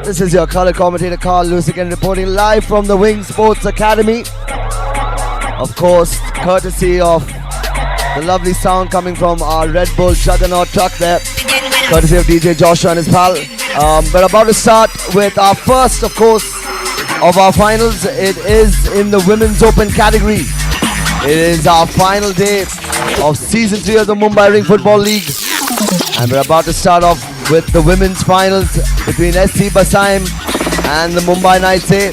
This is your color commentator Carl Lewis again reporting live from the Wing Sports Academy. Of course, courtesy of the lovely sound coming from our Red Bull Juggernaut truck there. Courtesy of DJ Joshua and his pal. We're about to start with our first, of course, of our finals. It is in the Women's Open category. It is our final day of Season 3 of the Mumbai Rink Football League. And we're about to start off with the women's finals between SC Basaim and the Mumbai Knights A.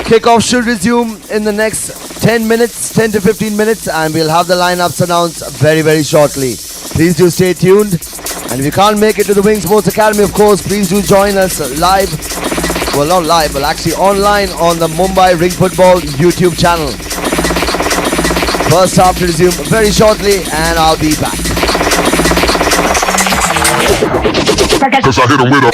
Kickoff should resume in the next 10 minutes, 10 to 15 minutes, and we'll have the lineups announced very, very shortly. Please do stay tuned. And if you can't make it to the Wing Sports Academy, of course, please do join us live. Well, not live, but actually online on the Mumbai Rink Football YouTube channel. First half to resume very shortly, and I'll be back. Cause I hit him with a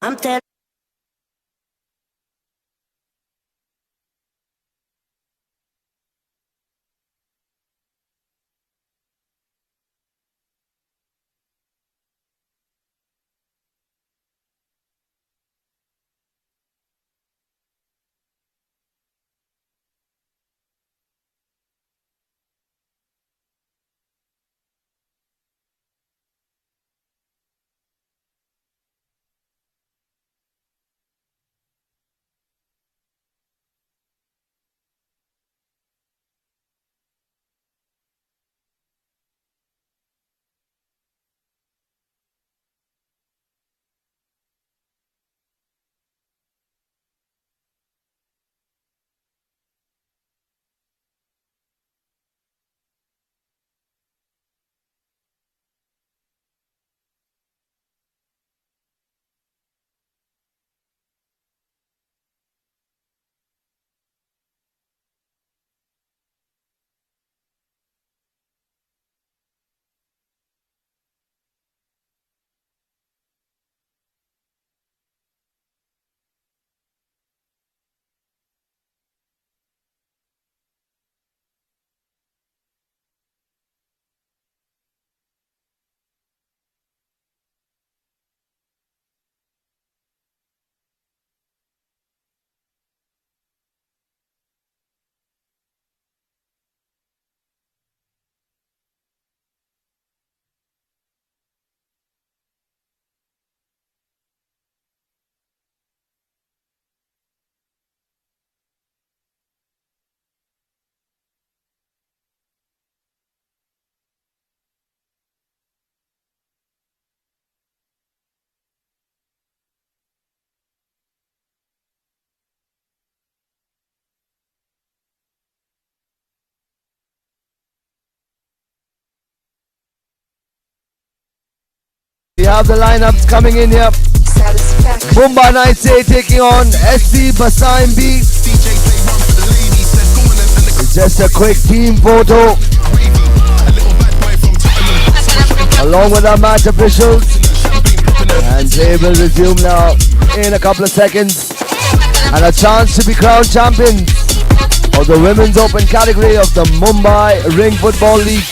I'm telling. We have the lineups coming in here. Mumbai Nights A taking on SC Basaim B. It's just a quick team photo along with our match officials, and they will resume now in a couple of seconds, and a chance to be crowned champions of the Women's Open category of the Mumbai Rink Football League.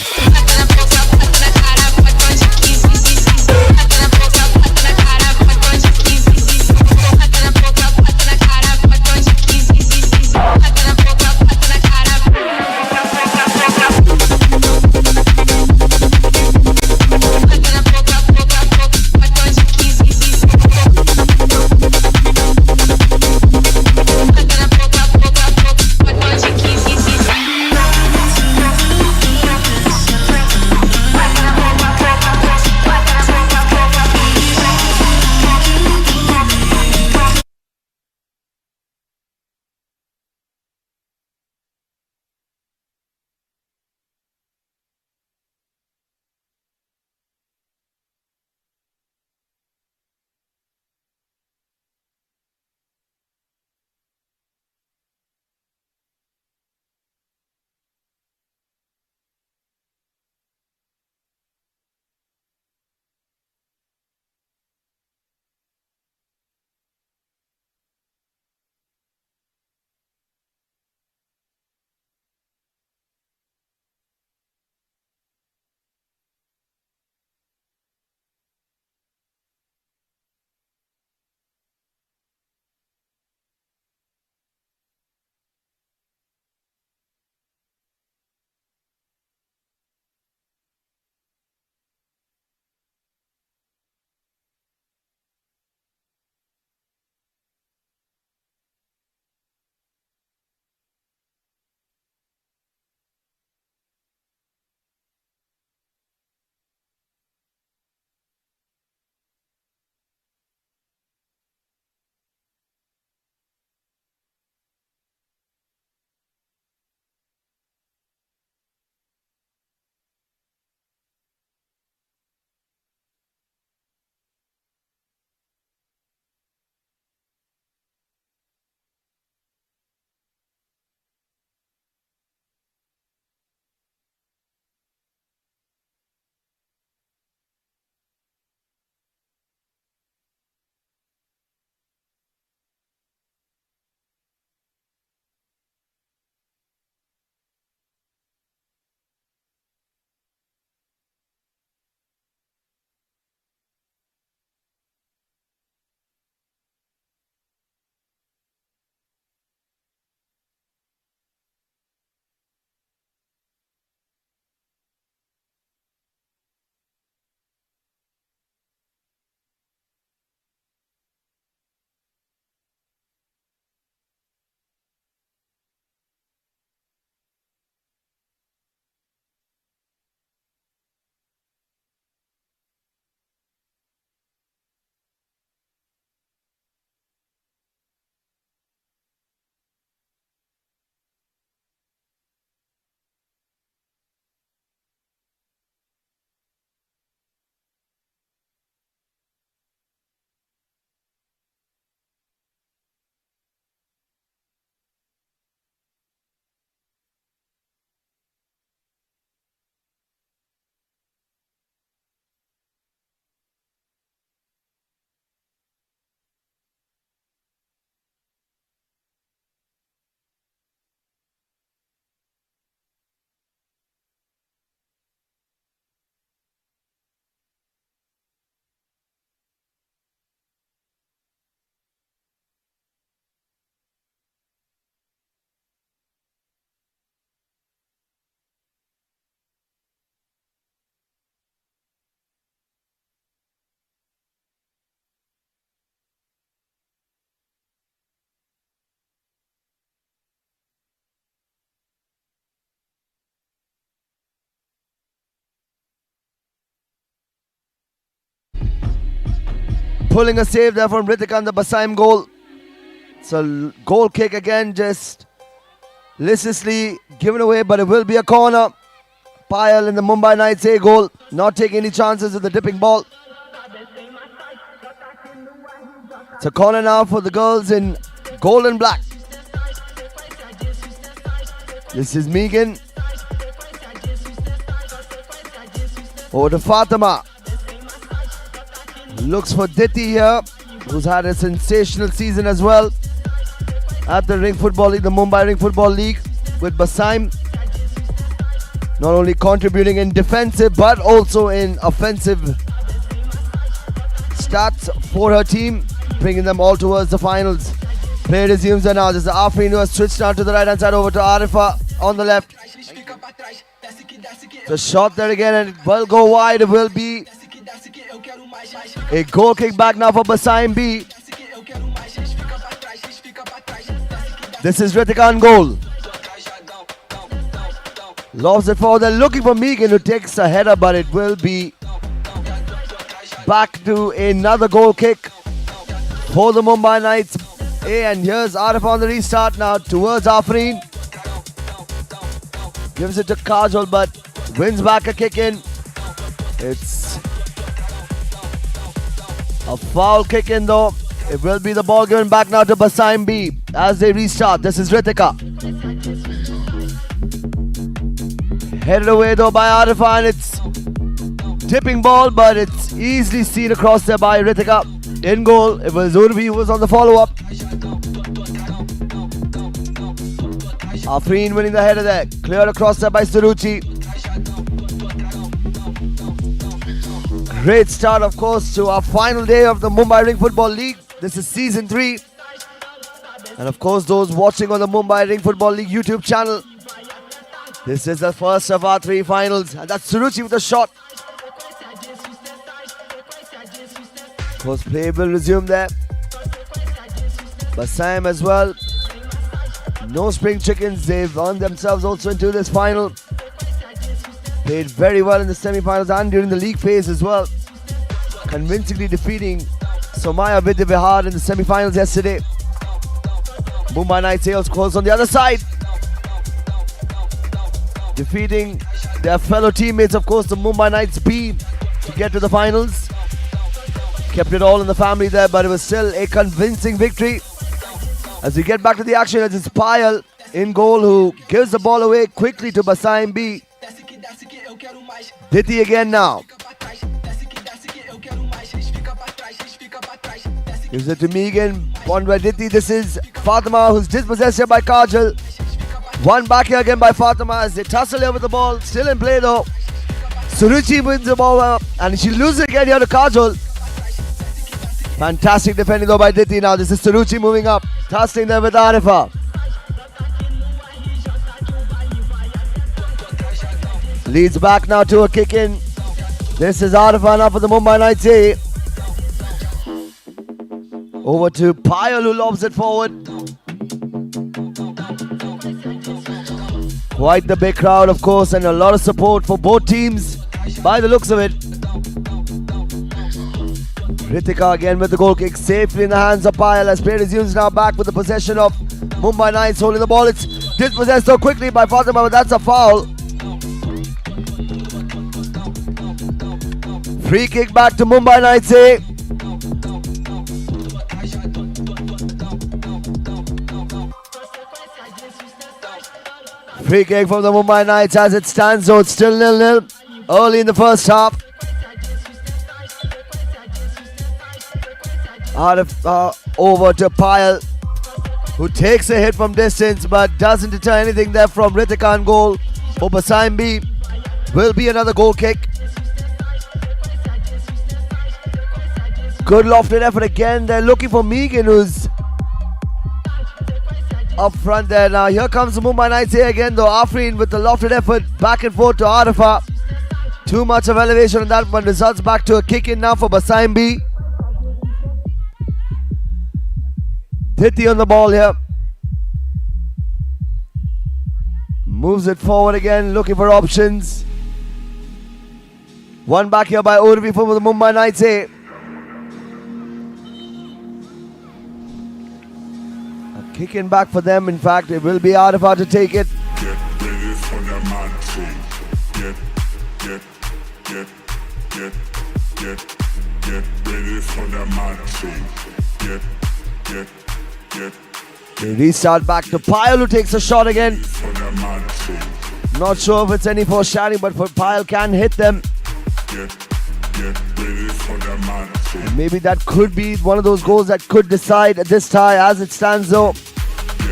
pulling a save there from Ritika on the Basaim goal. So goal kick again, just listlessly given away, but it will be a corner. Payal in the Mumbai Knights A goal, not taking any chances with the dipping ball. It's a corner now for the girls in gold and black. This is Megan. Over to Fatima. Looks for Diti here, who's had a sensational season as well at the Ring Football League, the Mumbai Ring Football League with Basaim. Not only contributing in defensive but also in offensive stats for her team, bringing them all towards the finals. Play resumes there now. This is Afreen who has switched now to the right hand side over to Arifa on the left. The shot there again and it will go wide. It will be a goal kick back now for Basaim B. This is Ritika on goal. Lobs it forward. They're looking for Megan who takes a header, but it will be back to another goal kick for the Mumbai Knights. And here's Arif on the restart now towards Afreen. Gives it to Kajol, but wins back a kick in. It's a foul kick in though. It will be the ball given back now to Basaim B as they restart. This is Ritika. Headed away though by Arifa, and it's tipping ball, but it's easily seen across there by Ritika. In goal, it was Urvi who was on the follow-up. Afreen winning the header there. Cleared across there by Suruchi. Great start, of course, to our final day of the Mumbai Ring Football League. This is season 3. And of course, those watching on the Mumbai Ring Football League YouTube channel, this is the first of our 3 finals. And that's Suruchi with a shot. Of course, play will resume there. Basaim as well. No spring chickens. They've earned themselves also into this final. Played very well in the semi-finals and during the league phase as well. Convincingly defeating Somaya Vidya Vihar in the semi-finals yesterday. Mumbai Knights sales calls on the other side. Defeating their fellow teammates, of course, the Mumbai Knights B to get to the finals. Kept it all in the family there, but it was still a convincing victory. As we get back to the action, as it's Payal in goal who gives the ball away quickly to Basaim B. Diti again now. Gives it to Megan. One by Diti. This is Fatima who's dispossessed here by Kajal. One back here again by Fatima as they tussle here with the ball. Still in play though. Suruchi wins the ball up and she loses again here to Kajal. Fantastic defending though by Diti now. This is Suruchi moving up. Tussling there with Arifa. Leads back now to a kick in. This is Arifa now for the Mumbai Knights A. Over to Payal who lobs it forward. Quite the big crowd, of course, and a lot of support for both teams by the looks of it. Ritika again with the goal kick safely in the hands of Payal as play resumes now back with the possession of Mumbai Knights holding the ball. It's dispossessed so quickly by Fatima, but that's a foul. Free kick back to Mumbai Knights A. Free kick from the Mumbai Knights as it stands, so it's still 0-0 early in the first half. Over to Payal, who takes a hit from distance but doesn't deter anything there from Ritika on goal for Basaim B. Will be another goal kick. Good lofted effort again. They're looking for Megan who's up front there. Now here comes the Mumbai Knights here again though. Afreen with the lofted effort back and forth to Arifa. Too much of elevation on that one. Results back to a kick in now for Basaim B. Diti on the ball here. Moves it forward again, looking for options. One back here by Urvi for the Mumbai Knights A. Kicking back for them. In fact, it will be Arafat to take it. They restart back to Payal, who takes a shot again. Not sure if it's any foreshadowing, but Payal can hit them. And maybe that could be one of those goals that could decide this tie. As it stands though,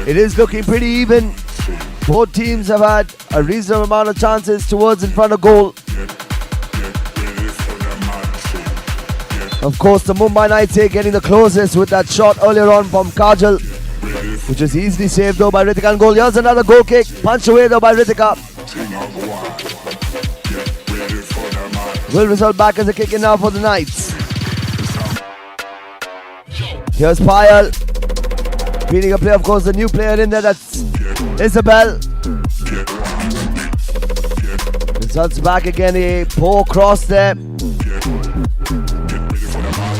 it is looking pretty even. Both teams have had a reasonable amount of chances towards in front of goal. Of course, the Mumbai Knights here getting the closest with that shot earlier on from Kajal, which was easily saved though by Ritika. And goal. Here's another goal kick, punched away though by Ritika. Will result back as a kick in now for the Knights. Here's Payal. Beating a play, of course, the new player in there, that's Isabel. Results back again, a poor cross there.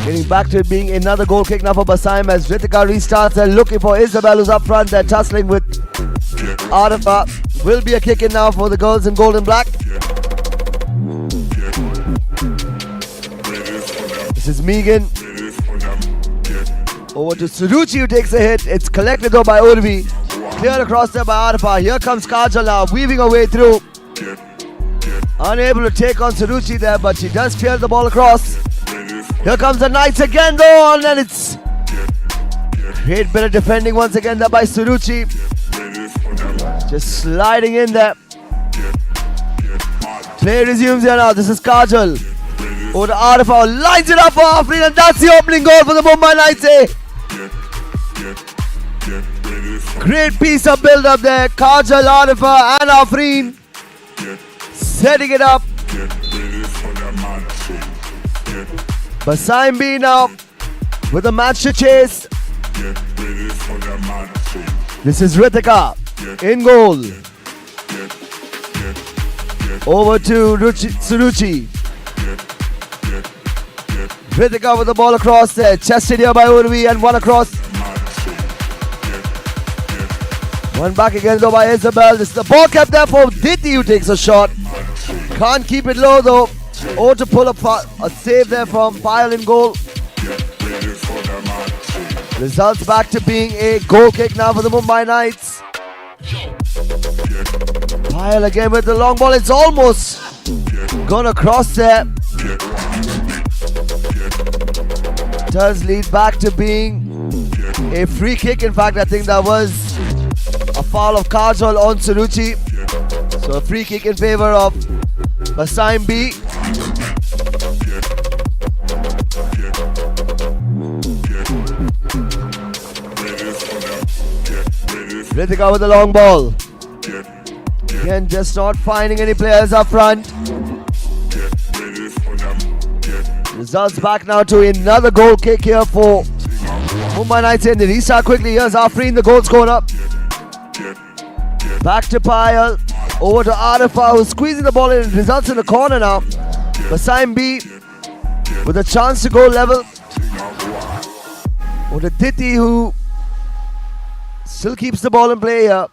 Getting back to it being another goal kick now for Basaim as Ritika restarts and looking for Isabel, who's up front there, tussling with Arifa. Will be a kick in now for the girls in gold and black. This is Megan. Over to Suruchi, who takes a hit. It's collected though by Urvi. Cleared across there by Arifa. Here comes Kajal now, weaving her way through. Unable to take on Suruchi there, but she does clear the ball across. Here comes the Knights again though, and then it's great bit of defending once again there by Suruchi. Just sliding in there. Play resumes here now. This is Kajal. Over to Arifa, lines it up for Afreen, and that's the opening goal for the Mumbai Knights. Great piece of build up there. Kajal, Arifa and Afreen setting it up. Basaim B now with a match to chase. This is Ritika in goal. Over to Suruchi. Ritika with the ball across there. Chested here by Urvi and one across. One back again though by Isabel. This is the ball kept there for Diti, who takes a shot. Can't keep it low though. Or to pull a save there from Payal in goal. Results back to being a goal kick now for the Mumbai Knights. Payal again with the long ball. It's almost gone across there. Does lead back to being a free kick. In fact, I think that was a foul of Kajal on Suruchi. So a free kick in favor of Basaim B. Ritika with the long ball. Again, just not finding any players up front. Results back now to another goal kick here for Mumbai Knights in the restart quickly. Here's Afreen, the goal scorer. Back to Payal. Over to Arifa, who's squeezing the ball in. It results in the corner now. Basaim B with a chance to go level. Over to Diti, who still keeps the ball in play here.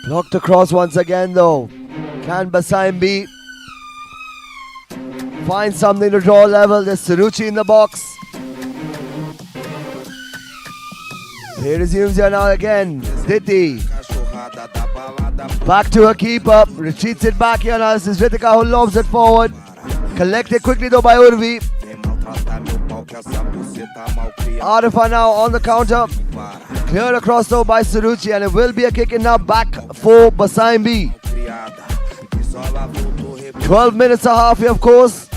Blocked across once again though. Can Basaim B find something to draw level? There's Suruchi in the box. He resumes here now again. Diti. Back to her keeper. Retreats it back here now. This is Ritika who lobs it forward. Collected quickly though by Urvi. Arifa now on the counter. Cleared across though by Suruchi, and it will be a kick in now back for Basaim B. 12 minutes a half here, of course.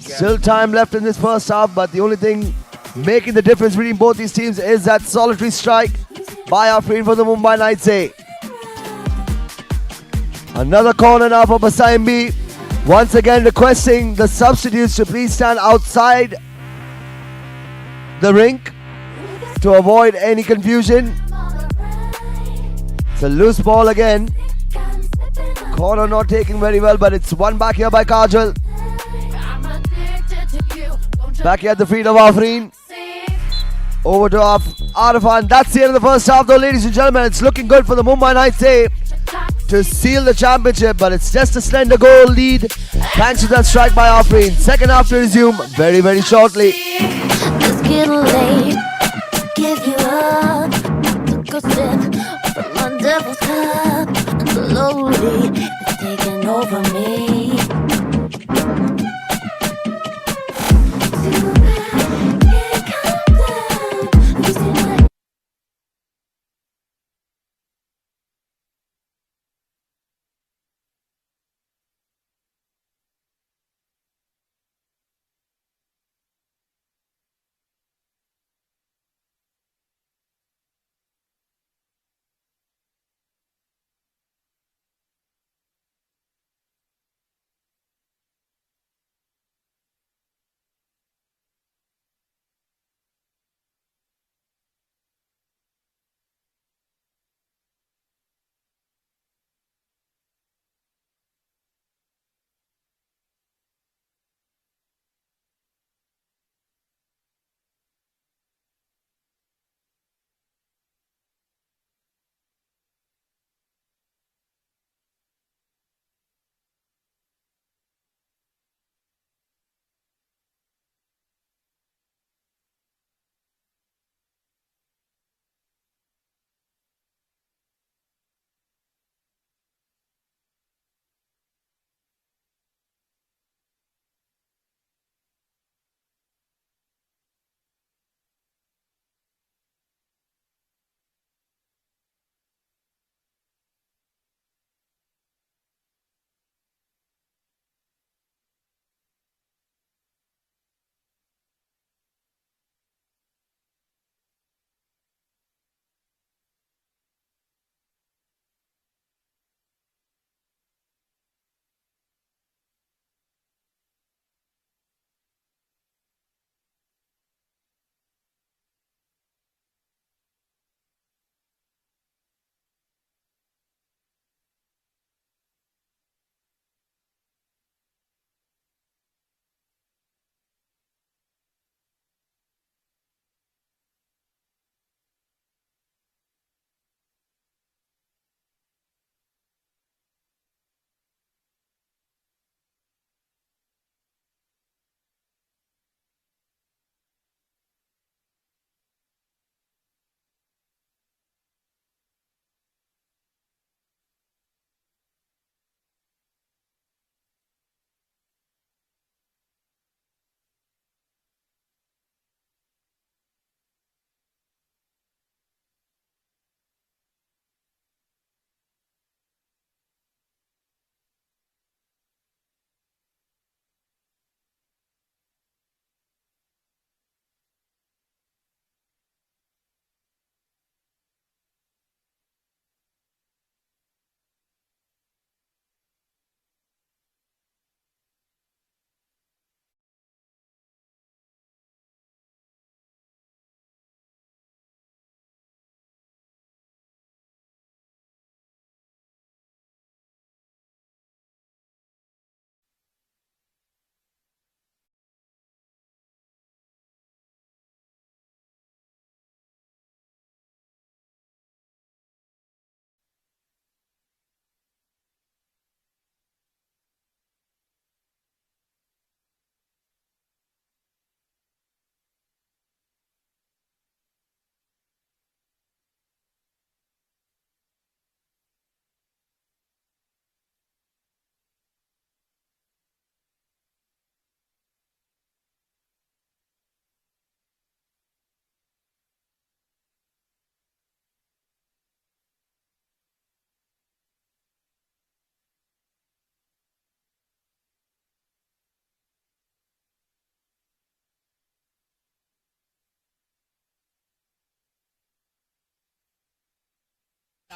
Still time left in this first half, but the only thing making the difference between both these teams is that solitary strike by Afreen for the Mumbai Knights. Another corner now for Basaim B. Once again requesting the substitutes to please stand outside the rink to avoid any confusion. It's a loose ball again. Corner not taking very well, but it's one back here by Kajal. Back here at the feet of Afreen. Over to Arafan. That's the end of the first half though, ladies and gentlemen. It's looking good for the Mumbai Knights to seal the championship, but it's just a slender goal lead thanks to that strike by Afreen. Second half to resume very, very shortly. It's getting late. Give you up. Took a sip from my devil's cup. Slowly, it's taking over me.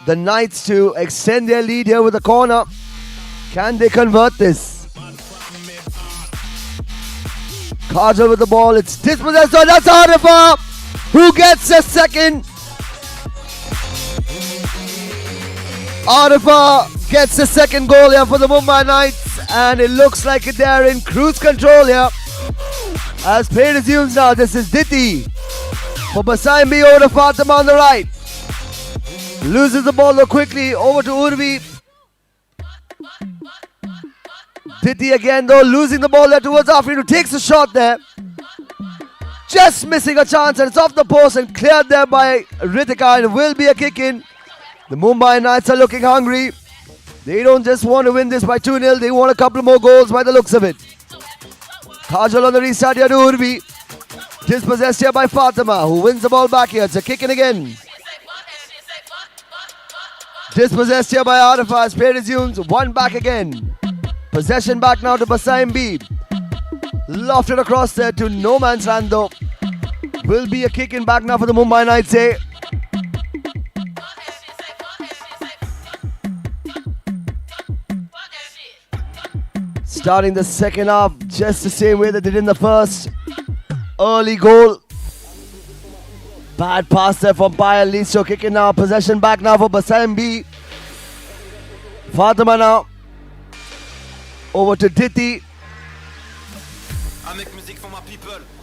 The Knights to extend their lead here with the corner. Can they convert this? Carter with the ball. It's dispossessed. So that's Arifa who gets a second. Arifa gets a second goal here for the Mumbai Knights, and it looks like they're in cruise control here As play resumes now, this is Diti for Basaimbi over to Fatima on the right. Loses the ball though quickly, over to Urvi. Diti again though, losing the ball there towards Afrin, who takes a shot there. Just missing a chance, and it's off the post and cleared there by Ritika, and it will be a kick in. The Mumbai Knights are looking hungry. They don't just want to win this by 2-0, they want a couple more goals by the looks of it. Kajal on the restart here to Urvi. Dispossessed here by Fatima, who wins the ball back here. It's a kick in again. Dispossessed here by Arifa as play resumes. One back again. Possession back now to Basaimbi. Lofted across there to no man's land though. Will be a kick in back now for the Mumbai Knights. Starting the second half just the same way that they did in the first. Early goal. Bad pass there from Payal. Liso kicking now. Possession back now for Basaimbi. Fatima now. Over to Diti.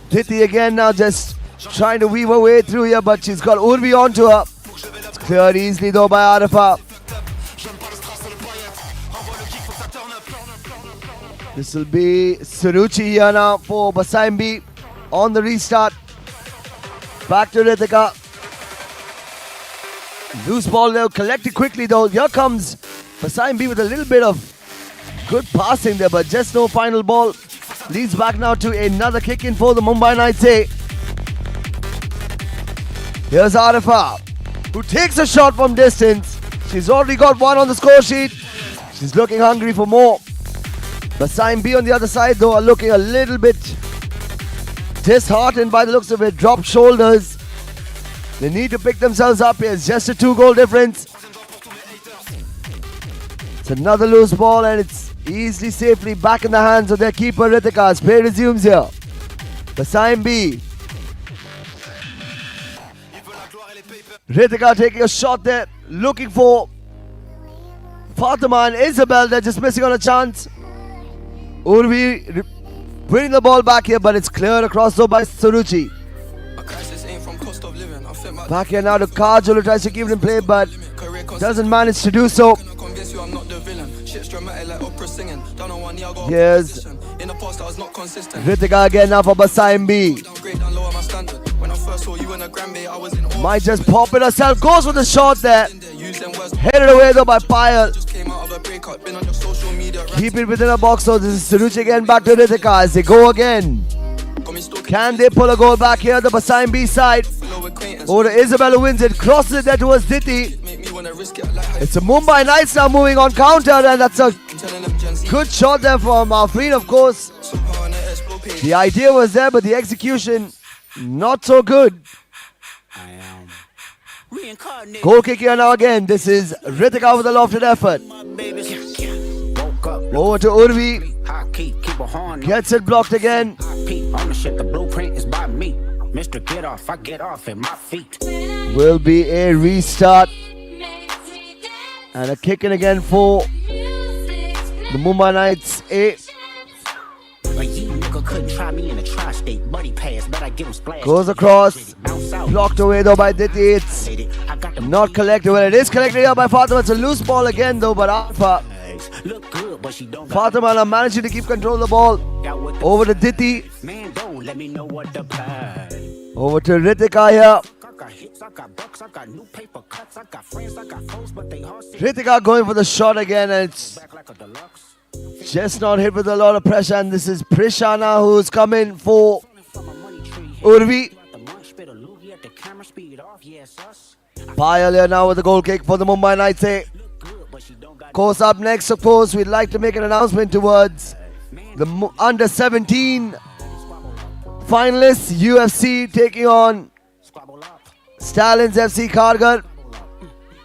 Diti again now just trying to weave her way through here, but she's got Urvi onto her. It's cleared easily though by Arifa. This will be Suruchi here now for Basaimbi on the restart. Back to Ritika. Loose ball there, collected quickly though. Here comes Basaimbi with a little bit of good passing there, but just no final ball. Leads back now to another kick in for the Mumbai Knights. Here's Arifa, who takes a shot from distance. She's already got one on the score sheet. She's looking hungry for more. Basaimbi on the other side though are looking a little bit disheartened by the looks of it. Dropped shoulders. They need to pick themselves up here. It's just a 2-goal difference. It's another loose ball and it's easily, safely back in the hands of their keeper Ritika as play resumes here. Basaimbi. Ritika taking a shot there, looking for Fatima and Isabel. They're just missing on a chance. Urvi winning the ball back here, but it's cleared across though by Suruchi. Back here now to Kajal, who tries to keep it in play but doesn't manage to do so. Here's Ritika again now for Basaimbi. Might just pop it herself. Goes with the shot there. Headed away though by Payal. Keep it within a box. So this is Suruchi again back to Ritika as they go again. Can they pull a goal back here? The Basaimbi side. Over to Isabel who wins it. Crosses it there towards Diti. It's a Mumbai Knights now moving on counter, and that's a good shot there from Mrfl, of course. The idea was there, but the execution not so good. Goal kick here now again. This is Ritika with a lofted effort. Over to Urvi. Gets it blocked again. Will be a restart. And a kick in again for the Mumbai Knights. Goes across. Blocked away though by Diti. It's not collected. Well, it is collected here by Fatima. It's a loose ball again though, but Alpha. Fatima now managing to keep control of the ball. Over to Diti. Over to Ritika here. Ritika going for the shot again, and it's just not hit with a lot of pressure. And this is Prishana who's coming for Urvi. Payal here now with the goal kick for the Mumbai Knights. Of course, up next, of course, we'd like to make an announcement towards the under 17 finalists. UFC taking on Stallions FC Kargar.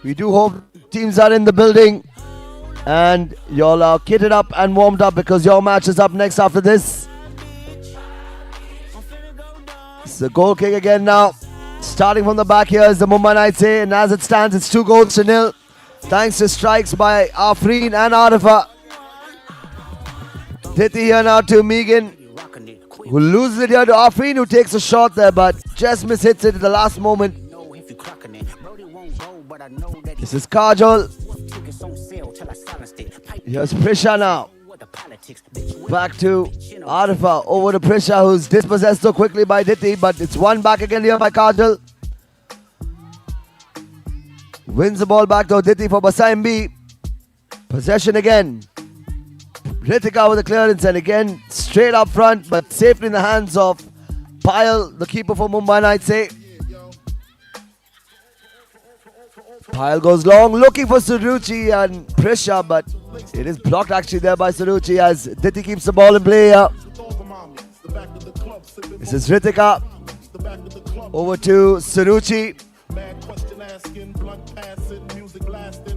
We do hope teams are in the building and y'all are kitted up and warmed up because your match is up next after this. It's the goal kick again now. Starting from the back here is the Mumbai Knights, and as it stands, it's 2-0 thanks to strikes by Afrin and Arifa. Diti here now to Megan, who loses it here to Afreen, who takes a shot there, but just mishits it at the last moment. This is Kajol. Here's Prisha now. Back to Arifa. Over to Prisha, who's dispossessed so quickly by Diti, but it's won back again here by Kajol. Wins the ball back to Aditi for Basai B. Possession again. Ritika with the clearance and again straight up front, but safely in the hands of Payal, the keeper for Mumbai Knights. Payal goes long, looking for Suruchi and Prisha, but it is blocked actually there by Suruchi as Diti keeps the ball in play here. This is Ritika. Over to Suruchi.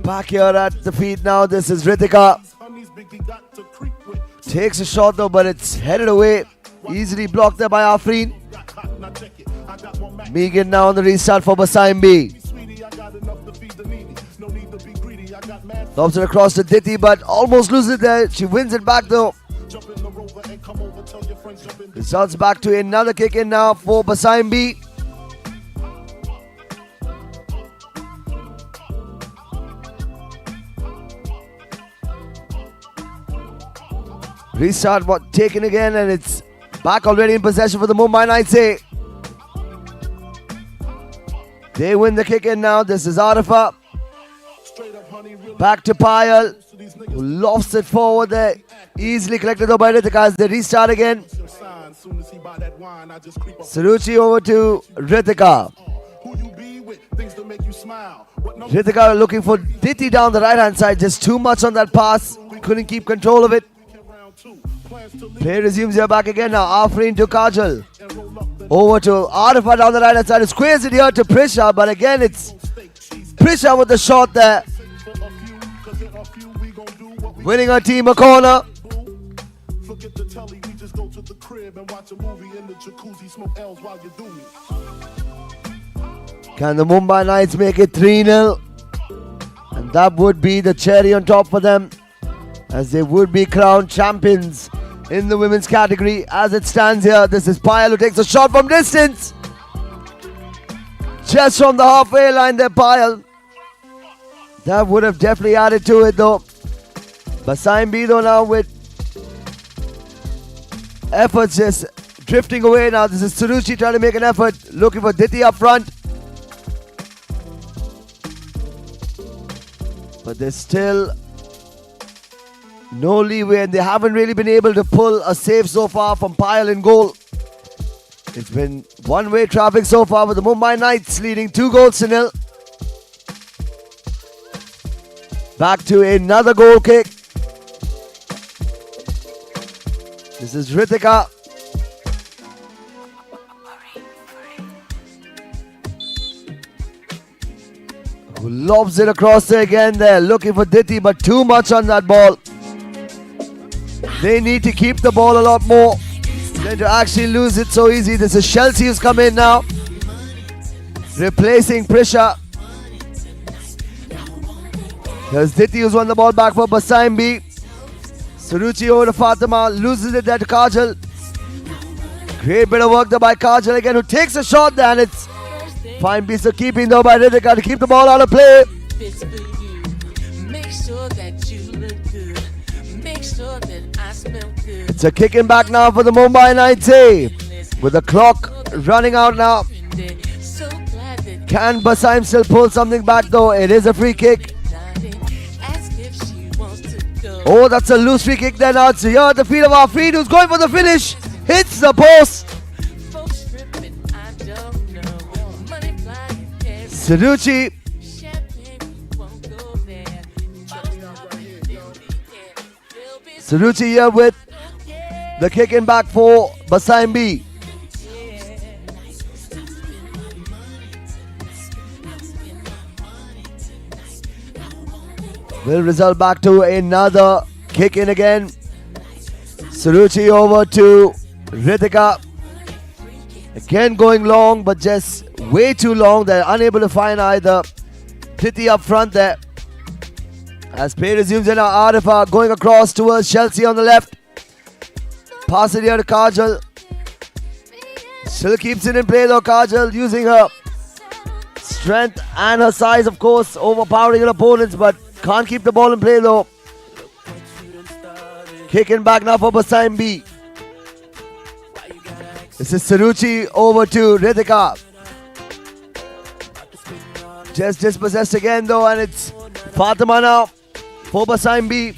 Back here at the feet now. This is Ritika. Takes a shot though, but it's headed away. Easily blocked there by Afreen. Megan now on the restart for Basai B. Lobs it across to Diti, but almost loses it there. She wins it back though. Results back to another kick in now for Basai B. Restart taken again, and it's back already in possession for the Mumbai Knights. They win the kick in now. This is Arifa. Back to Payal, who lofts it forward there. Easily collected though by Ritika as they restart again. Suruchi over to Ritika. Ritika looking for Diti down the right hand side. Just too much on that pass. Couldn't keep control of it. Play resumes here back again now. Afreen to Kajal. Over to Arifa down the right hand side. Squares it here to Prisha, but again it's Prisha with the shot there. Winning her team a corner. Can the Mumbai Knights make it 3-0? And that would be the cherry on top for them, as they would be crowned champions in the women's category. As it stands here, this is Payal who takes a shot from distance. Just from the halfway line there, Payal. That would have definitely added to it though. Basai B though now with efforts just drifting away now. This is Suruchi trying to make an effort, looking for Diti up front. But there's still no leeway, and they haven't really been able to pull a save so far from Payal in goal. It's been one-way traffic so far with the Mumbai Knights leading 2-0. Back to another goal kick. This is Ritika. Who lobs it across there again there, looking for Diti, but too much on that ball. They need to keep the ball a lot more than to actually lose it so easy. This is Chelsea who's come in now, replacing Prisha. There's Diti who's won the ball back for Basai B. Suruchi over to Fatima, loses it there to Kajal. Great bit of work there by Kajal again, who takes a shot there, and it's fine piece of keeping though by Ritika to keep the ball out of play. It's a kicking back now for the Mumbai Knights, with the clock running out now. Can Basaim still pull something back though? It is a free kick. Oh, that's a loose free kick there now. It's here at the feet of Afreen, who's going for the finish. Hits the post. Suruchi. Suruchi here with the kick in back for Basai B. Will result back to another kick in again. Suruchi over to Ritika. Again going long, but just way too long. They're unable to find either Kriti up front there. As play resumes in Arifa going across towards Chelsea on the left. Pass it here to Kajal. Still keeps it in play though, Kajal, using her strength and her size, of course, overpowering her opponents, but can't keep the ball in play though. Kicking back now for Basaim B. This is Saruchi over to Ritika. Just dispossessed again though, and it's Fatima now for Basaim B.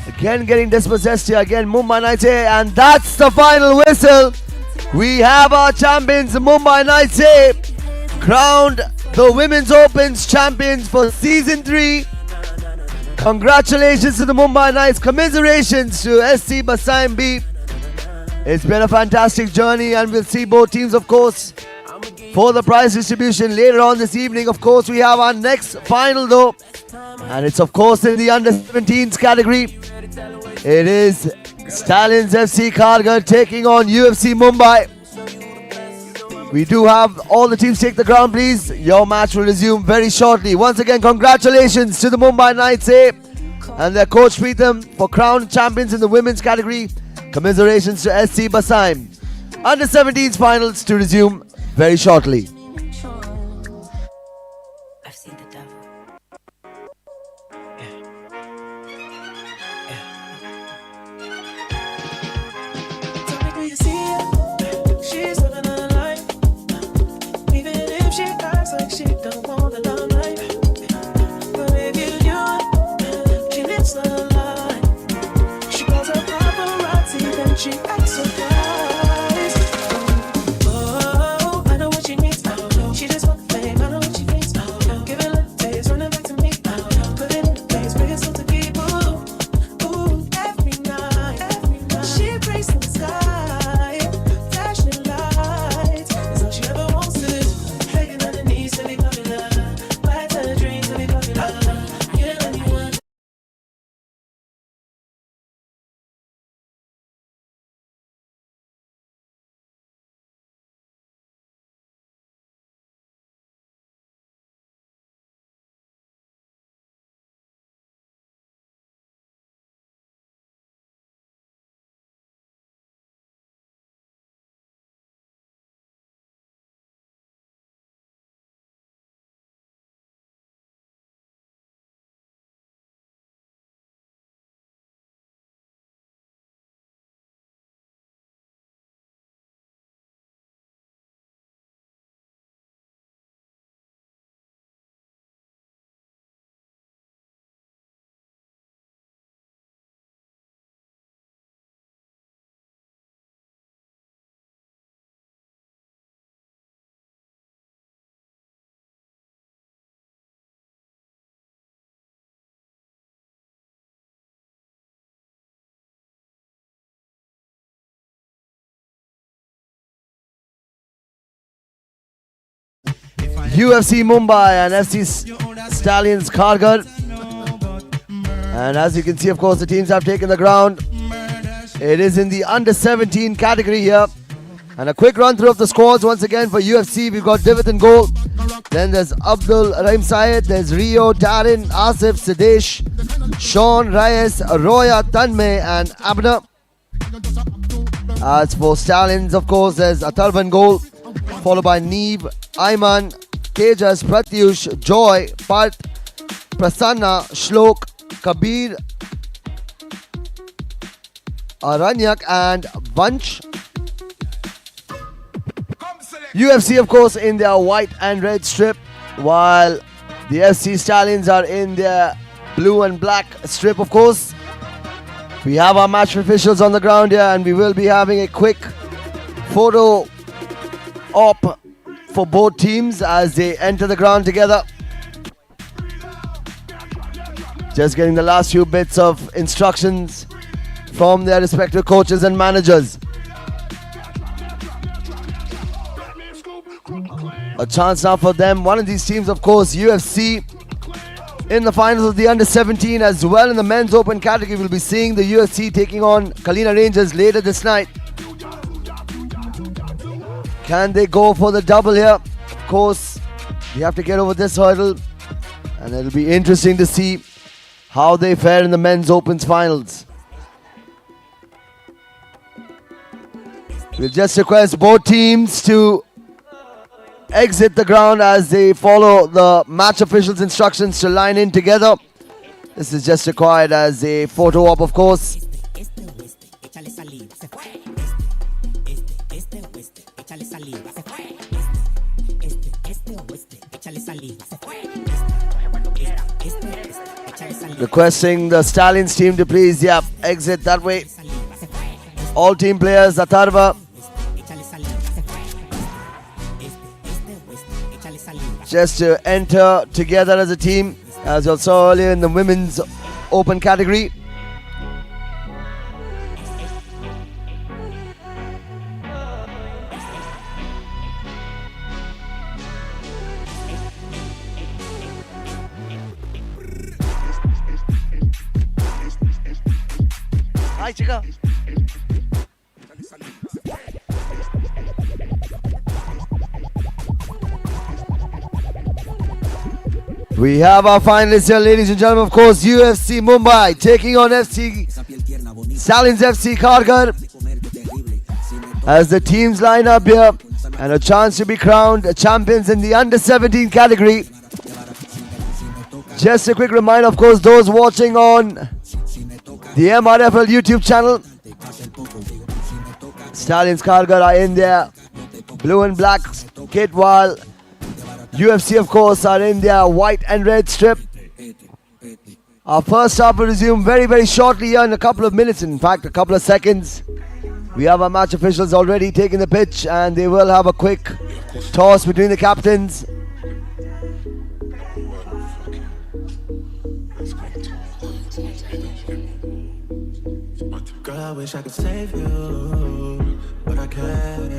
Again getting dispossessed here, again Mumbai Knights A, and that's the final whistle. We have our champions, Mumbai Knights A, crowned the Women's Opens champions for season 3. Congratulations to the Mumbai Knights, commiserations to SC Basaim B. It's been a fantastic journey, and we'll see both teams, of course, for the prize distribution later on this evening. Of course, we have our next final though, and it's of course in the under-17s category. It is Stallions FC Kargar taking on UFC Mumbai. We do have all the teams take the ground, please. Your match will resume very shortly. Once again, congratulations to the Mumbai Knights A and their coach Preetham for crowned champions in the women's category. Commiserations to SC Basaim. Under-17s finals to resume very shortly. I've seen the devil. Tell me, do you see it? She's living her life. Even if she acts like she don't want the limelight. But if you knew it, she lives her life. She calls her paparazzi, then she acts surprised. Oh, I know what she needs. She just wants fame, I know what she needs. Give it a taste, running back to me. Put it in place, bring it so to keep. Ooh, every night. She prays to the sky, flashing lights. It's all she ever wants to do. Begging on her knees to be popular. Back to her dreams to be popular. Kill anyone. UFC Mumbai and FC Stallions Kargar. And as you can see, of course, the teams have taken the ground. It is in the under-17 category here. And a quick run through of the scores once again for UFC. We've got Divit in goal. Then there's Abdul Rahim Syed. There's Rio, Darren, Asif, Sidesh, Sean, Reyes, Roya, Tanmay, and Abna. As for Stallions, of course, there's Atalva in goal, followed by Neve, Ayman, Tejas, Pratyush, Joy, Part, Prasanna, Shlok, Kabir, Aranyak, and Vanch. UFC, of course, in their white and red strip, while the FC Stallions are in their blue and black strip, of course. We have our match officials on the ground here, and we will be having a quick photo op for both teams as they enter the ground together. Just getting the last few bits of instructions from their respective coaches and managers. A chance now for them. One of these teams, of course, UFC, in the finals of the under-17 as well in the men's open category. We'll be seeing the UFC taking on Kalina Rangers later this night. Can they go for the double here? Of course, you have to get over this hurdle, and it'll be interesting to see how they fare in the men's opens finals. We'll just request both teams to exit the ground as they follow the match officials' instructions to line in together. This is just required as a photo op, of course. Requesting the Stallions team to please, exit that way. All team players, Atharva. Just to enter together as a team, as you saw earlier in the women's open category. Hi, Chica. We have our finalists here, ladies and gentlemen. Of course, UFC Mumbai taking on Stallions FC Kharghar. As the teams line up here, and a chance to be crowned champions in the under-17 category. Just a quick reminder, of course, those watching on the Mrfl YouTube channel. Stallions Kharghar are in their blue and black kit, while UFC, of course, are in their white and red strip. Our first half will resume very, very shortly here in a couple of minutes. In fact, a couple of seconds. We have our match officials already taking the pitch, and they will have a quick toss between the captains. Girl, I wish I could save you, but I can't.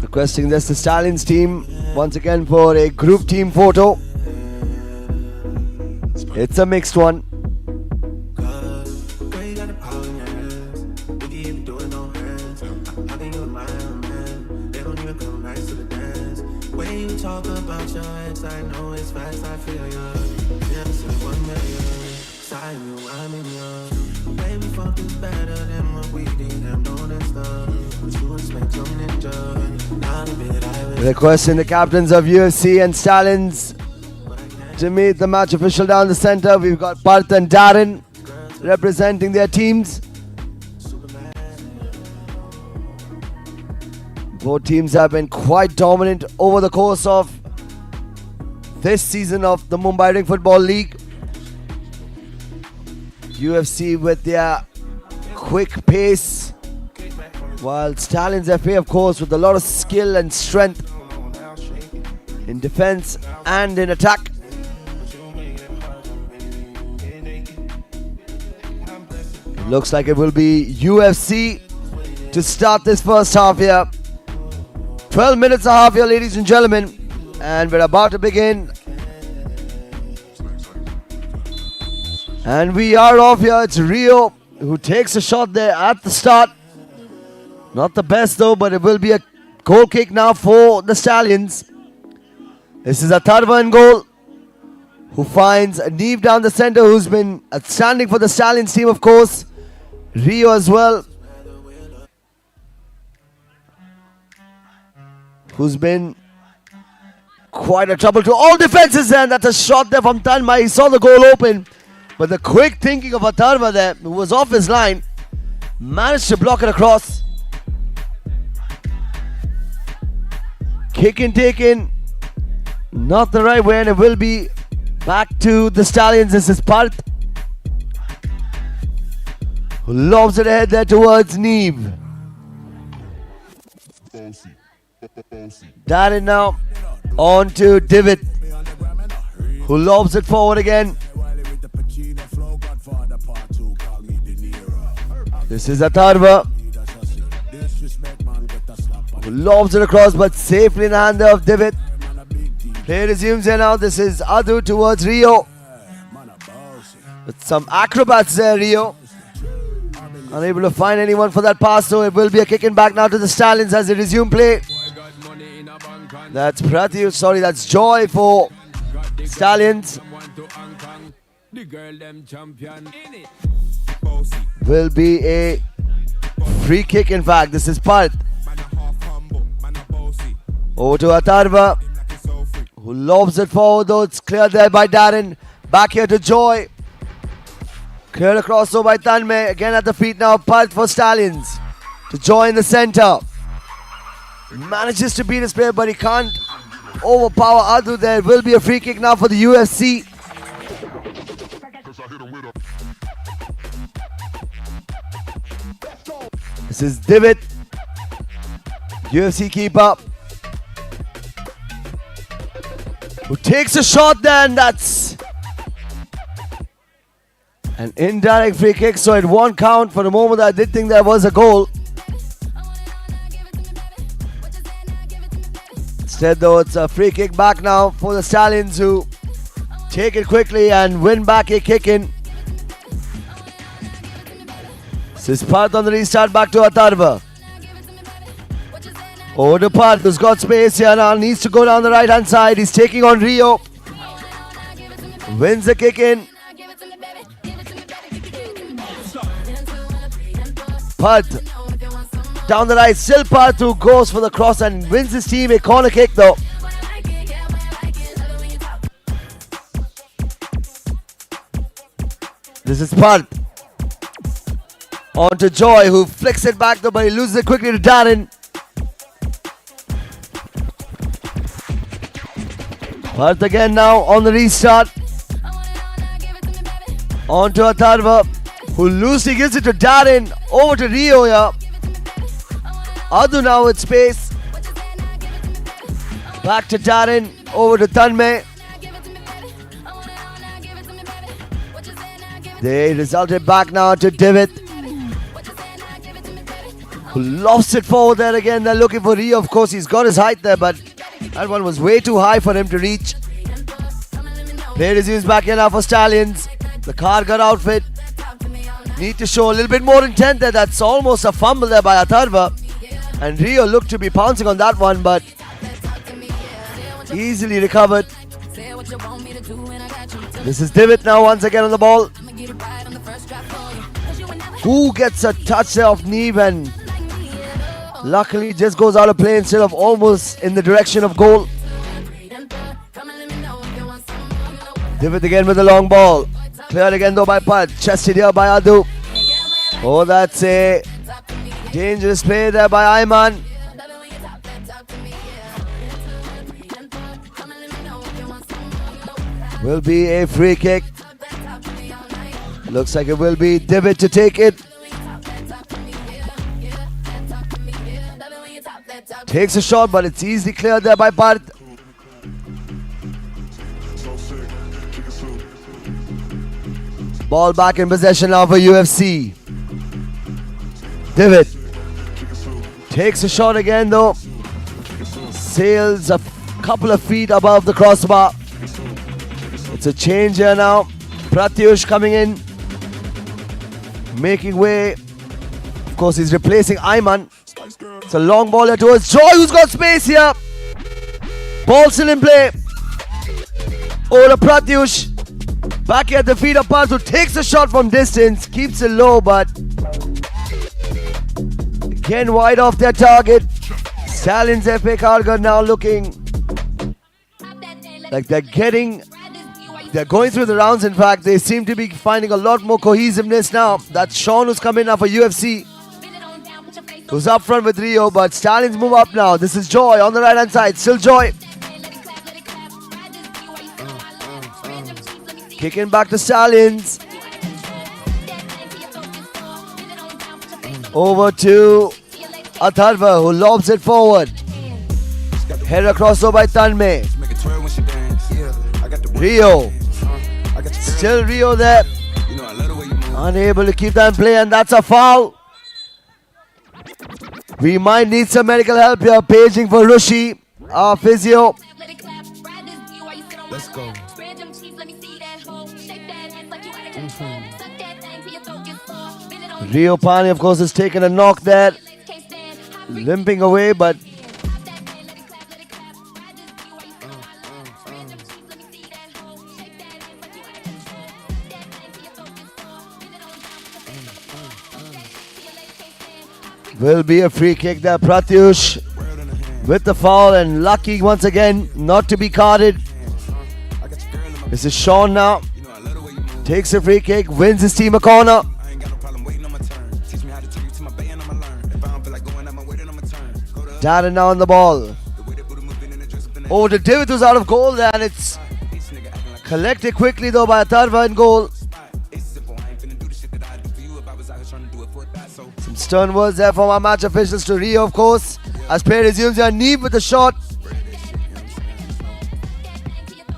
Requesting this, the Stallions team, once again for a group team photo. It's a mixed one. Requesting the captains of UFC and Stallions to meet the match official down the center. We've got Parth and Darren representing their teams. Both teams have been quite dominant over the course of this season of the Mumbai Rink Football League. UFC with their quick pace, while Stallions FA, of course, with a lot of skill and strength in defense and in attack. Looks like it will be UFC to start this first half here. 12 minutes a half here, ladies and gentlemen, and we're about to begin. And we are off here. It's Rio who takes a shot there at the start. Not the best though, but it will be a goal kick now for the Stallions. This is Atharva in goal, who finds Neve down the center, who's been outstanding for the Stallions team, of course. Rio as well, who's been quite a trouble to all defenses there. And that's a shot there from Tanmay. He saw the goal open, but the quick thinking of Atharva there, who was off his line, managed to block it across. Kick and taken, not the right way, and it will be back to the Stallions. This is Parth, who lobs it ahead there towards Neve. Darren now on to Divit, who lobs it forward again. This is Atharva, who lobs it across, but safely in the hand of Divit. Play resumes here now. This is Adu towards Rio. With some acrobats there, Rio. Unable to find anyone for that pass, so it will be a kicking back now to the Stallions as they resume play. That's that's Joy for Stallions. Will be a Free kick, in fact. This is Parth. Over to Atharva, who lobs it forward, though it's cleared there by Darren. Back here to Joy. Cleared across though by Tanmay. Again at the feet now, Parth for Stallions. To Joy in the center. Manages to beat his player, but he can't overpower Adu there. Will be a free kick now for the UFC. This is Divit, UFC keeper, who takes a shot there, and that's an indirect free kick, so it won't count. For the moment I did think there was a goal. Instead though, it's a free kick back now for the Stallions, who take it quickly and win back a kick in. This is Parth on the restart, back to Atharva. Over to Parth, who's got space here now, needs to go down the right hand side. He's taking on Rio. Wins the kick in. Parth down the right, still Parth who goes for the cross and wins his team a corner kick though. This is Parth. On to Joy, who flicks it back though, but he loses it quickly to Darren. Parth again now on the restart. On to Atharva, who loosely gives it to Darren. Over to Rio here. Adu now with space. Back to Darren. Over to Tanmay. They resulted back now to Divit, who lofts it forward there again. They're looking for Rio. Of course, he's got his height there, but that one was way too high for him to reach. Play resumes back here now for Stallions. The Kargar outfit need to show a little bit more intent there. That's almost a fumble there by Atharva. And Rio looked to be pouncing on that one, but easily recovered. This is Divit now once again on the ball. Who gets a touch there off Neve, and luckily just goes out of play instead of almost in the direction of goal. Divit again with the long ball. Cleared again though by Parth. Chested here by Adu. Oh, that's a dangerous play there by Ayman. Will be a free kick. Looks like it will be Divit to take it. Takes a shot, but it's easily cleared there by Parth. Ball back in possession now for UFC. Divit takes a shot again though. Sails a couple of feet above the crossbar. It's a change here now. Pratyush coming in, making way. Of course, he's replacing Ayman. It's a long ball here towards Joy, who's got space here. Ball still in play. Over to Pratyush. Back at the feet of Parth, who takes a shot from distance. Keeps it low, but again wide off their target. Stallions FA Kargar now looking like they're going through the rounds. In fact, they seem to be finding a lot more cohesiveness now. That's Sean who's come in now for UFC, who's up front with Rio, but Stallions move up now. This is Joy on the right hand side. Still Joy. Kicking back to Stallions. Over to Atharva, who lobs it forward. Head across over by Tanmay. Rio. Still Rio there. Unable to keep that in play, and that's a foul. We might need some medical help here. Paging for Rushi, our physio. Let's go. Rio Pani, of course, has taken a knock there. Limping away, but Will be a free kick there. Pratyush with the foul and lucky once again not to be carded. This is Sean now. Takes a free kick, wins his team a corner. Darren now on the ball. Over to David who's out of goal and it's collected quickly though by Atharva in goal. Some stern words there from our match officials to Rio of course. As play resumes here, Neve with the shot.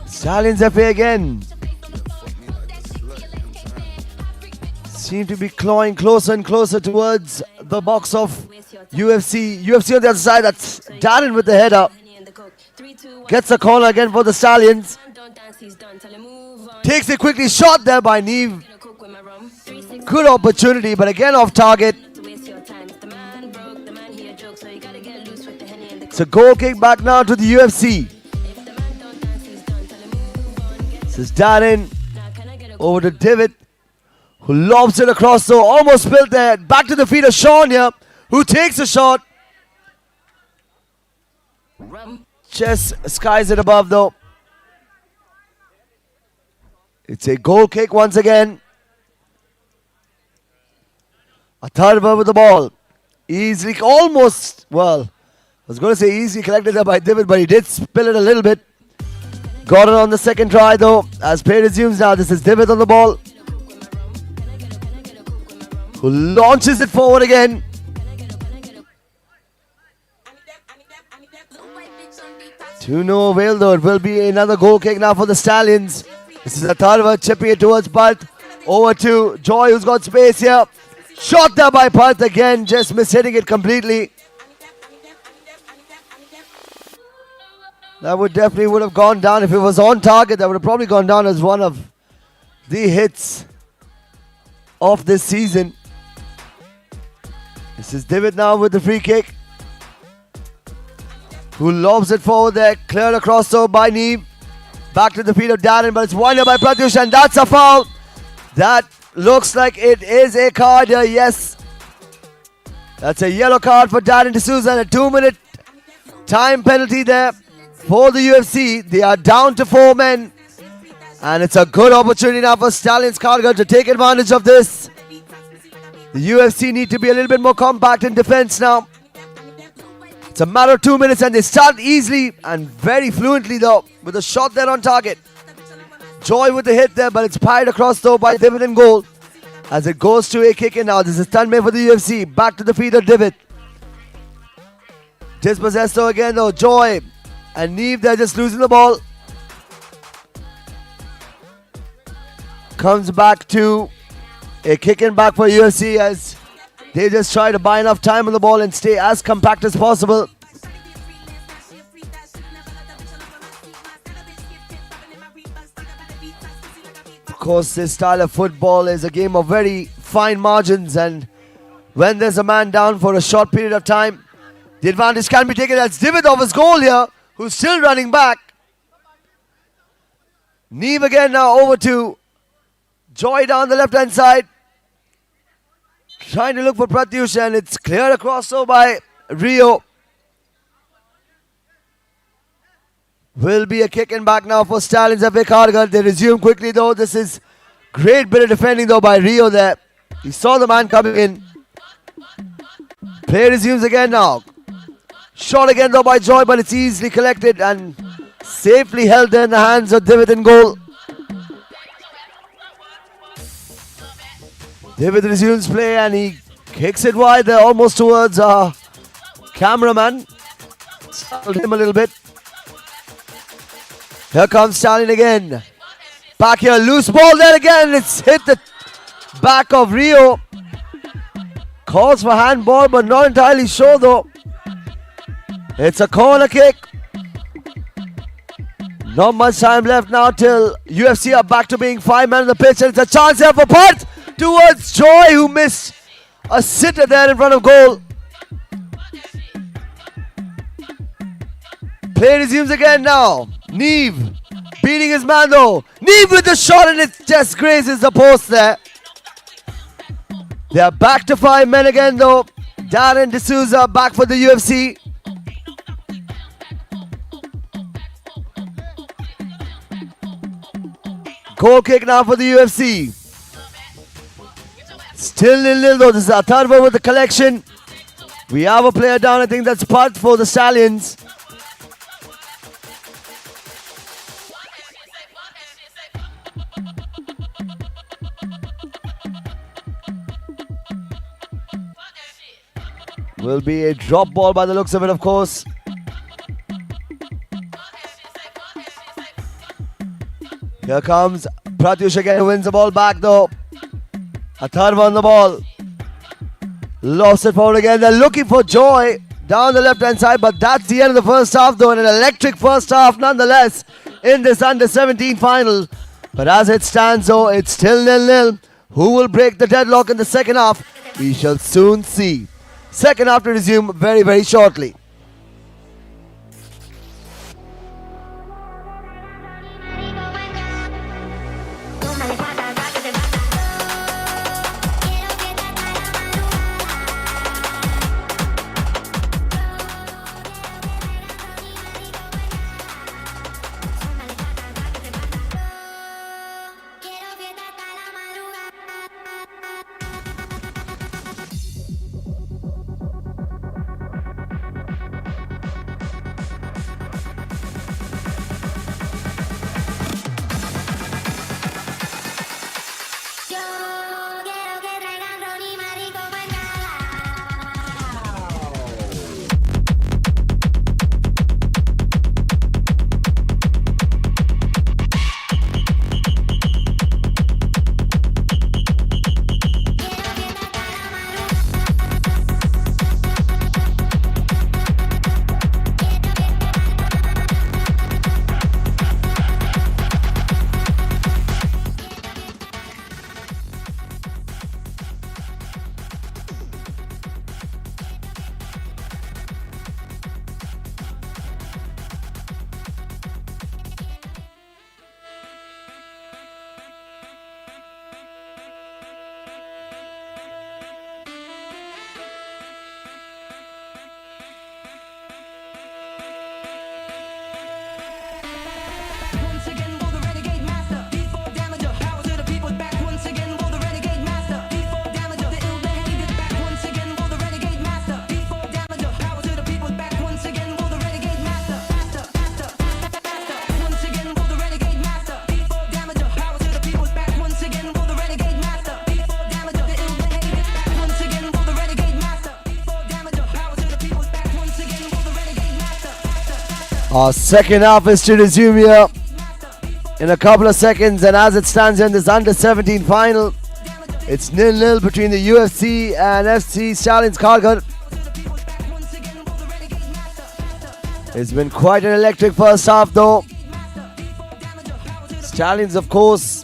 Stallions FA again. Seem to be clawing closer and closer towards the box of UFC. UFC on the other side, that's Darren with the header. Gets a corner again for the Stallions. Takes it quickly, shot there by Neve. Good opportunity, but again off target. It's a goal kick back now to the UFC. This is Darren over to David, who lobs it across, so almost spilled there. Back to the feet of Sean here, who takes a shot. Just skies it above though. It's a goal kick once again. Atharva with the ball. Easily, almost, well, I was going to say easily collected there by David, but he did spill it a little bit. Got it on the second try though. As play resumes now, this is David on the ball, who launches it forward again. To no avail though. It will be another goal kick now for the Stallions. This is Atharva chipping it towards Parth. Over to Joy who's got space here. Shot there by Parth again, just mishitting it completely. That would definitely have gone down if it was on target. That would have probably gone down as one of the hits of this season. This is David now with the free kick, who lobs it forward there, cleared across though by Neve. Back to the feet of Darren, but it's winded by Pratyush and that's a foul. That looks like it is a card here, yes. That's a yellow card for Darren D'Souza and a 2-minute time penalty there for the UFC. They are down to 4 men. And it's a good opportunity now for Stallions Kargar to take advantage of this. The UFC need to be a little bit more compact in defense now. It's a matter of 2 minutes and they start easily and very fluently though with a shot there on target. Joy with the hit there, but it's fired across though by David in goal. As it goes to a kick in now. This is Tanmay for the UFC. Back to the feet of David. Dispossessed though again though. Joy and Neve, they're just losing the ball. Comes back to a kick in back for UFC as they just try to buy enough time on the ball and stay as compact as possible. Of course, this style of football is a game of very fine margins, and when there's a man down for a short period of time, the advantage can be taken. That's David off his goal here, who's still running back. Neve again now over to Joy down the left-hand side. Trying to look for Pratyush and it's cleared across so by Rio. Will be a kick in back now for Stallions FA Kargar. They resume quickly though. This is great bit of defending though by Rio there. He saw the man coming in. Play resumes again now. Shot again though by Joy, but it's easily collected and safely held there in the hands of David in goal. David resumes play and he kicks it wide there almost towards our cameraman. Startled him a little bit. Here comes Stallion again. Back here, loose ball there again. It's hit the back of Rio. Calls for handball, but not entirely sure though. It's a corner kick. Not much time left now till UFC are back to being 5 men on the pitch, and it's a chance here for Parth towards Joy, who missed a sitter there in front of goal. Play resumes again now. Neve beating his man though. Neve with the shot and it just grazes the post there. They are back to 5 men again though. Darren D'Souza back for the UFC. Goal kick now for the UFC. Still 0-0 though. This is Atharva with the collection. We have a player down. I think that's part for the Stallions. Will be a drop ball by the looks of it, of course. Here comes Pratyush again, who wins the ball back though. Atharva on the ball. Lost it forward again. They're looking for Joy down the left hand side, but that's the end of the first half though, and an electric first half nonetheless in this under 17 final. But as it stands though, it's still 0-0. Who will break the deadlock in the second half? We shall soon see. Second half to resume very, very shortly. Our second half is to resume here in a couple of seconds, and as it stands in this under 17 final, it's 0-0 between the UFC and FC Stallions Kargar. It's been quite an electric first half though. Stallions, of course,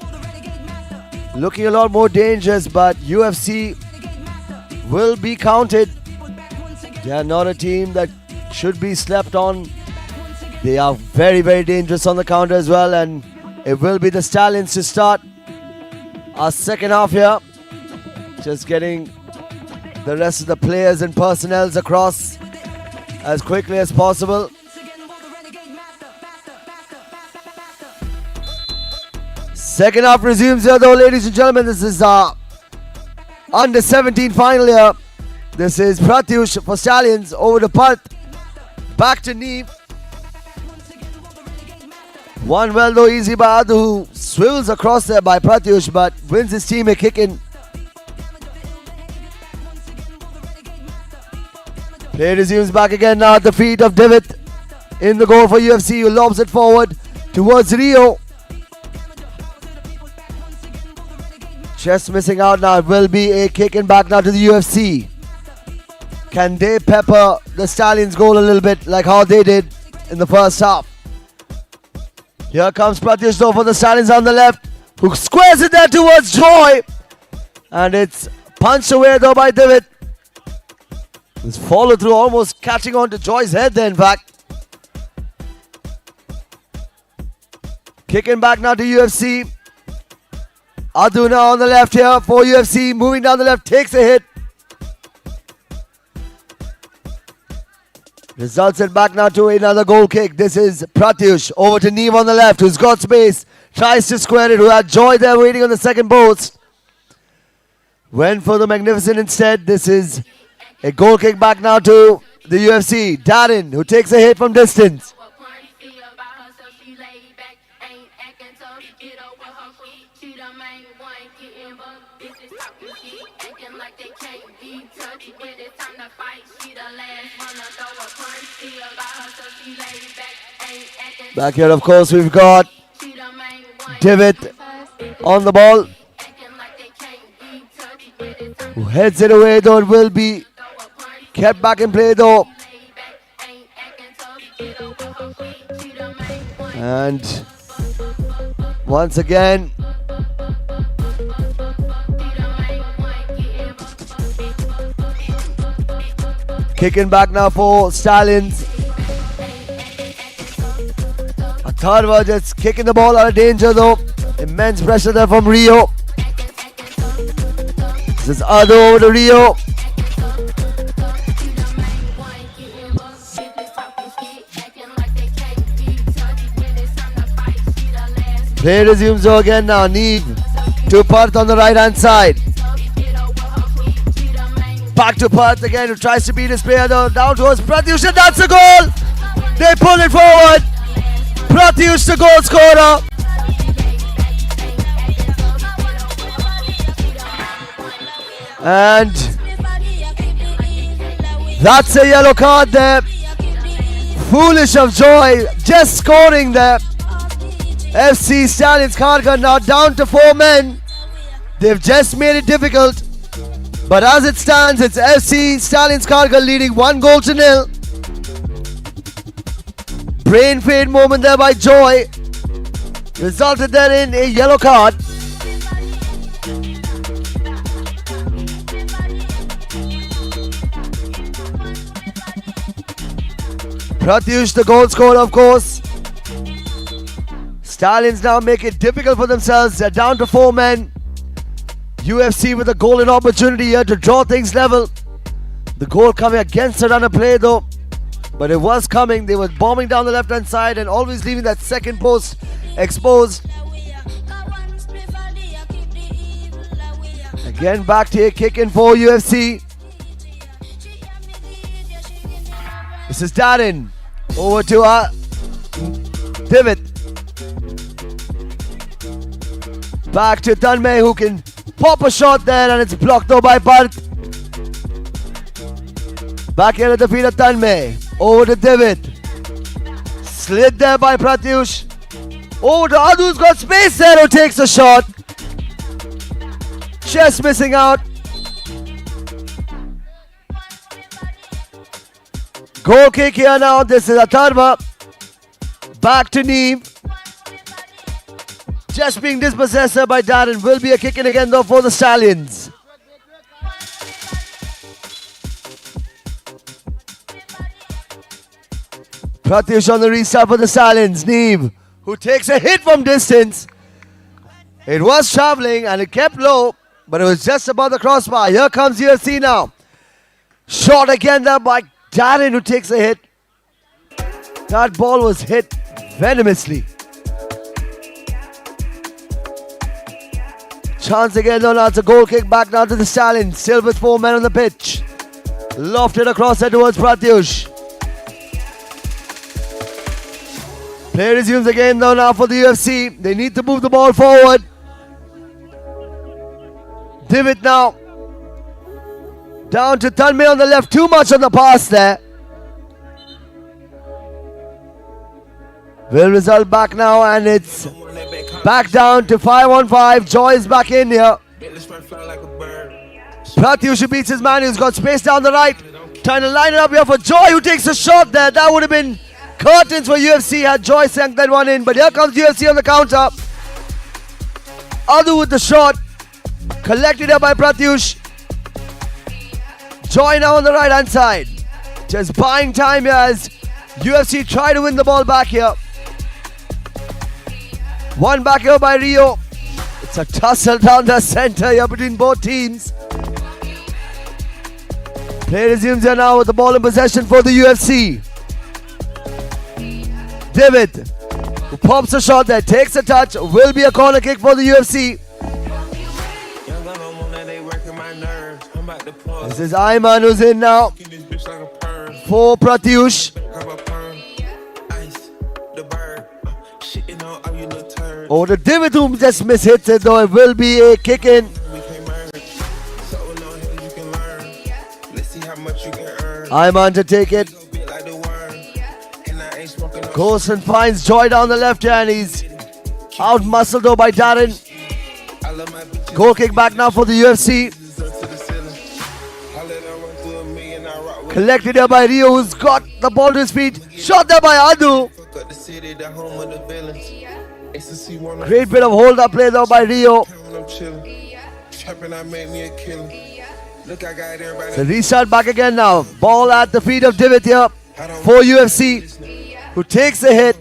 looking a lot more dangerous, but UFC will be counted. They are not a team that should be slept on. They are very, very dangerous on the counter as well, and it will be the Stallions to start our second half here. Just getting the rest of the players and personnels across as quickly as possible. Second half resumes here though, ladies and gentlemen. This is our under 17 final here. This is Pratyush for Stallions over to Parth. Back to Neve. One well though, easy by Adu, who swivels across there by Pratyush, but wins his team a kick in. Play resumes back again now at the feet of Divit. In the goal for UFC, who lobs it forward towards Rio. Just missing out now. It will be a kick in back now to the UFC. Can they pepper the Stallions goal a little bit like how they did in the first half? Here comes Pratyush though for the Stallions on the left, who squares it there towards Joy. And it's punched away though by Divit. This follow through almost catching on to Joy's head there in fact. Kicking back now to UFC. Adu now on the left here for UFC. Moving down the left, takes a hit. Results it back now to another goal kick. This is Pratyush over to Neve on the left, who's got space. Tries to square it, who had Joy there waiting on the second post. Went for the magnificent instead. This is a goal kick back now to the UFC. Darren, who takes a hit from distance. Back here, of course, we've got Divot on the ball, who heads it away, though it will be kept back in play, though. And once again, kicking back now for Stallions. Atharva just kicking the ball out of danger, though. Immense pressure there from Rio. This is Ado over to Rio. Play resumes though again now. Neve to Parth on the right hand side. Back to Parth again, who tries to beat his player though. Down towards Pratyush, and that's a goal! They pull it forward. Pratyush, the goal scorer. And that's a yellow card there. Foolish of Joy, just scoring there. FC Stallions Kharghar now down to 4 men. They've just made it difficult. But as it stands, it's FC Stallions Kharghar leading 1-0. Brain fade moment there by Joy. Resulted there in a yellow card. Pratyush, the goal scorer, of course. Stallions now make it difficult for themselves. They're down to 4 men. UFC with a golden opportunity here to draw things level. The goal coming against a runner play though. But it was coming. They were bombing down the left hand side and always leaving that second post exposed. Again back to a kick in for UFC. This is Darren. Over to Divot. Back to Tanmay, who can pop a shot there, and it's blocked though by Parth. Back here at the feet of Tanmay. Over to Divot. Slid there by Pratyush. Over to Adu, who's got space there, who takes a shot. Just missing out. Goal kick here now. This is Atharva. Back to Neve. Just being dispossessed by Darren. Will be a kick in again though for the Stallions. Pratyush on the restart for the Stallions. Neve, who takes a hit from distance. It was traveling and it kept low, but it was just above the crossbar. Here comes UFC now. Shot again there by Darren, who takes a hit. That ball was hit venomously. Chance again though, now it's a goal kick back now to the Stallions. Still with 4 men on the pitch. Lofted across there towards Pratyush. Play resumes again though now for the UFC. They need to move the ball forward. Divot now. Down to Tanmay on the left. Too much on the pass there. Will result back now, and it's back down to 5-on-5. Joy is back in here. Pratyush beats his man, who's got space down the right. Trying to line it up here for Joy, who takes a shot there. That would have been curtains for UFC had Joy sank that one in. But here comes UFC on the counter. Adu with the shot. Collected here by Pratyush. Joy now on the right hand side. Just buying time here as UFC try to win the ball back here. One back here by Rio. It's a tussle down the center here between both teams. Play resumes here now with the ball in possession for the UFC. David, who pops a shot there, takes a touch, will be a corner kick for the UFC. This is Ayman who's in now for Pratyush. Oh, the David who just mishits it though, it will be a kick in. Ayman to take it. Goes and finds Joy down the left here and he's out muscled though by Darren. Goal kick back now for the UFC. Collected here by Rio who's got the ball to his feet. Shot there by Adu. Great bit of hold up play though by Rio. So restart back again now. Ball at the feet of Divit here for UFC, who takes a hit.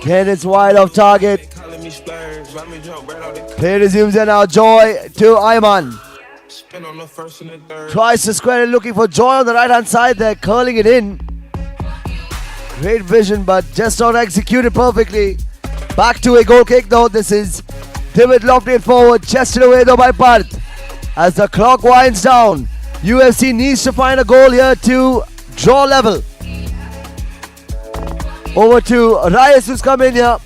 Again, it's wide off target. Play resumes here now. Joy to Ayman. Tries to square it, looking for Joy on the right hand side there, curling it in. Great vision, but just not executed perfectly. Back to a goal kick though. This is David lofted it forward, chested away though by Parth. As the clock winds down, UFC needs to find a goal here to draw level. Over to Reyes who's come in here.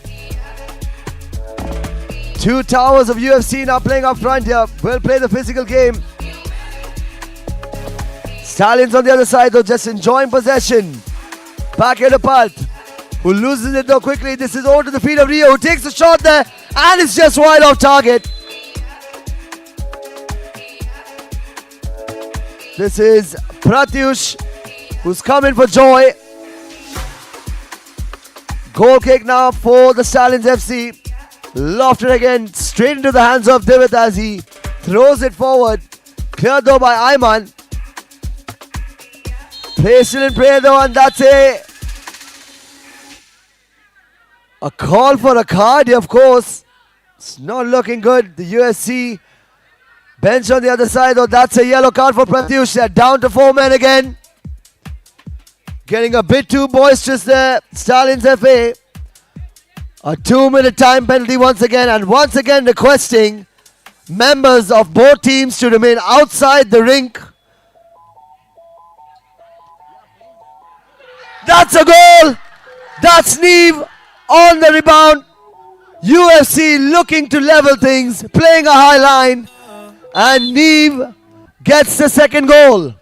Two towers of UFC now playing up front here. Will play the physical game. Stallions on the other side though, just enjoying possession. Back here to Parth, who loses it though quickly. This is over to the feet of Rio, who takes a shot there and it's just wide off target. This is Pratyush who's coming for Joy. Goal kick now for the Stallions FC. Lofted again straight into the hands of Divit as he throws it forward. Cleared though by Ayman. Patient in prayer though, and that's a call for a card here, of course. It's not looking good. The USC bench on the other side though, that's a yellow card for Pratyush. They're down to 4 men again. Getting a bit too boisterous there. Stallions FA. A 2-minute time penalty once again, and once again requesting members of both teams to remain outside the rink. That's a goal. That's Neve on the rebound. UFC looking to level things, playing a high line, and Neve gets the second goal.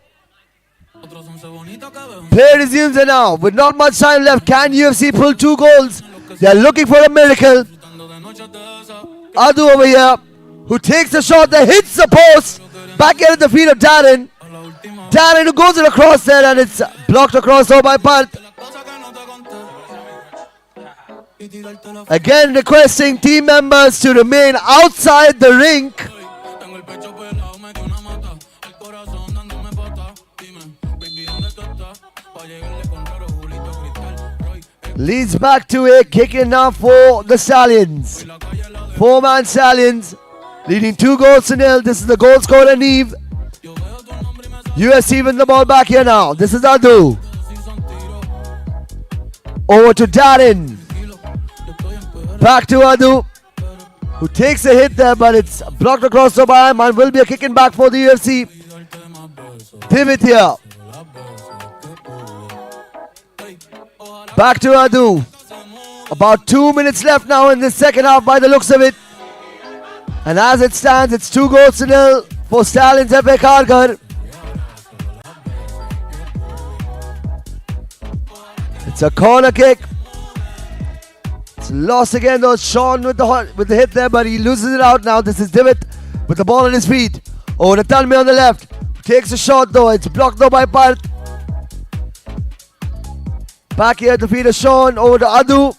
Play resumes now. With not much time left, can UFC pull 2 goals? They're looking for a miracle. Adu over here, who takes a shot that hits the post. Back here at the feet of Darren. Darren who goes it across there, and it's blocked across over by Parth. Again requesting team members to remain outside the rink. Leads back to a kick in now for the Stallions. 4-man Stallions leading 2-0. This is the goal scorer Neve. UFC win the ball back here now. This is Adu. Over to Darren. Back to Adu, who takes a hit there, but it's blocked across the bar. And will be a kicking back for the UFC. Pivot here. Back to Adu. About 2 minutes left now in this second half by the looks of it. And as it stands, it's 2-0 for Stallions FA Kargar. It's a corner kick. It's lost again though. Sean with the hit there, but he loses it out now. This is Divit with the ball on his feet. Over to Tanmay on the left. Takes a shot though. It's blocked though by Parth. Back here at the feet of Sean. Over to Adu.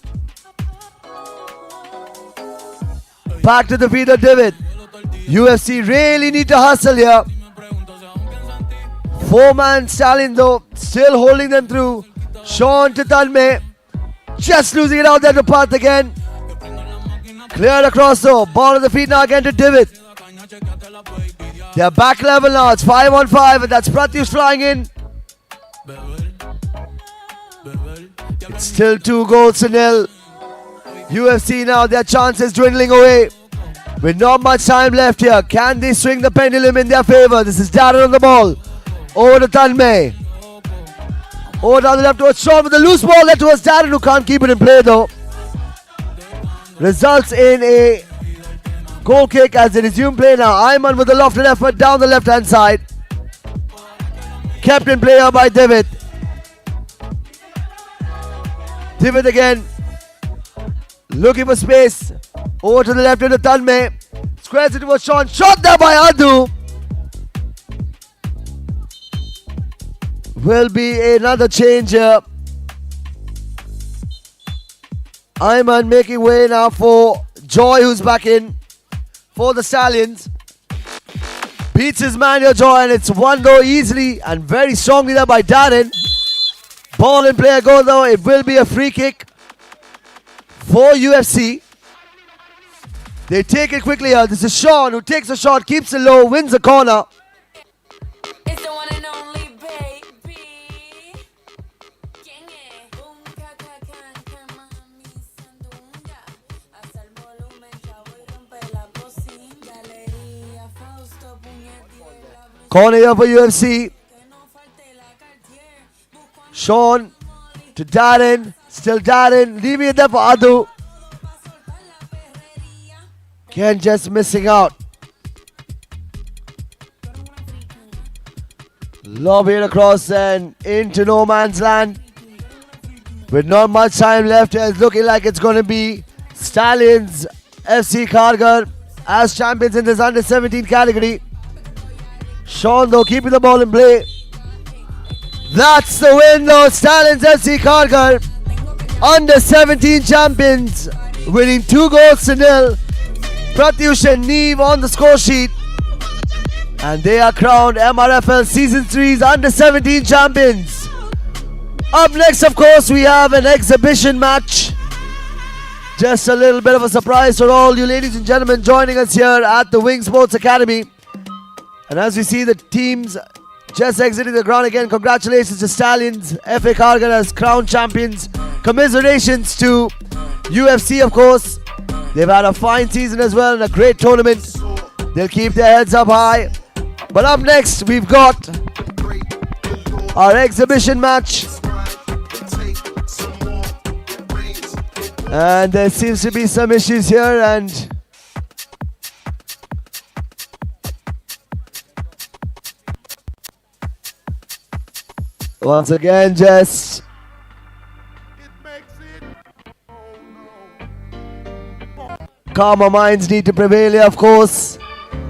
Back to the feet of Divit. UFC really need to hustle here. 4-man Stallion though, still holding them through. Sean to Tanmay. Just losing it out there to Parth again. Cleared across though. Ball at the feet now again to Divit. They're back level now. It's 5-on-5, and that's Pratyush flying in. It's still 2-0. UFC now, their chances dwindling away. With not much time left here, can they swing the pendulum in their favor? This is Darren on the ball. Over to Tanmay. Over down the left towards Sean with the loose ball. Left towards Darren, who can't keep it in play though. Results in a goal kick as they resume play now. Ayman with the lofted effort down the left hand side. Kept in player by David. David again. Looking for space. Over to the left into Tanmay. Squares it towards Sean. Shot there by Adu. Will be another change here. Ayman making way now for Joy, who's back in for the Stallions. Beats his man here, Joy, and it's 1-0 easily and very strongly there by Darren. Ball in play, goal though. It will be a free kick for UFC. They take it quickly here. This is Sean who takes a shot, keeps it low, wins the corner. It's the one and only baby. ¿Quién es? Un caca mami sandunga. Hasta el volumen, chavo y rompe la bocina. Galería, Fausto, puñetilla. Corner here for UFC. Sean to Darren. Still Darren. Leaving it there for Adu. Ken just missing out. Lob it across and into no man's land. With not much time left, it's looking like it's going to be Stallions FC Kargar as champions in this under 17 category. Sean though keeping the ball in play. That's the win though. Stallions FC Kargar under 17 champions, winning 2-0. Pratyush and Neve on the score sheet. And they are crowned Mrfl Season 3's under 17 champions. Up next, of course, we have an exhibition match. Just a little bit of a surprise for all you ladies and gentlemen joining us here at the Wing Sports Academy. And as we see the teams just exiting the ground again, congratulations to Stallions, FA Kargar as crowned champions. Commiserations to UFC, of course. They've had a fine season as well and a great tournament. They'll keep their heads up high. But up next, we've got our exhibition match. And there seems to be some issues here, and once again, just calmer minds need to prevail here, of course.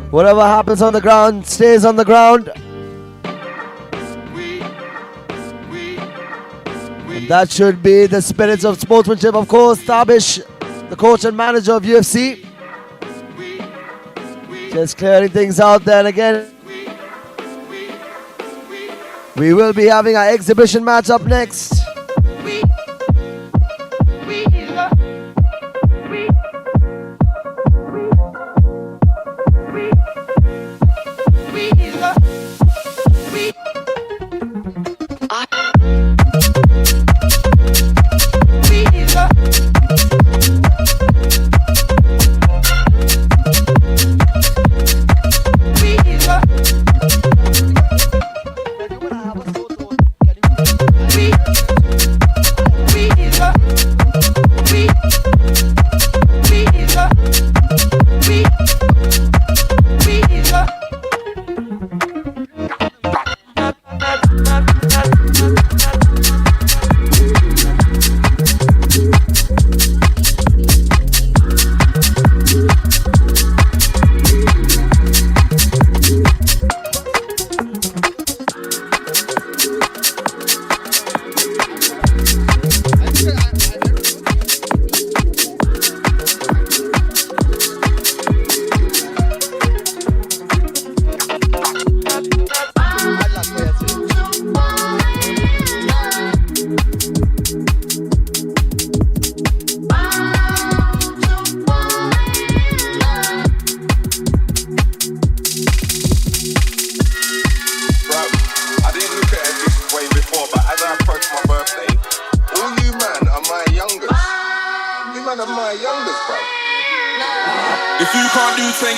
Whatever happens on the ground stays on the ground. And that should be the spirits of sportsmanship, of course. Tabish, the coach and manager of UFC, just clearing things out there. And again, we will be having our exhibition match up next. We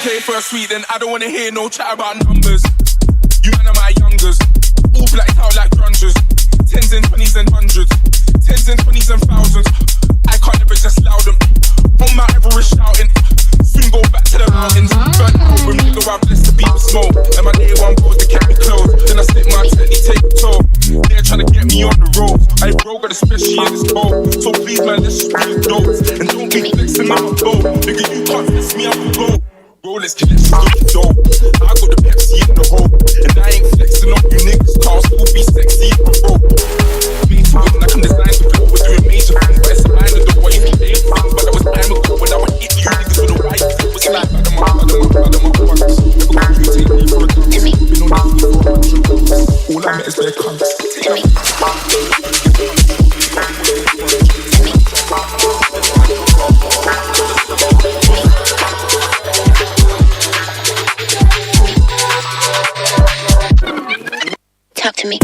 10K for a sweet, then I don't wanna hear no chat about numbers. You man are my youngers, all blacked out like grungers. Tens and twenties and hundreds, tens and twenties and thousands. I can't never just loud them. On Mount Everest shouting, soon go back to the mountains. Burnt album, nigga, I blessed the beat with smoke. And my day one boys, they kept me close. Then I slip my technique, take a toll. They're trying to get me on the road. I broke it, especially in this cold. So please, man, let's just be adults. And don't be flexing on my flow. Nigga, you can't flex me, I can go. Rolex connections looking dope. I got the Pepsi in the hole. And I ain't flexing on you niggas. Cars will be sexy if I roll. Me too, and I can design to people. We're doing major things, but it's a mind of the way you can aim things. But that was time ago when I would hit you niggas with a right. It was like, bad on my bucks. Never got you take me for a dance. Been on this for 100 days. All I met is their cunts. Talk to me.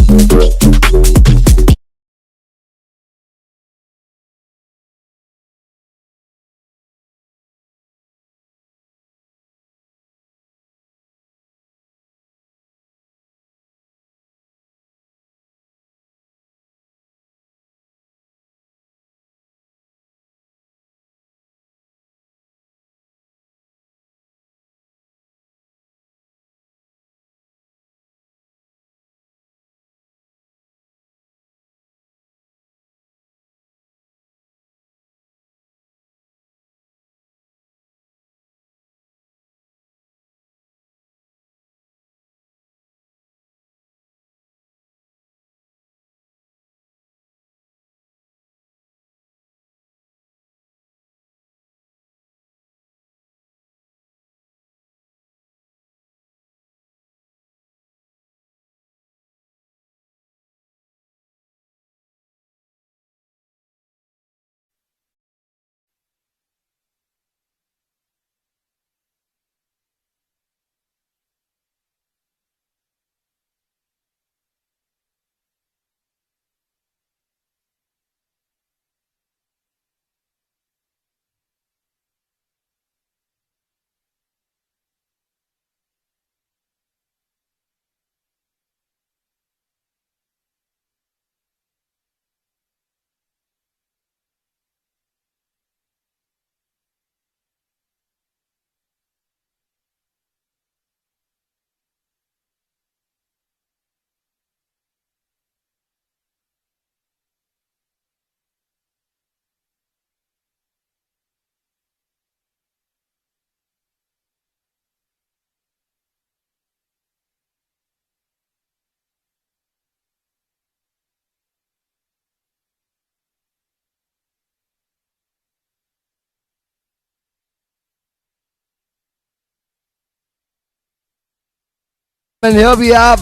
And here we have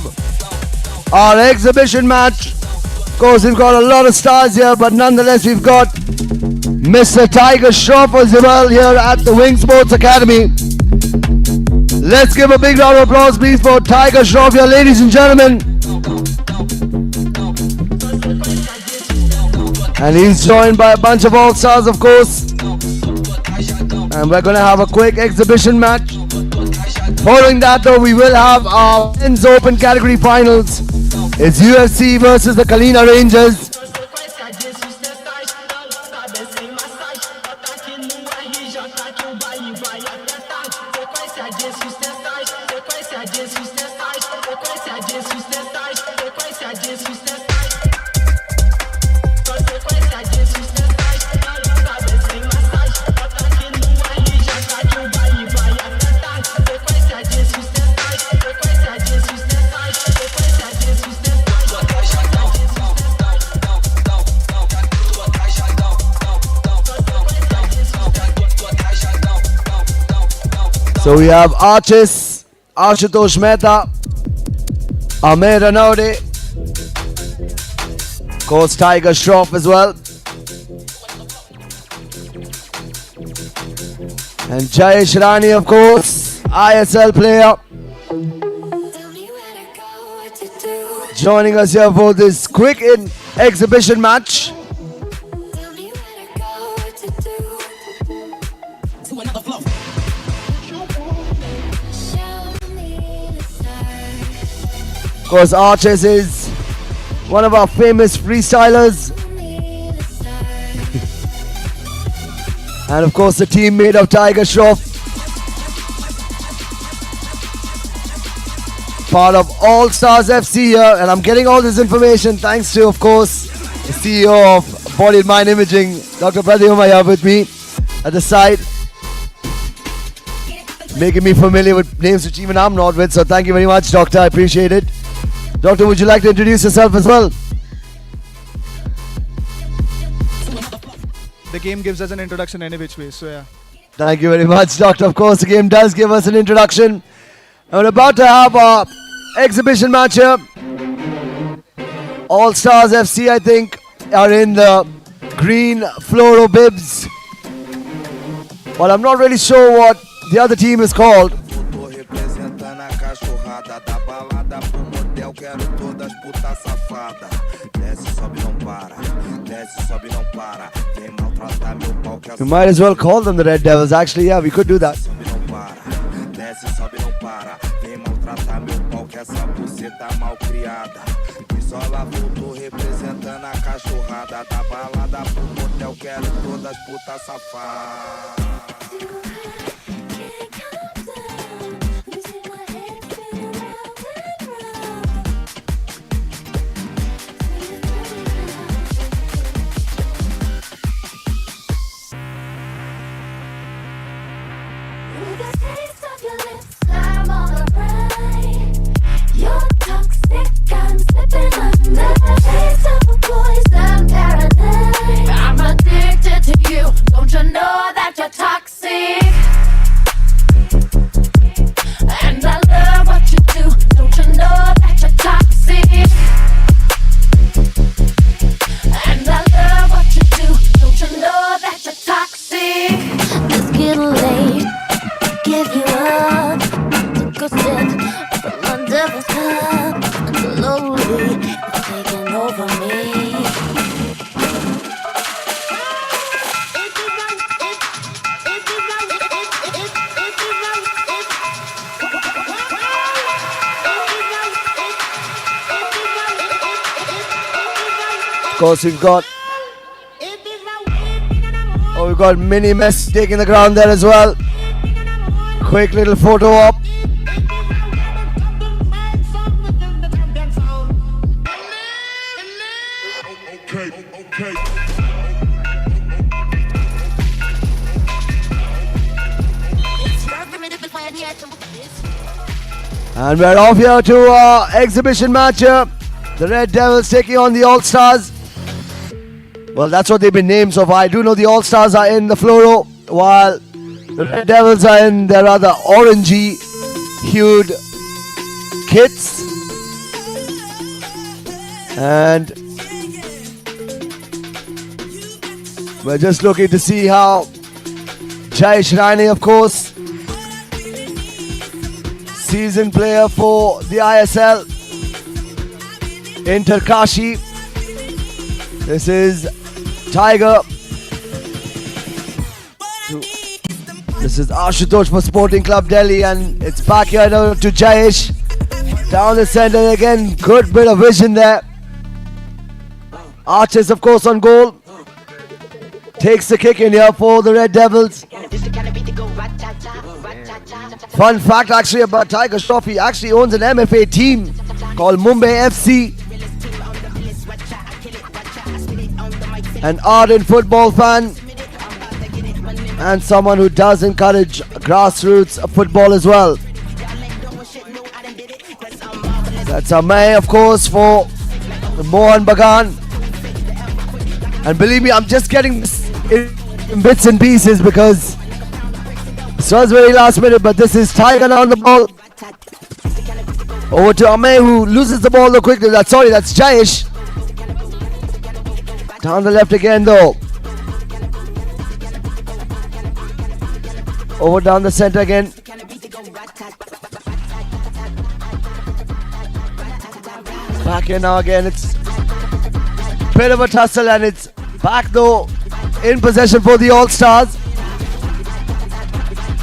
our exhibition match. Of course, we've got a lot of stars here, but nonetheless, we've got Mr. Tiger Shroff as well here at the Wing Sports Academy. Let's give a big round of applause, please, for Tiger Shroff here, ladies and gentlemen. And he's joined by a bunch of all-stars, of course. And we're going to have a quick exhibition match. Following that, though, we will have our men's open category finals. It's UFC versus the Kalina Rangers. So we have Archis, Ashutosh Mehta, Amir Ranaude, of course Tiger Shroff as well, and Jayesh Rani, of course, ISL player, joining us here for this quick exhibition match. Of course, Arches is one of our famous freestylers. And of course, the team made of Tiger Shroff. Part of All Stars FC here. And I'm getting all this information thanks to, of course, the CEO of Body and Mind Imaging, Dr. Pradyum here with me at the side. Making me familiar with names which even I'm not with. So thank you very much, Doctor. I appreciate it. Doctor, would you like to introduce yourself as well? The game gives us an introduction any which way, so yeah. Thank you very much, Doctor. Of course, the game does give us an introduction. And we're about to have our exhibition match here. All Stars FC, I think, are in the green fluoro bibs. But I'm not really sure what the other team is called. We might as well call them the Red Devils. Actually, yeah, we could do that. I'm addicted to you. Don't you know that you're toxic? And I love what you do. Don't you know that you're toxic? And I love what you do. Don't you know that you're toxic? Let's get late. Give you up. Take a sip from my devil's cup. Slowly, it's taking over me. Of course, we've got Mini Mess taking the ground there as well. Quick little photo op. And we're off here to our exhibition match here. The Red Devils taking on the All Stars. Well, that's what they've been named so far. I do know the All Stars are in the fluoro, while the Red Devils are in their other orangey hued kits. And we're just looking to see how Jayesh Raine, of course, seasoned player for the ISL, Inter Kashi. This is Tiger. This is Ashutosh for Sporting Club Delhi, and it's back here now to Jayesh. Down the center again, good bit of vision there. Arches, of course, on goal. Takes the kick in here for the Red Devils. Fun fact actually about Tiger Shroff, he actually owns an MFA team called Mumbai FC. An ardent football fan and someone who does encourage grassroots football as well. That's a May, of course, for Mohan Bagan. And believe me, I'm just getting this in bits and pieces because this was very last minute, but this is Tiger on the ball. Over to Ame, who loses the ball though quickly. That's Jayesh. Down the left again though. Over down the center again. Back here now again. It's a bit of a tussle and it's back though in possession for the All Stars.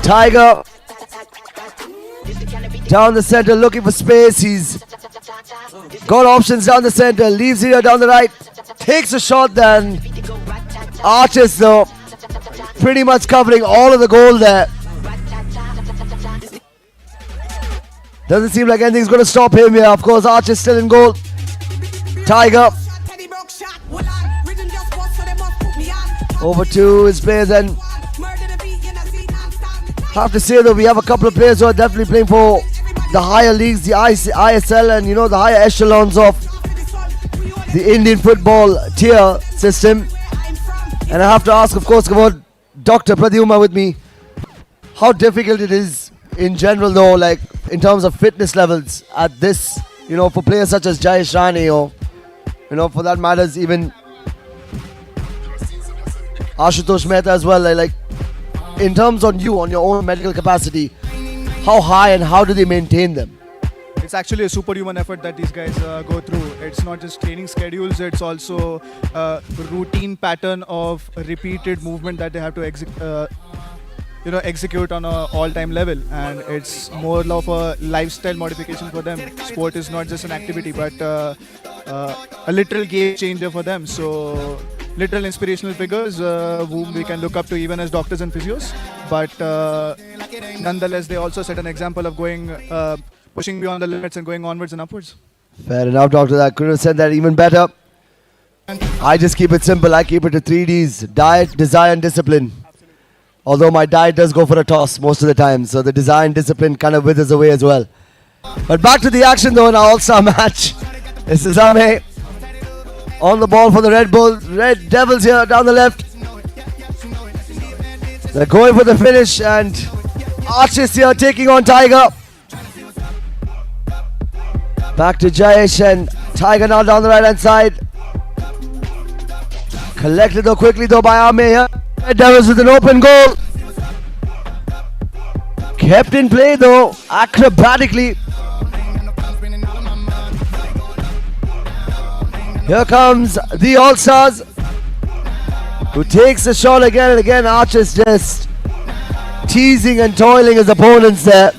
Tiger down the center looking for space. He's Got options down the center, leaves here down the right. Takes a shot then. Arches though, pretty much covering all of the goal there. Doesn't seem like anything's going to stop him here. Of course, Arches still in goal. Tiger. Over to his players, and have to say though, we have a couple of players who are definitely playing for the higher leagues, the ISL, and the higher echelons of the Indian football tier system. And I have to ask, of course, come on, Dr. Pradyumna with me, how difficult it is in general though, like in terms of fitness levels at this, for players such as Jayesh Rani, or for that matters even Ashutosh Mehta as well, like in terms on your own medical capacity, how high and how do they maintain them? It's actually a superhuman effort that these guys go through. It's not just training schedules, it's also a routine pattern of repeated movement that they have to execute on an all-time level, and it's more of a lifestyle modification for them. Sport is not just an activity, but a literal game changer for them. So literal inspirational figures whom we can look up to even as doctors and physios, but nonetheless they also set an example of going pushing beyond the limits and going onwards and upwards. Fair enough, doctor. I could have said that even better. I just keep it simple. I keep it to 3 Ds: diet, desire and discipline. Although my diet does go for a toss most of the time, so the desire and discipline kind of withers away as well. But back to the action though in our all-star match. This is Ame on the ball for the Red Devils here down the left. They're going for the finish, and Arches here taking on Tiger. Back to Jayesh, and Tiger now down the right hand side. Collected though quickly though by Ame here. Red Devils with an open goal. Kept in play though, acrobatically. Here comes the All-Stars, who takes the shot again and again. Arches just teasing and toiling his opponents there.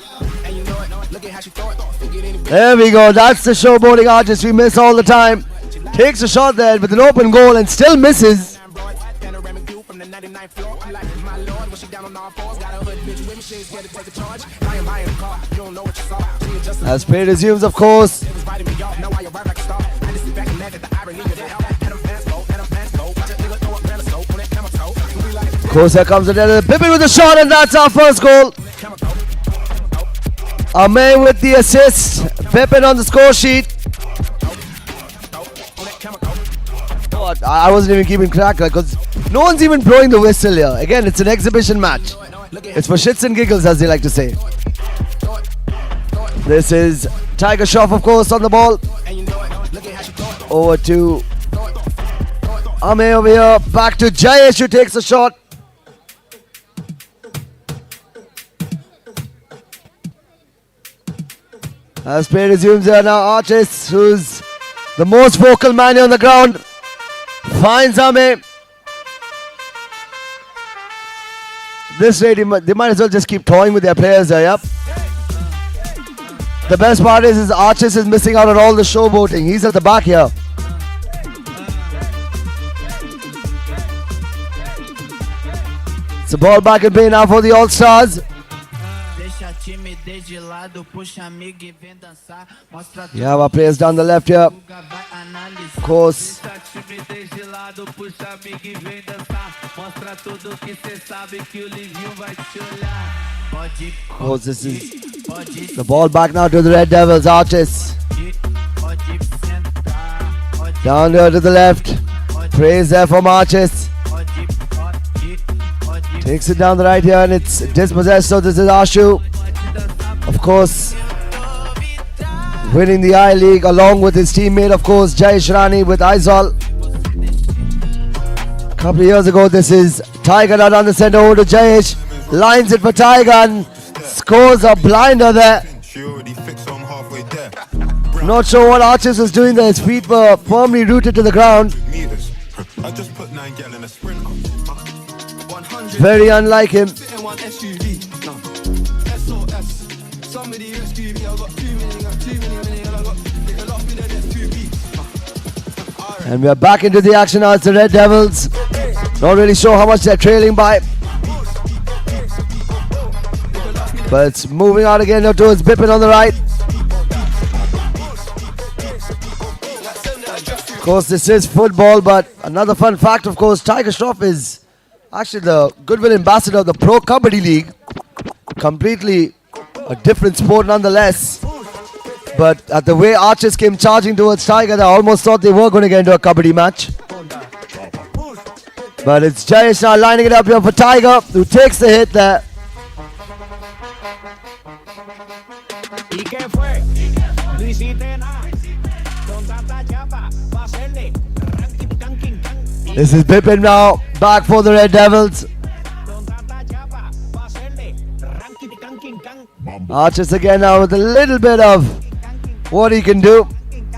There we go, that's the showboating Arches we miss all the time. Takes a shot there with an open goal and still misses. As play resumes, of course. Of course, here comes another Pippin with a shot, and that's our first goal. Ame with the assist. Pippin on the score sheet. Oh, I wasn't even keeping track because no one's even blowing the whistle here. Again, it's an exhibition match. It's for shits and giggles, as they like to say. This is Tiger Shroff, of course, on the ball. Over to Ame over here. Back to Jayesh, who takes the shot. As play resumes here now, Arches, who's the most vocal man here on the ground, finds Ame. This rate, they might as well just keep toying with their players there, yep. The best part is Arches is missing out on all the showboating. He's at the back here. It's a ball back in play now for the All-Stars. You have our players down the left here. Of course. Of course, this is the ball back now to the Red Devils. Arches. Down there to the left. Praise there from Arches. Takes it down the right here, and it's dispossessed. So this is Ashu. Of course, winning the I-League along with his teammate, of course, Jayesh Rani with Aizawl. A couple of years ago, this is Tiger now down the center over to Jayesh. Lines it for Tiger and scores a blinder there. Not sure what Arches was doing there. His feet were firmly rooted to the ground. Very unlike him. And we are back into the action now. It's the Red Devils. Not really sure how much they're trailing by. But it's moving out again now towards Bipin on the right. Of course, this is football, but another fun fact, of course, Tiger Shroff is actually the goodwill ambassador of the Pro Kabaddi League. Completely a different sport nonetheless. But at the way archers came charging towards Tiger, they almost thought they were going to get into a Kabaddi match. But it's Jayesh now lining it up here for Tiger, who takes the hit there. This is Bipin now, back for the Red Devils. Archers again now with a little bit of what he can do.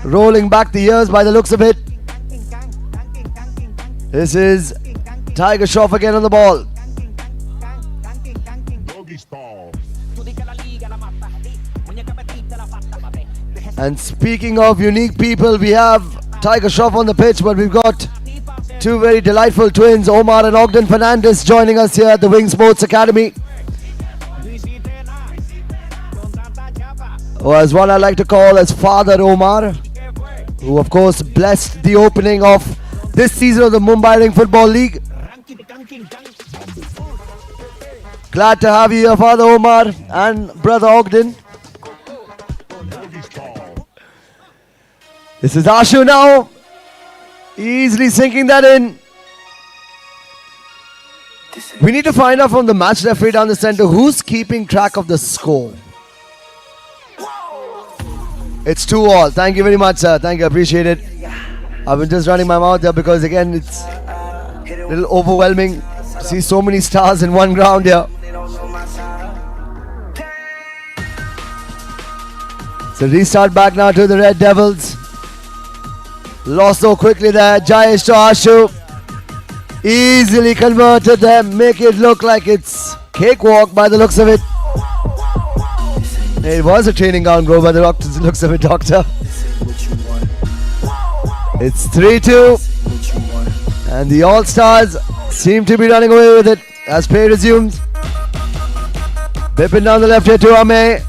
Rolling back the years by the looks of it. This is Tiger Shroff again on the ball. And speaking of unique people, we have Tiger Shroff on the pitch, but we've got two very delightful twins, Omar and Ogden Fernandez, joining us here at the Wing Sports Academy. Or as one I like to call as Father Omar, who of course blessed the opening of this season of the Mumbai Rink Football League. Glad to have you here, Father Omar and Brother Ogden. This is Ashu now, easily sinking that in. We need to find out from the match referee down the center who's keeping track of the score. It's 2-2. Thank you very much, sir. Thank you, appreciate it. I've been just running my mouth there because again it's a little overwhelming to see so many stars in one ground here. So restart back now to the Red Devils. Lost so quickly there. Jayesh to Ashu. Easily converted there. Make it look like it's cakewalk by the looks of it. It was a training ground bro by the looks of it, Doctor. It's 3-2. And the All-Stars seem to be running away with it as play resumes. Bipin down the left here to Ame.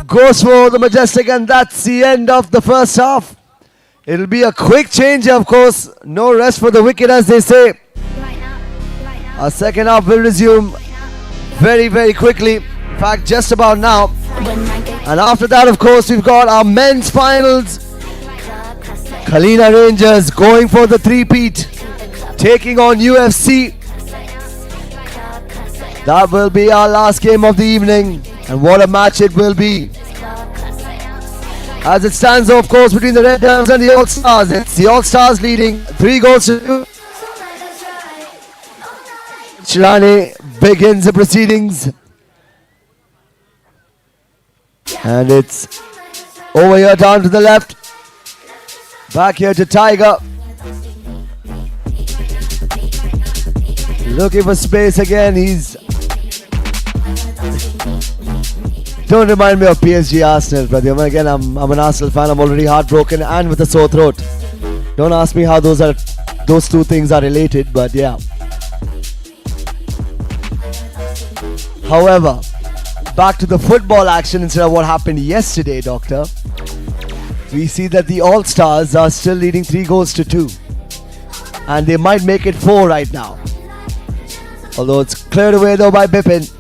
Goes for the Majestic, and that's the end of the first half. It'll be a quick change, of course. No rest for the wicked, as they say. Our second half will resume very, very quickly. In fact, just about now. And after that, of course, we've got our men's finals. Kalina Rangers going for the three-peat, taking on UFC. That will be our last game of the evening. And what a match it will be. As it stands, of course, between the Red Devils and the All-Stars. It's the All-Stars leading 3-2. Shirani begins the proceedings. And it's over here down to the left. Back here to Tiger. Looking for space again. Don't remind me of PSG Arsenal, brother. Again, I'm an Arsenal fan. I'm already heartbroken and with a sore throat. Don't ask me how those two things are related, but yeah. However, back to the football action instead of what happened yesterday, Doctor. We see that the All-Stars are still leading 3-2. And they might make it 4 right now. Although it's cleared away though by Bipin.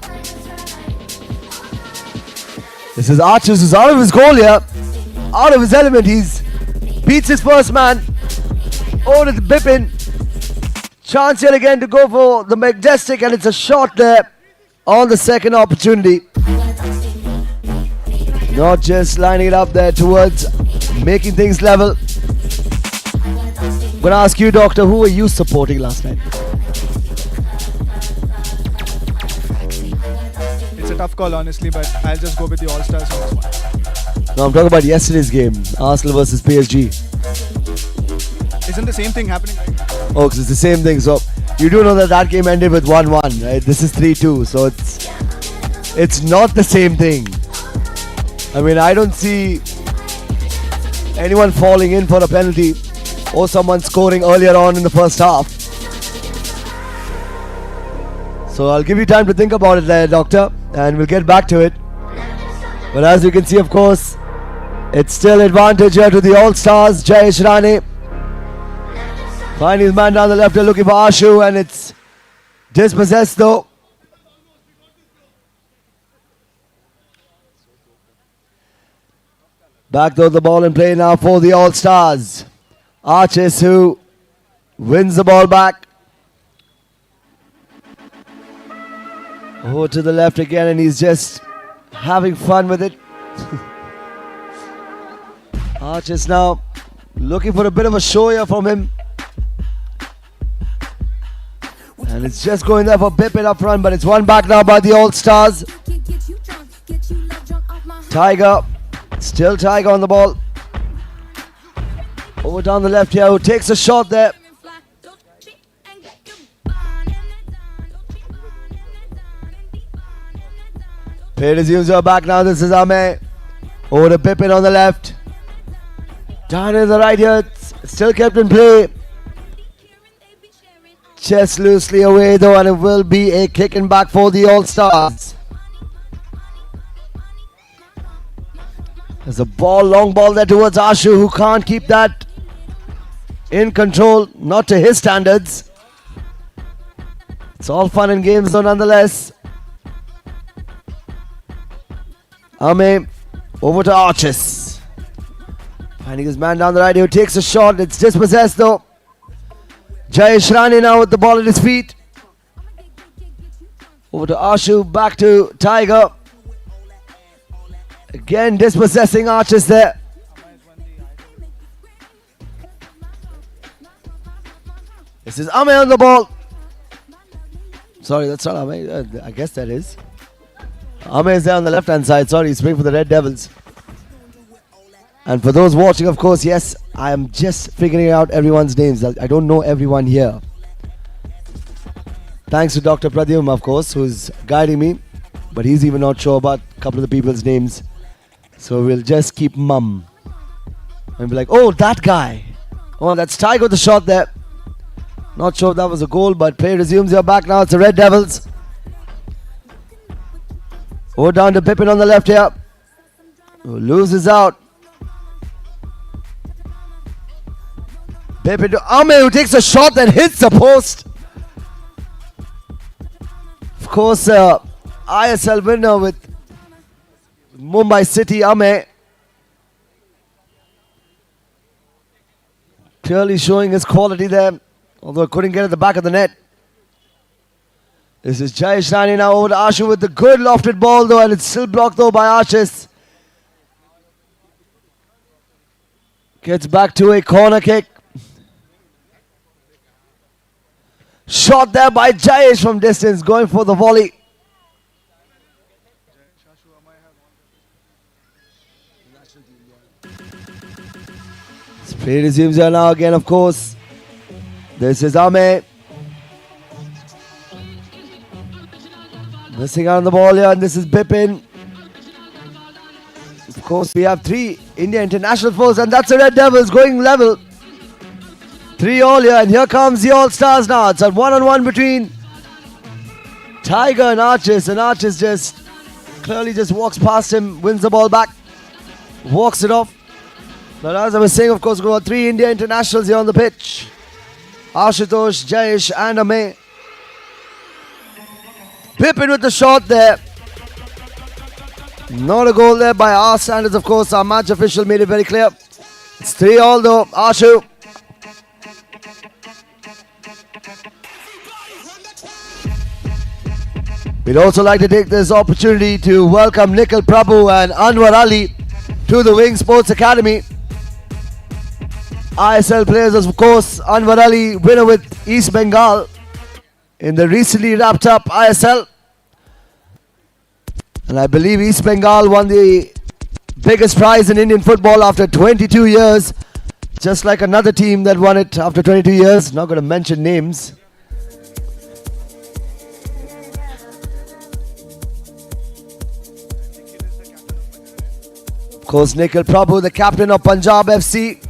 This is Archers who's out of his goal here. Out of his element. He's beats his first man. Over to Bipin. Chance yet again to go for the Majestic, and it's a shot there on the second opportunity. Not just lining it up there towards making things level. I'm going to ask you, Doctor, who were you supporting last night? It's a tough call, honestly, but I'll just go with the All-Stars on this one. No, I'm talking about yesterday's game, Arsenal versus PSG. Isn't the same thing happening right now? Oh, because it's the same thing. So you do know that game ended with 1-1, right? This is 3-2, so it's not the same thing. I mean, I don't see anyone falling in for a penalty or someone scoring earlier on in the first half. So I'll give you time to think about it there, Doctor, and we'll get back to it. But as you can see, of course, it's still advantage here to the All-Stars. Jayesh Rane finding his man down the left, looking for Ashu, and it's dispossessed though. Back though the ball in play now for the All-Stars. Archis who wins the ball back. Over to the left again, and he's just having fun with it. Archis now looking for a bit of a show here from him. And it's just going there for Bipin up front, but it's won back now by the All-Stars. Tiger, still Tiger on the ball. Over down the left here, who takes a shot there. Play resumes her back now. This is Ame. Over to Bipin on the left. Down in the right here. It's still kept in play. Chest loosely away though, and it will be a kicking back for the All-Stars. There's a ball, long ball there towards Ashu, who can't keep that in control, not to his standards. It's all fun and games though nonetheless. Ame over to Archis. Finding his man down the right, who takes a shot. It's dispossessed though. Jayesh Rane now with the ball at his feet. Over to Ashu, back to Tiger. Again dispossessing Archis there. This is Ame on the ball. Sorry, that's not Ame. I guess that is. Ame is there on the left hand side. Sorry, he's playing for the Red Devils. And for those watching, of course, yes, I am just figuring out everyone's names. I don't know everyone here. Thanks to Dr. Pradyum, of course, who's guiding me. But he's even not sure about a couple of the people's names. So we'll just keep mum. And be like, oh, that guy. Oh, that's Tiger with the shot there. Not sure if that was a goal, but play resumes. You're back now. It's the Red Devils. Over down to Bipin on the left here. Who loses out. Bipin to Ame, who takes a shot that hits the post. Of course, ISL winner with Mumbai City, Ame. Clearly showing his quality there, although couldn't get at the back of the net. This is Jayesh Rane now over to Ashu with the good lofted ball though, and it's still blocked though by Archis. Gets back to a corner kick. Shot there by Jayesh from distance, going for the volley. Play resumes here now again, of course. This is Ame. Missing out on the ball here, and this is Bipin. Of course, we have 3 India international foes, and that's the Red Devils going level. 3 all here, and here comes the All-Stars now. It's a one-on-one between Tiger and Archis just clearly just walks past him, wins the ball back, walks it off. But as I was saying, of course, we've got 3 India internationals here on the pitch. Ashutosh, Jayesh and Ame. Bipin with the shot there. Not a goal there by our standards, of course. Our match official made it very clear. It's 3 all though. Ashu. We'd also like to take this opportunity to welcome Nikhil Prabhu and Anwar Ali to the Wing Sports Academy. ISL players, of course. Anwar Ali, winner with East Bengal in the recently wrapped up ISL. And I believe East Bengal won the biggest prize in Indian football after 22 years. Just like another team that won it after 22 years. Not going to mention names. Of course, Nikhil Prabhu, the captain of Punjab FC.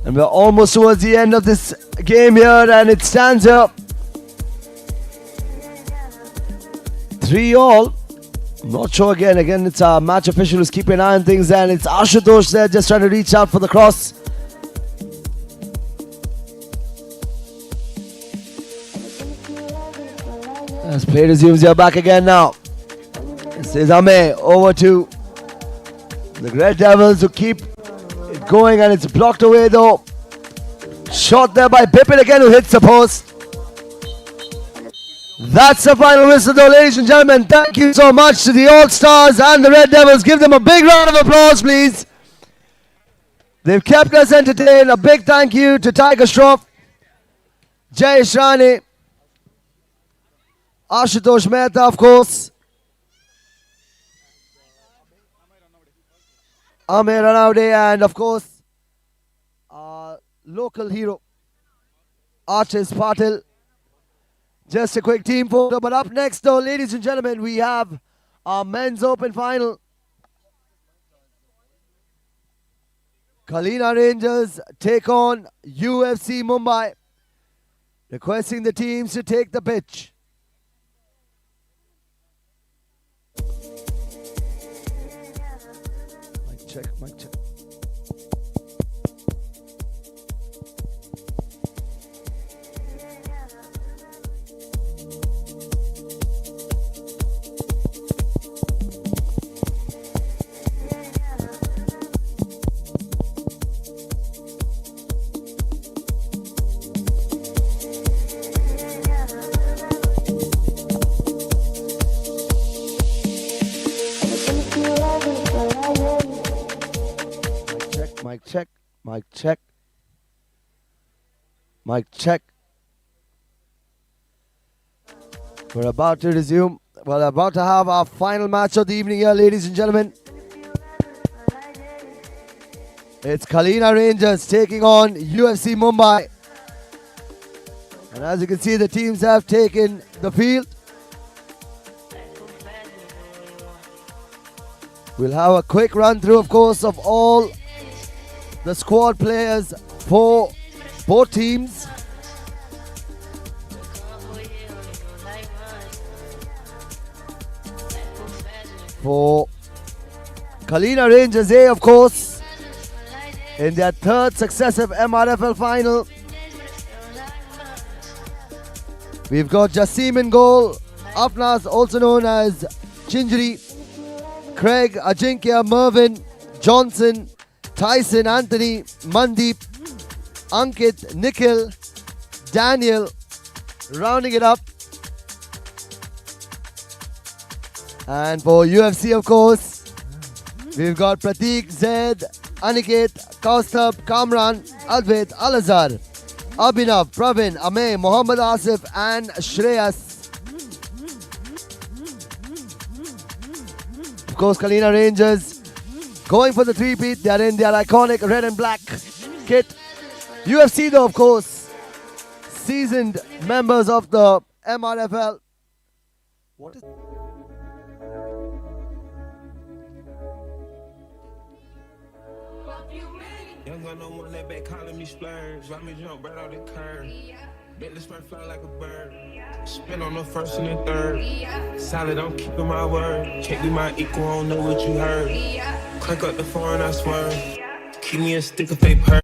And we're almost towards the end of this game here, and it stands here 3-all. I'm not sure again it's our match official who's keeping an eye on things, and it's Ashutosh there just trying to reach out for the cross. As play resumes, you're back again now. This is Ame over to the Red Devils who keep it going, and it's blocked away though. Shot there by Bipin again, who hits the post. That's the final whistle though, ladies and gentlemen. Thank you so much to the All-Stars and the Red Devils. Give them a big round of applause, please. They've kept us entertained. A big thank you to Tiger Shroff, Jay Shrani, Ashutosh Mehta, of course, Amir Ranavde, and of course, our local hero, Archis Patil. Just a quick team photo, but up next though, ladies and gentlemen, we have our men's open final. Kalina Rangers take on UFC Mumbai, requesting the teams to take the pitch. Mic check. Mic check. We're about to resume. We're about to have our final match of the evening here, ladies and gentlemen. It's Kalina Rangers taking on UFC Mumbai. And as you can see, the teams have taken the field. We'll have a quick run through, of course, of all the squad players for both teams. For Kalina Rangers A, of course, in their third successive MRFL final. We've got Jassim in goal, Afnas, also known as Chinjri, Craig, Ajinkya, Mervyn, Johnson, Tyson, Anthony, Mandeep, Ankit, Nikhil, Daniel, rounding it up. And for UFC, of course, we've got Prateek, Zaid, Aniket, Kaustubh, Kamran, Advait, Alazar, Abhinav, Pravin, Amey, Mohammad Asif, and Shreyas. Of course, Kalina Rangers going for the three-peat. They're in their iconic red and black kit. UFC, though, of course, seasoned members of the MRFL. What is... Young gun, no one let back calling me splurge. Let me jump right out the curb. Bet this Mrfl fly like a bird. Spin on the first and the third. Solid, I'm keeping my word. Can't be my equal, I don't know what you heard. Crank up the phone, I swear. Keep me a stick of paper.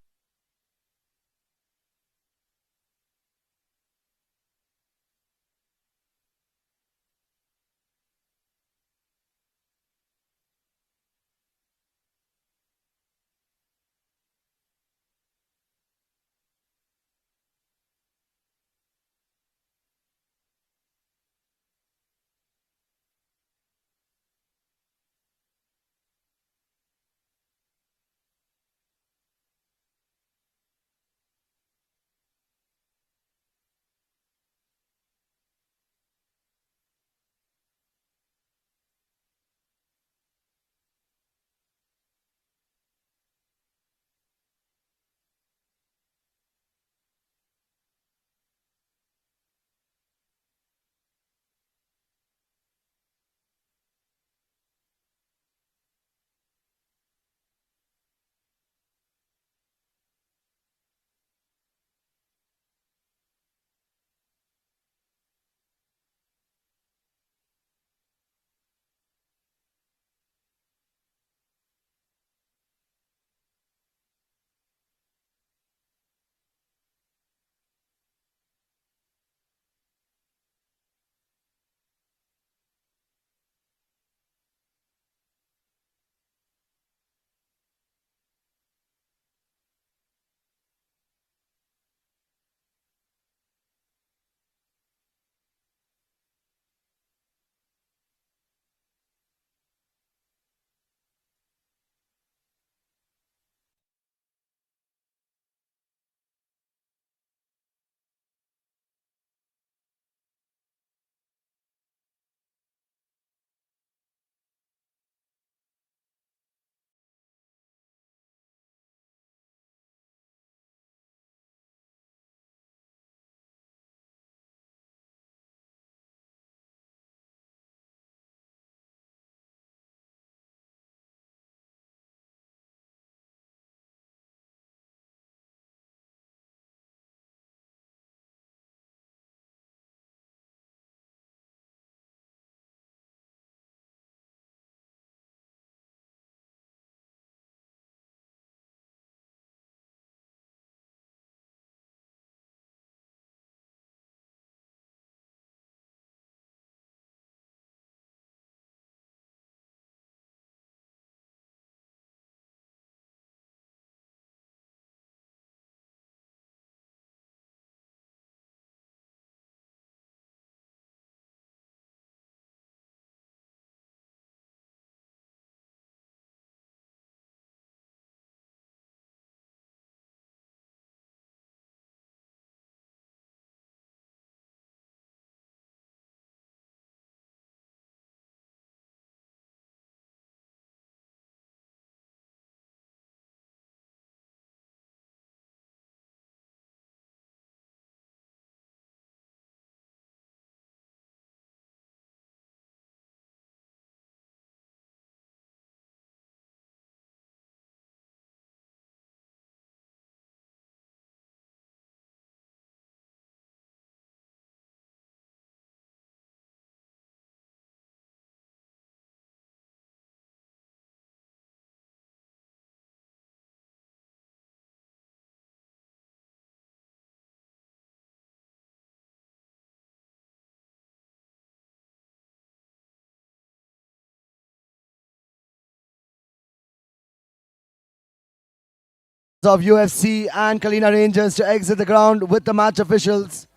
of UFC and Kalina Rangers to exit the ground with the match officials.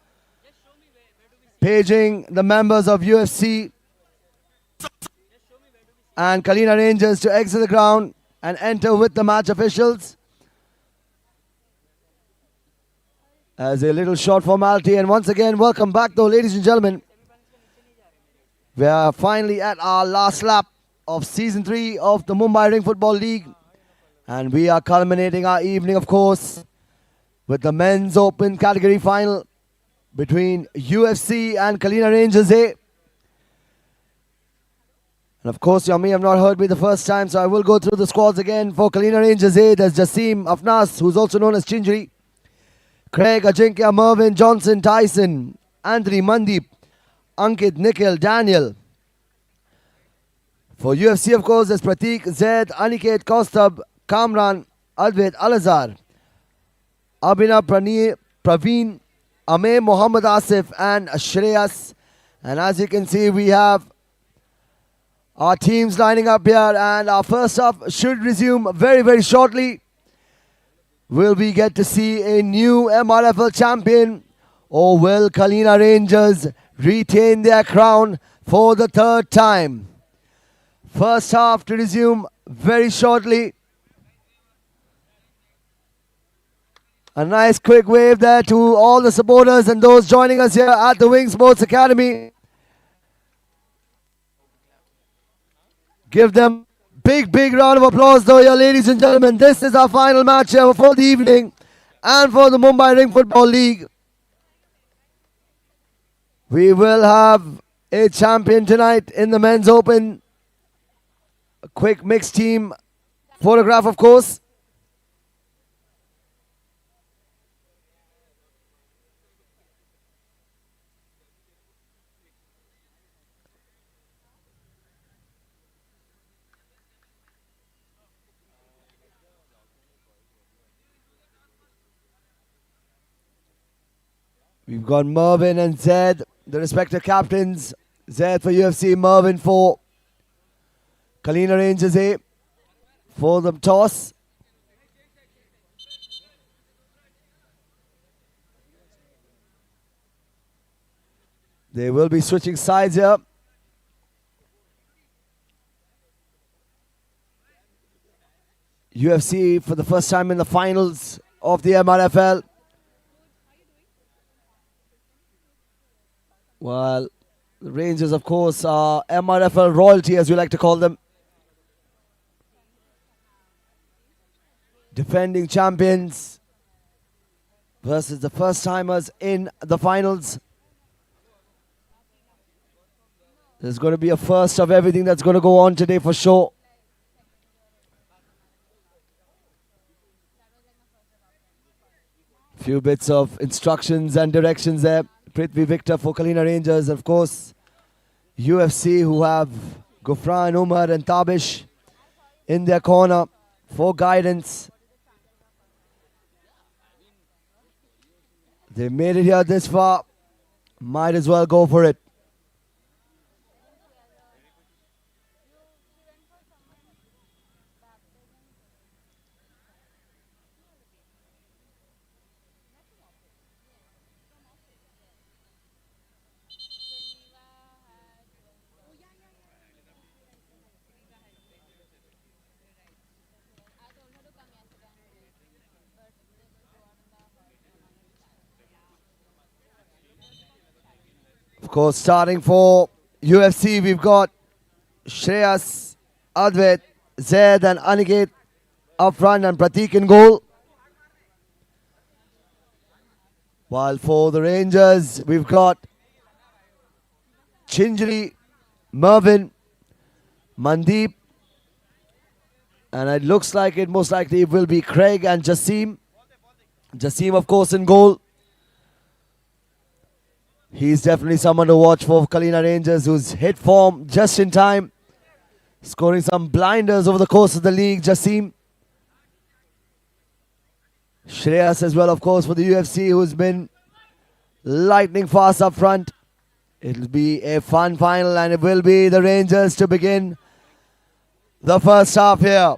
Paging the members of UFC and Kalina Rangers to exit the ground and enter with the match officials. As a little short formality, and once again, welcome back though, ladies and gentlemen. We are finally at our last lap of Season 3 of the Mumbai Rink Football League. And we are culminating our evening, of course, with the men's open category final between UFC and Kalina Rangers A. And of course, you may have not heard me the first time, so I will go through the squads again. For Kalina Rangers A, there's Jasim Afnas, who's also known as Chinjri, Craig, Ajinkya, Mervyn, Johnson, Tyson, Anthony, Mandeep, Ankit, Nikhil, Daniel. For UFC, of course, there's Pratik, Zaid, Aniket, Kaustab, Kamran, Advait, Alazar, Abhinav, Praveen, Amay, Mohammad Asif, and Shreyas. And as you can see, we have our teams lining up here, and our first half should resume very, very shortly. Will we get to see a new MRFL champion, or will Kalina Rangers retain their crown for the third time? First half to resume very shortly. A nice quick wave there to all the supporters and those joining us here at the Wing Sports Academy. Give them big round of applause though, here, ladies and gentlemen. This is our final match here for the evening and for the Mumbai Rink Football League. We will have a champion tonight in the men's open. A quick mixed team photograph, of course. We've got Mervyn and Zed, the respective captains. Zed for UFC, Mervyn for Kalina Rangers A. For the toss. They will be switching sides here. UFC for the first time in the finals of the MRFL. Well, the Rangers, of course, are MRFL royalty, as we like to call them. Defending champions versus the first-timers in the finals. There's going to be a first of everything that's going to go on today for sure. Few bits of instructions and directions there. Prithvi Victor for Kalina Rangers, of course. UFC, who have Gufran, Umar and Tabish in their corner for guidance. They made it here this far. Might as well go for it. Of course, starting for UFC, we've got Shreyas, Advait, Zaid and Aniket up front and Pratik in goal. While for the Rangers, we've got Chinjri, Mervyn, Mandeep, and it looks like it most likely will be Craig and Jasim. Jasim, of course, in goal. He's definitely someone to watch for Kalina Rangers, who's hit form just in time, scoring some blinders over the course of the league. Jasim. Shreyas as well, of course, for the UFC, who's been lightning fast up front. It'll be a fun final, and it will be the Rangers to begin the first half here.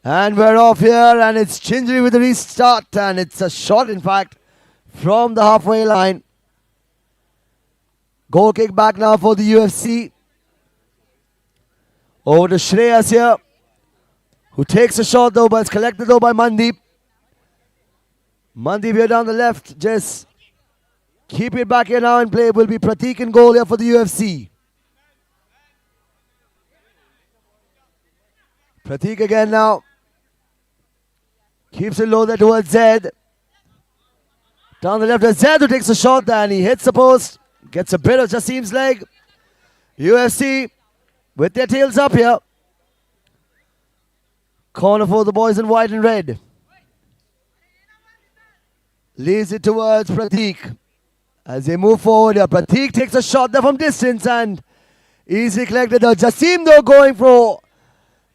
And we're off here, and it's Chinjri with the restart, and it's a shot, in fact, from the halfway line. Goal kick back now for the UFC. Over to Shreyas here, who takes a shot though, but it's collected though by Mandeep. Mandeep here down the left, just keep it back here now in play. Will be Pratik in goal here for the UFC. Pratik again now. Keeps it low there towards Zed. Down the left is Zed, who takes a shot there and he hits the post. Gets a bit of Jasim's leg. UFC with their tails up here. Corner for the boys in white and red. Leads it towards Pratik. As they move forward here, Pratik takes a shot there from distance and easily collected. Jasim though going for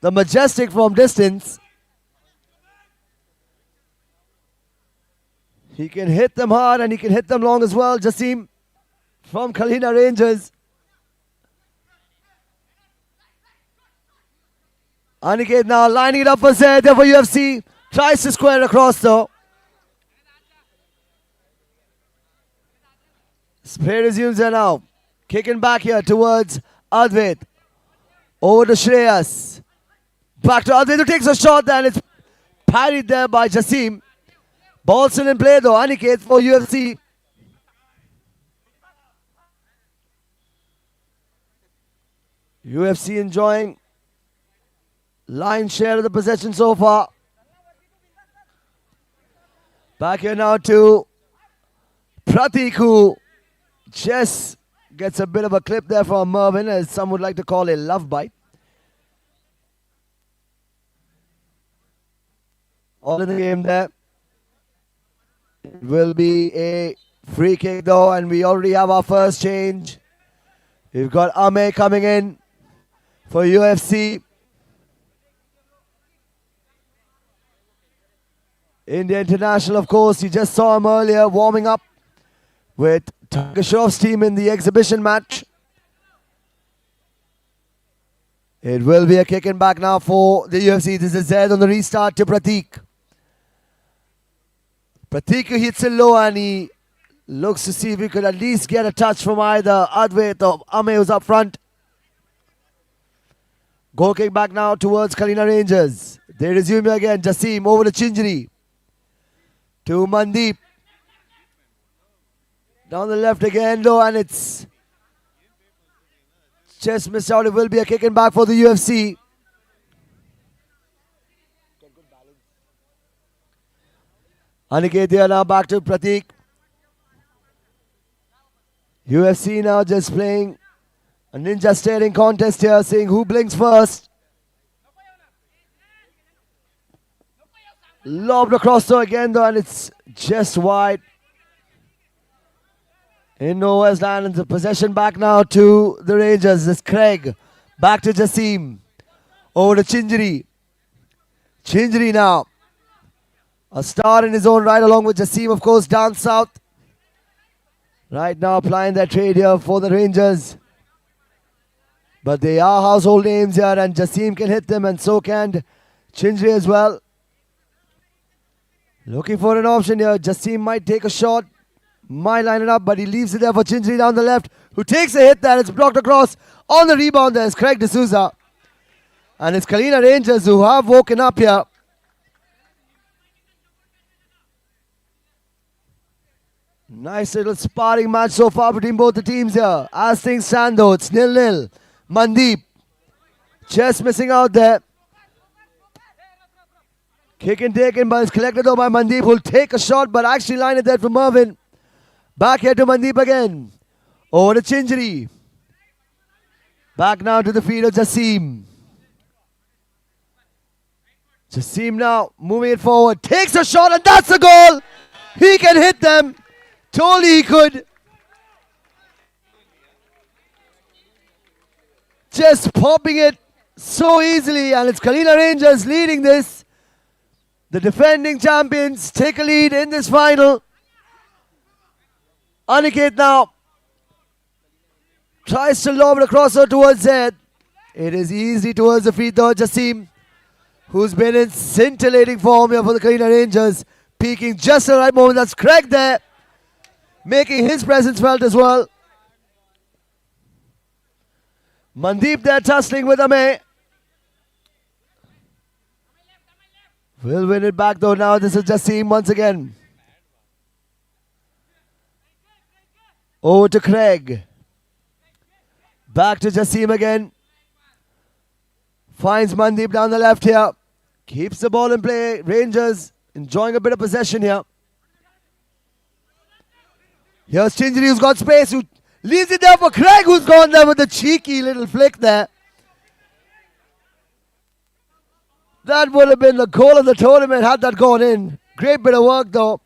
the majestic from distance. He can hit them hard and he can hit them long as well. Jasim from Kalina Rangers. Aniket now lining it up for Zed there for UFC. Tries to square across though. Spray resumes there now. Kicking back here towards Advait. Over to Shreyas. Back to Advait who takes a shot there and it's parried there by Jasim. Ball still in play though. Aniket for UFC. UFC enjoying lion's share of the possession so far. Back here now to Pratik, who just gets a bit of a clip there from Mervyn, as some would like to call a love bite. All in the game there. It will be a free kick though, and we already have our first change. We've got Ame coming in for UFC. India International, of course, you just saw him earlier warming up with Takashov's team in the exhibition match. It will be a kick in back now for the UFC. This is Zed on the restart to Pratik. Pratik hits it low and he looks to see if he could at least get a touch from either Advait or Ame who's up front. Goal kick back now towards Kalina Rangers. They resume again. Jasim over to Chinjri. To Mandeep. Down the left again though, and it's just missed out. It will be a kick in back for the UFC. Aniket here now back to Pratik. UFC now just playing a ninja staring contest here, seeing who blinks first. Lobbed across though again though, and it's just wide. In Noah's land, and the possession back now to the Rangers. It's Craig. Back to Jasim. Over to Chinjri. Chinjri now. A star in his own right, along with Jasim, of course, down south. Right now applying their trade here for the Rangers. But they are household names here, and Jasim can hit them, and so can Chinjri as well. Looking for an option here. Jasim might take a shot. Might line it up, but he leaves it there for Chinjri down the left, who takes a hit there. It's blocked across. On the rebound there is Craig D'Souza. And it's Kalina Rangers who have woken up here. Nice little sparring match so far between both the teams here. As things stand though, it's 0-0. Mandeep just missing out there. Kick and taken, but it's collected though by Mandeep, who'll take a shot, but actually line it there for Mervyn. Back here to Mandeep again. Over to Chinjri. Back now to the feet of Jasim. Jasim now moving it forward. Takes a shot and that's a goal. He can hit them. Told he could. Just popping it so easily, and it's Kalina Rangers leading this. The defending champions take a lead in this final. Aniket now tries to lob it across her towards Zed. It is easy towards the feet though. Jasim who's been in scintillating form here for the Karina Rangers. Peaking just the right moment. That's Craig there, making his presence felt as well. Mandeep there tussling with Ame. Will win it back though now. This is Jassim once again. Over to Craig. Back to Jassim again. Finds Mandeep down the left here. Keeps the ball in play. Rangers enjoying a bit of possession here. Here's Chinjiri who's got space. Who leaves it there for Craig, who's gone there with a cheeky little flick there. That would have been the goal of the tournament had that gone in. Great bit of work though.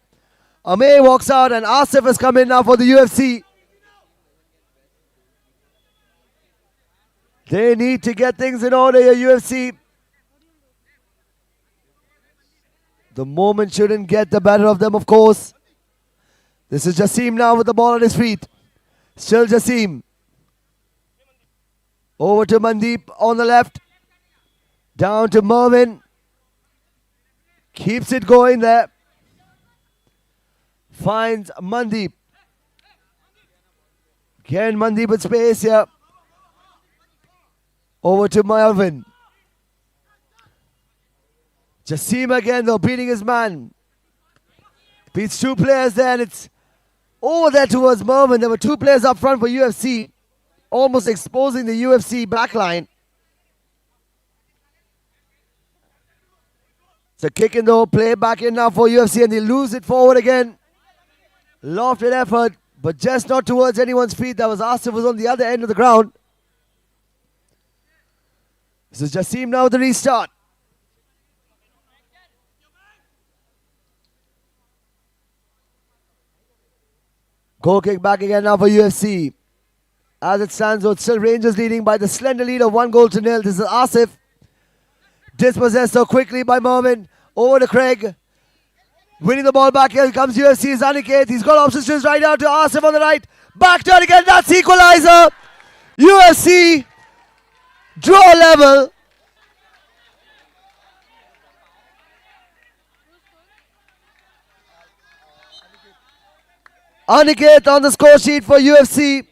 Ame walks out and Asif has come in now for the UFC. They need to get things in order here, UFC. The moment shouldn't get the better of them, of course. This is Jassim now with the ball at his feet. Still Jassim. Over to Mandeep on the left. Down to Mervin. Keeps it going there. Finds Mandeep. Again, Mandeep with space here. Over to Melvin. Jassim again though, beating his man. Beats two players there and it's over there towards Mervin. There were two players up front for UFC. Almost exposing the UFC backline. It's a kick in though, play back in now for UFC and they lose it forward again. Lofted effort, but just not towards anyone's feet. That was Asif was on the other end of the ground. This is Jassim now with the restart. Goal kick back again now for UFC. As it stands, though, it's still Rangers leading by the slender lead of 1-0. This is Asif. Dispossessed so quickly by Mervin. Over to Craig. Winning the ball back. Here comes UFC's Aniket. He's got options to his right out to Asif on the right. Back turn again. That's equalizer. UFC. Draw level. Aniket on the score sheet for UFC.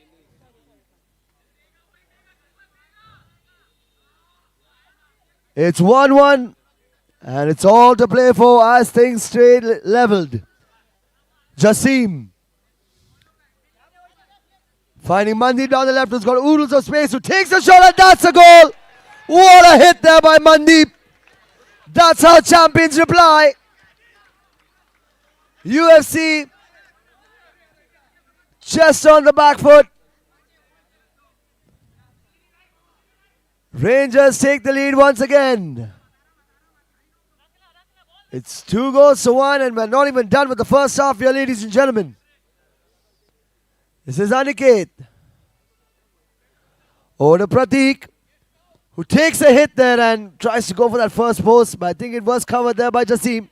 It's 1-1 and it's all to play for as things stay leveled. Jassim finding Mandeep down the left, who's got oodles of space, who takes a shot and that's a goal. What a hit there by Mandeep. That's how champions reply. UFC just on the back foot. Rangers take the lead once again. It's 2-1 and we're not even done with the first half here, ladies and gentlemen. This is Aniket. Over to Pratik, who takes a hit there and tries to go for that first post, but I think it was covered there by Jassim.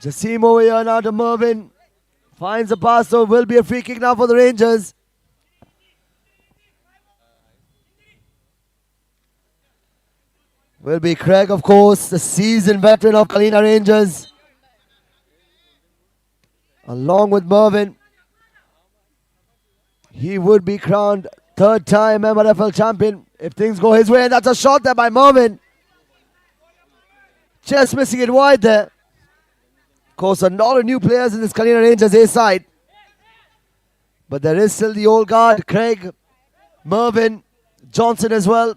Jassim over here now to Mervin. Finds a pass, so will be a free kick now for the Rangers. Will be Craig, of course, the seasoned veteran of Kalina Rangers. Along with Mervin. He would be crowned third-time Mrfl champion if things go his way. And that's a shot there by Mervin. Just missing it wide there. Of course, a lot of new players in this Kalina Rangers A side. But there is still the old guard, Craig, Mervin, Johnson as well,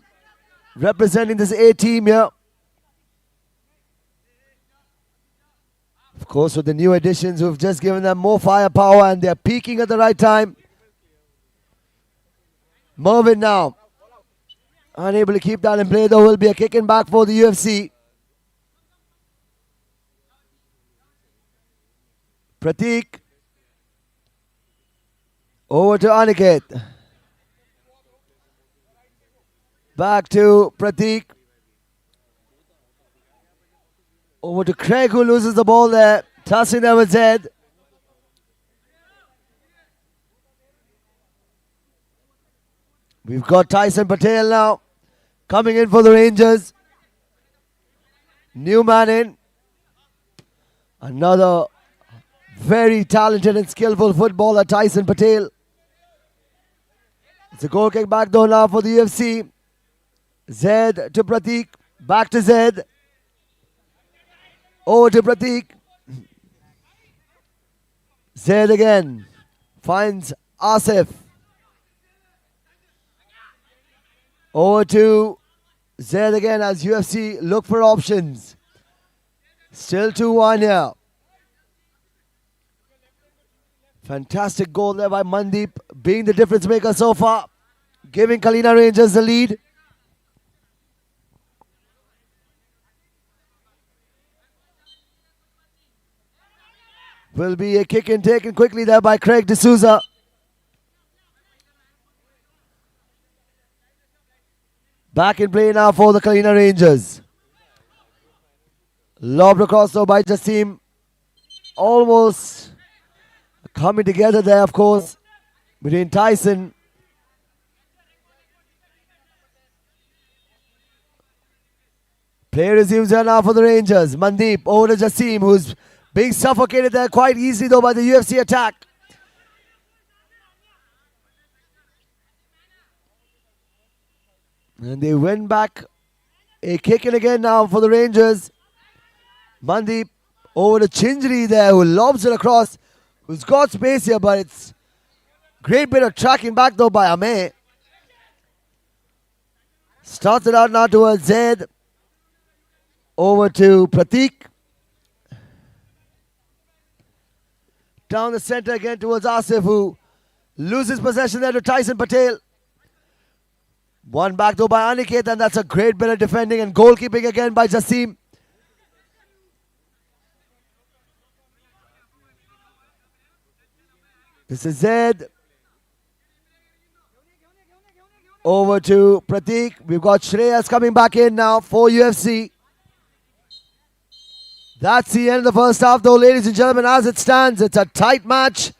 representing this A team here. Of course, with the new additions who've just given them more firepower and they're peaking at the right time. Mervin now. Unable to keep that in play, though, will be a kicking back for the UFC. Pratik. Over to Aniket. Back to Pratik. Over to Craig, who loses the ball there. Tossing there with Zed. We've got Tyson Patel now coming in for the Rangers. New man in. Another very talented and skillful footballer, Tyson Patel. It's a goal kick back though now for the UFC. Zed to Pratik. Back to Zed. Over to Pratik. Zed again. Finds Asif. Over to Zed again as UFC look for options. Still 2-1 here. Fantastic goal there by Mandeep, being the difference maker so far, giving Kalina Rangers the lead. Will be a kick and taken quickly there by Craig D'Souza. Back in play now for the Kalina Rangers. Lobbed across though by Jassim. Almost coming together there, of course, between Tyson. Play resumes here now for the Rangers. Mandeep over to Jassim, who's being suffocated there quite easily though by the UFC attack. And they win back. A kick in again now for the Rangers. Mandeep over to Chinjri there, who lobs it across. Who's got space here, but it's great bit of tracking back though by Ameh. Starts it out now towards Zaid. Over to Pratik. Down the center again towards Asif, who loses possession there to Tyson Patel. One back though by Aniket, and that's a great bit of defending and goalkeeping again by Jassim. This is Zed. Over to Pratik. We've got Shreyas coming back in now for UFC. That's the end of the first half though, ladies and gentlemen. As it stands, it's a tight match.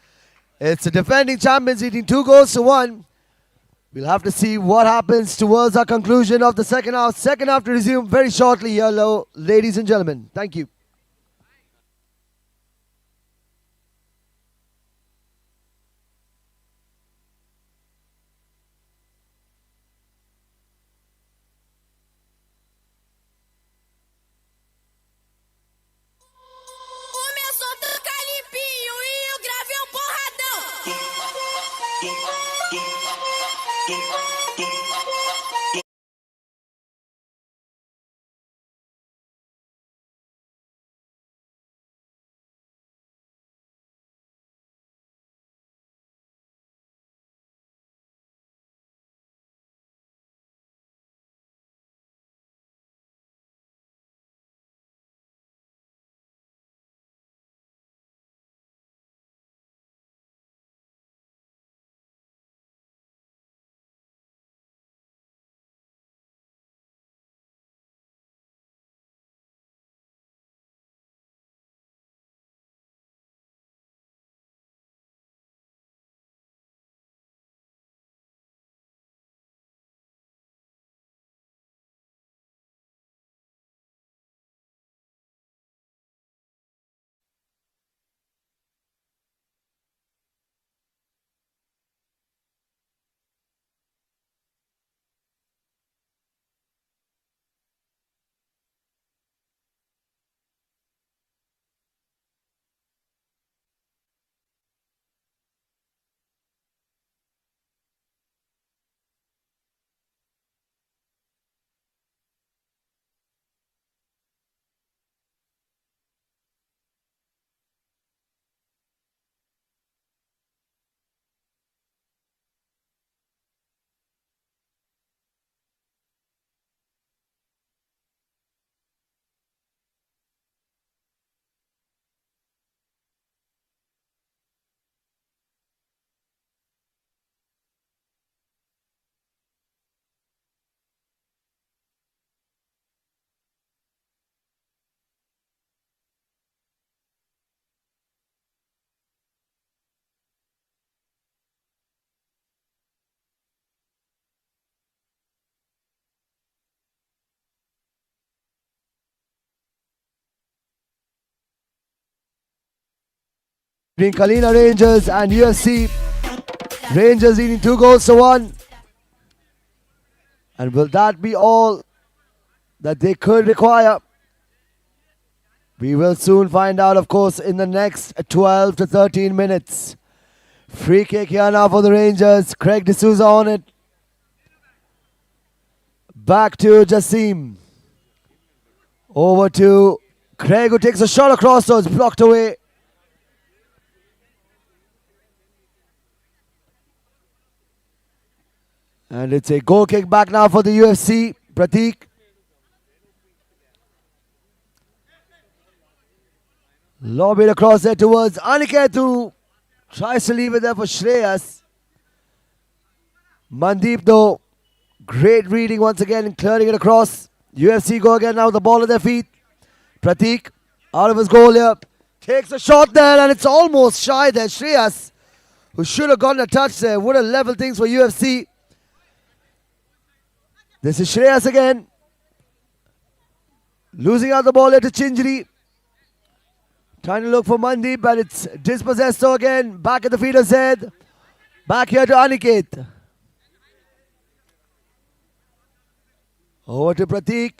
It's the defending champions leading 2-1. We'll have to see what happens towards our conclusion of the second half. Second half to resume very shortly. Hello, ladies and gentlemen. Thank you. between Kalina Rangers and UFC. Rangers leading 2-1. And will that be all that they could require? We will soon find out, of course, in the next 12 to 13 minutes. Free kick here now for the Rangers. Craig D'Souza on it. Back to Jassim. Over to Craig, who takes a shot across, so it's blocked away. And it's a goal kick back now for the UFC. Pratik. Lobbied across there towards Aniket, who tries to leave it there for Shreyas. Mandeep, though, great reading once again and clearing it across. UFC go again now with the ball at their feet. Pratik, out of his goal here, takes a shot there and it's almost shy there. Shreyas, who should have gotten a touch there, would have leveled things for UFC. This is Shreyas again. Losing out the ball here to Chinjri. Trying to look for Mandeep, but it's dispossessed. So again, back at the feet of Zed. Back here to Aniket. Over to Pratik.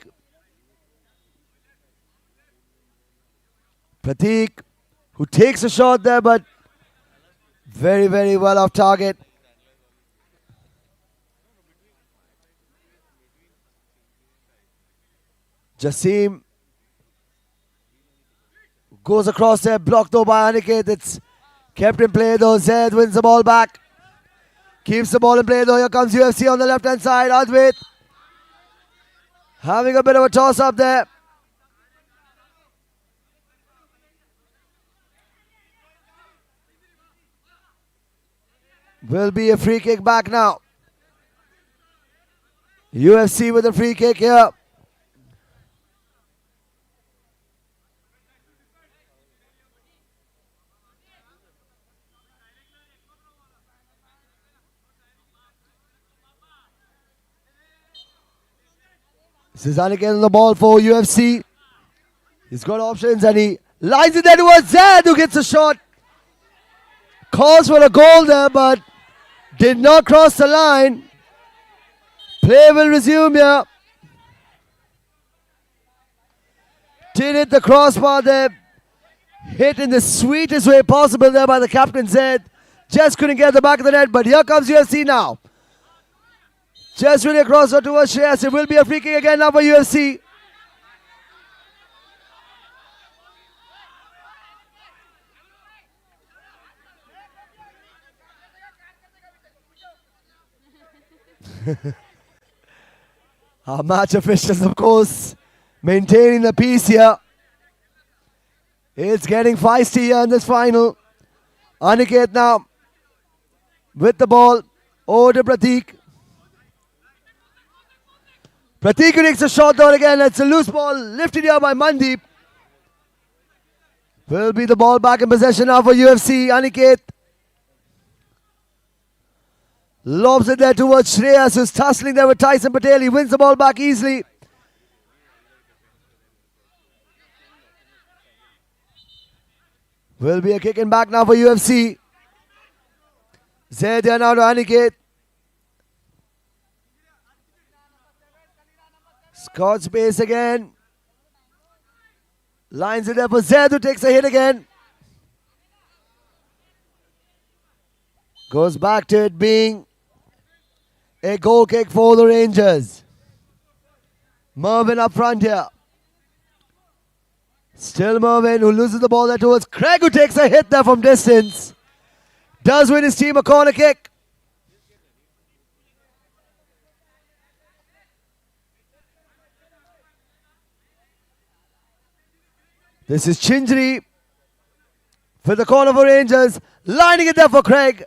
Pratik, who takes a shot there, but very, very well off target. Jassim goes across there, blocked though by Aniket. It's kept in play though. Zed wins the ball back. Keeps the ball in play though. Here comes UFC on the left hand side. Advait having a bit of a toss up there. Will be a free kick back now. UFC with a free kick here. Cezanne getting the ball for UFC. He's got options and he lines it there towards Zed, who gets a shot. Calls for a goal there, but did not cross the line. Play will resume here. Did hit the crossbar there. Hit in the sweetest way possible there by the captain Zed. Just couldn't get the back of the net, but here comes UFC now. Just really across towards Shreyas. It will be a free kick again now for UFC. Our match officials, of course, maintaining the peace here. It's getting feisty here in this final. Aniket now with the ball. Over to Pratik. Pratik takes a shot down again. It's a loose ball lifted here by Mandeep. Will be the ball back in possession now for UFC. Aniket lobs it there towards Shreyas, who's tussling there with Tyson Patel. He wins the ball back easily. Will be a kicking back now for UFC. Zed there now to Aniket. Scott space again. Lines it up for Zed, who takes a hit again. Goes back to it being a goal kick for the Rangers. Mervyn up front here. Still Mervyn, who loses the ball there towards Craig, who takes a hit there from distance. Does win his team a corner kick. This is Chinjri for the corner for Rangers. Lining it there for Craig.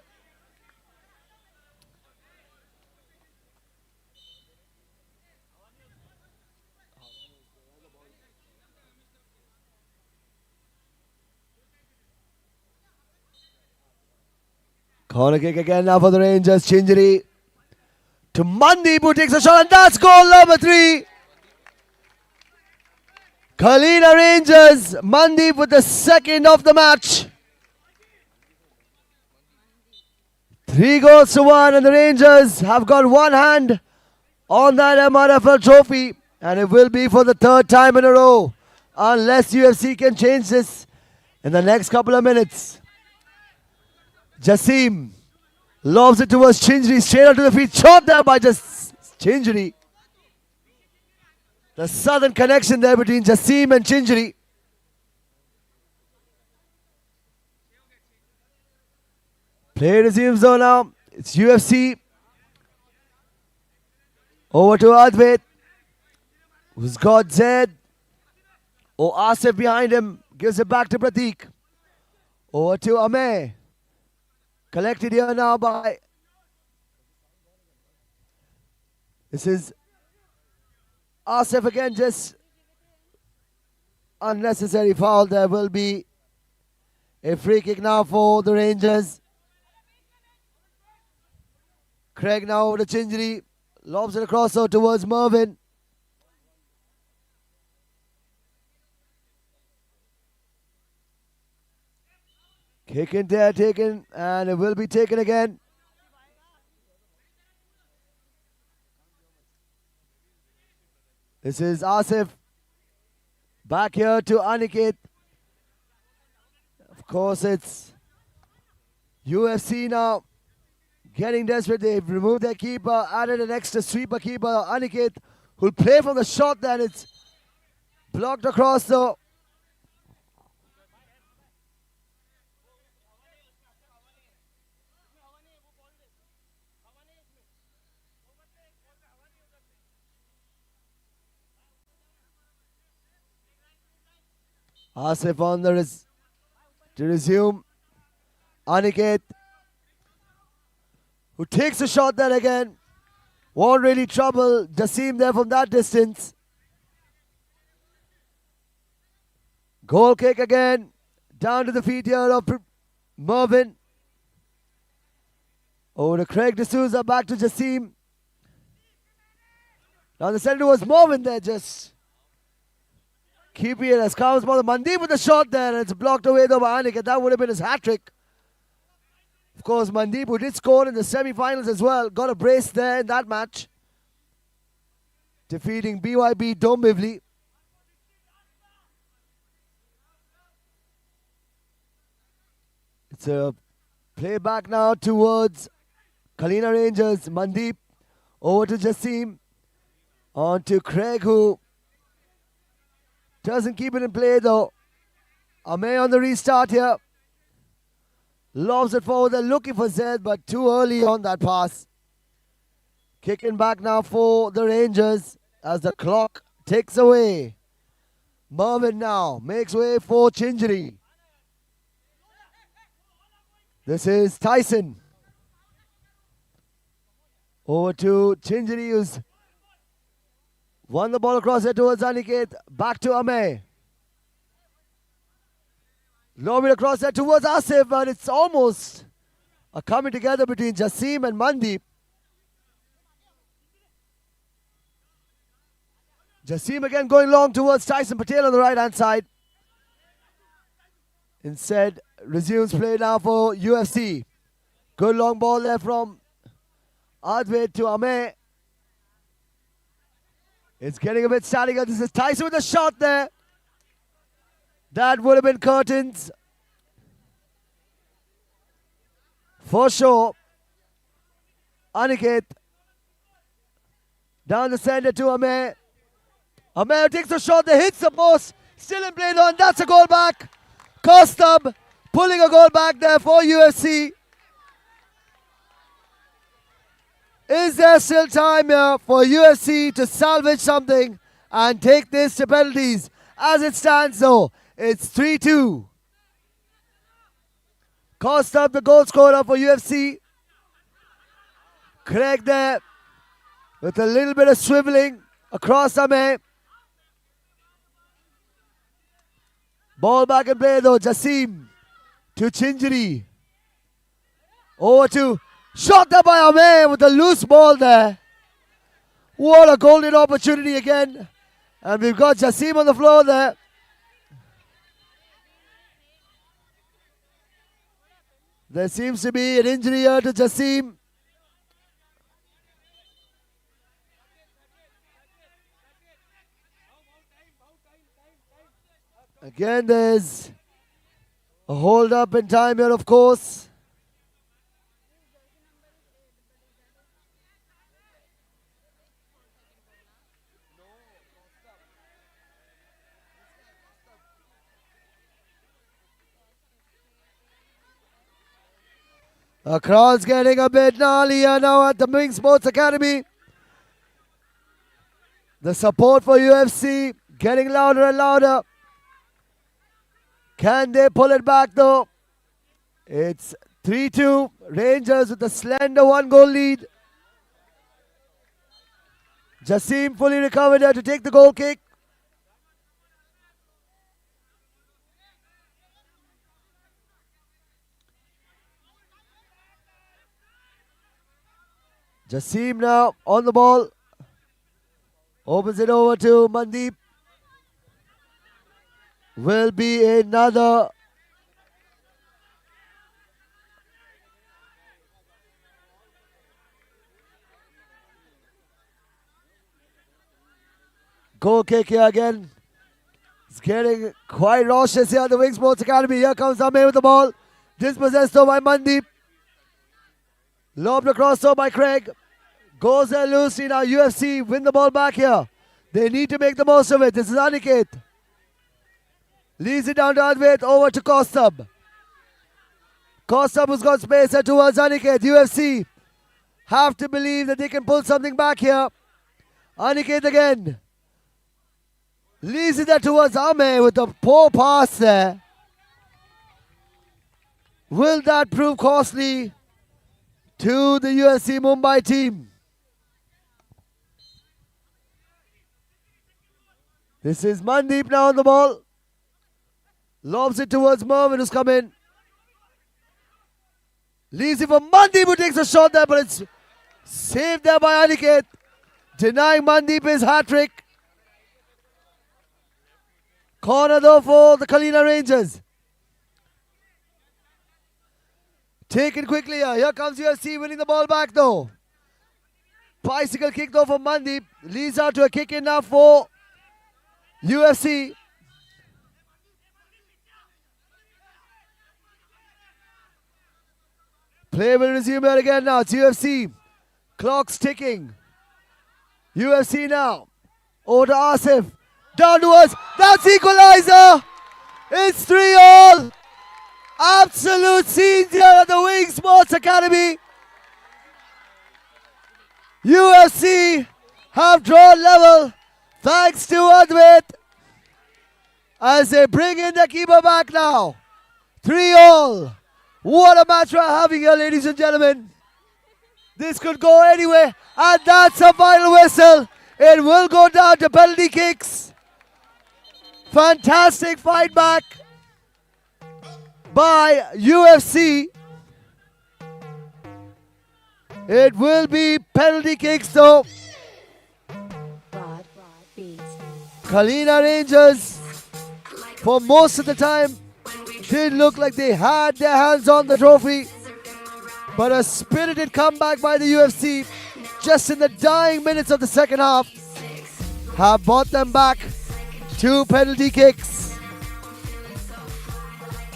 Corner kick again now for the Rangers. Chinjri to Mandeep, who takes a shot, and that's goal number 3. Kalina Rangers, Mandeep with the second of the match. 3 goals to 1, and the Rangers have got one hand on that Mrfl trophy, and it will be for the 3rd time in a row, unless UFC can change this in the next couple of minutes. Jassim lobs it towards Chinjri, straight onto the feet, shot there by Chinjri. The southern connection there between Jassim and Chinjri. Play resumes though now. It's UFC. Over to Advait, who's got Zaid. Asif behind him, gives it back to Pratik. Over to Amey. Collected here now by... This is Asif again, just unnecessary foul. There will be a free kick now for the Rangers. Craig now over to Chinjri. Lobs it across out towards Mervyn. Kick in there, taken, and it will be taken again. This is Asif. Back here to Aniket. Of course, it's UFC now. Getting desperate, they've removed their keeper, added an extra sweeper keeper, Aniket, who'll play from the shot that it's blocked across though. Asif on to resume. Aniket, who takes a shot there again. Won't really trouble Jassim there from that distance. Goal kick again. Down to the feet here of Mervyn. Over to Craig D'Souza, back to Jassim. Now the center was Mervyn there, just keeping it as calm as possible. Mandeep with the shot there, and it's blocked away though by Aniket. That would have been his hat-trick. Of course, Mandeep, who did score in the semi-finals as well, got a brace there in that match, defeating BYB Dombivli. It's a play back now towards Kalina Rangers. Mandeep over to Jassim. On to Craig, who doesn't keep it in play though. Amey on the restart here. Lobs it forward. They're looking for Zed, but too early on that pass. Kicking back now for the Rangers as the clock ticks away. Mervyn now makes way for Chinjri. This is Tyson. Over to Chinjri, who's won the ball across there towards Aniket. Back to Amey. Lob it across there towards Asif, but it's almost a coming together between Jassim and Mandeep. Jassim again going long towards Tyson Patel on the right hand side. Instead, resumes play now for UFC. Good long ball there from Advait to Amey. It's getting a bit static. This is Tyson with a shot there. That would have been curtains. For sure. Aniket. Down the center to Amey. Amey takes a shot that hits the post. Still in play though, and that's a goal back. Kostab pulling a goal back there for UFC. Is there still time here for UFC to salvage something and take this to penalties? As it stands though, it's 3-2. Kostab, the goal scorer for UFC. Craig there with a little bit of swiveling across Amey. Ball back in play though, Jassim to Chinjri. Over to, shot there by Amey with a loose ball there. What a golden opportunity again. And we've got Jassim on the floor there. There seems to be an injury here to Jasim. Again, there's a hold up in time here, of course. The crowd's getting a bit gnarly here now at the Wing Sports Academy. The support for UFC getting louder and louder. Can they pull it back though? It's 3-2. Rangers with a slender 1-goal lead. Jasim fully recovered there to take the goal kick. Jasim now on the ball. Opens it over to Mandeep. Will be another goal kick here again. It's getting quite raucous here at the Wing Sports Academy. Here comes Ame with the ball. Dispossessed over by Mandeep. Lobbed across over by Craig. Goes there loosely now. UFC win the ball back here. They need to make the most of it. This is Aniket. Leads it down to Advait. Over to Kostab. Kostab has got space there towards Aniket. UFC have to believe that they can pull something back here. Aniket again. Leads it there towards Ame with a poor pass there. Will that prove costly to the UFC Mumbai team? This is Mandeep now on the ball. Lobs it towards Mervyn who's come in. Leaves it for Mandeep who takes a shot there, but it's saved there by Aniket. Denying Mandeep his hat-trick. Corner though for the Kalina Rangers. Taken quickly here. Here comes UFC winning the ball back though. Bicycle kick though for Mandeep. Leads out to a kick in now for UFC. Play will resume here again now. It's UFC. Clock's ticking. UFC now. Over to Asif. Down to us. That's equalizer. It's 3-all. Absolute scenes here at the Wing Sports Academy. UFC have drawn level thanks to Advait as they bring in the keeper back now. 3-all. What a match we're having here, ladies and gentlemen. This could go anywhere, and that's a final whistle. It will go down to penalty kicks. Fantastic fight back by UFC. It will be penalty kicks though. Kalina Rangers, for most of the time, did look like they had their hands on the trophy. But a spirited comeback by the UFC just in the dying minutes of the second half have brought them back. 2 penalty kicks.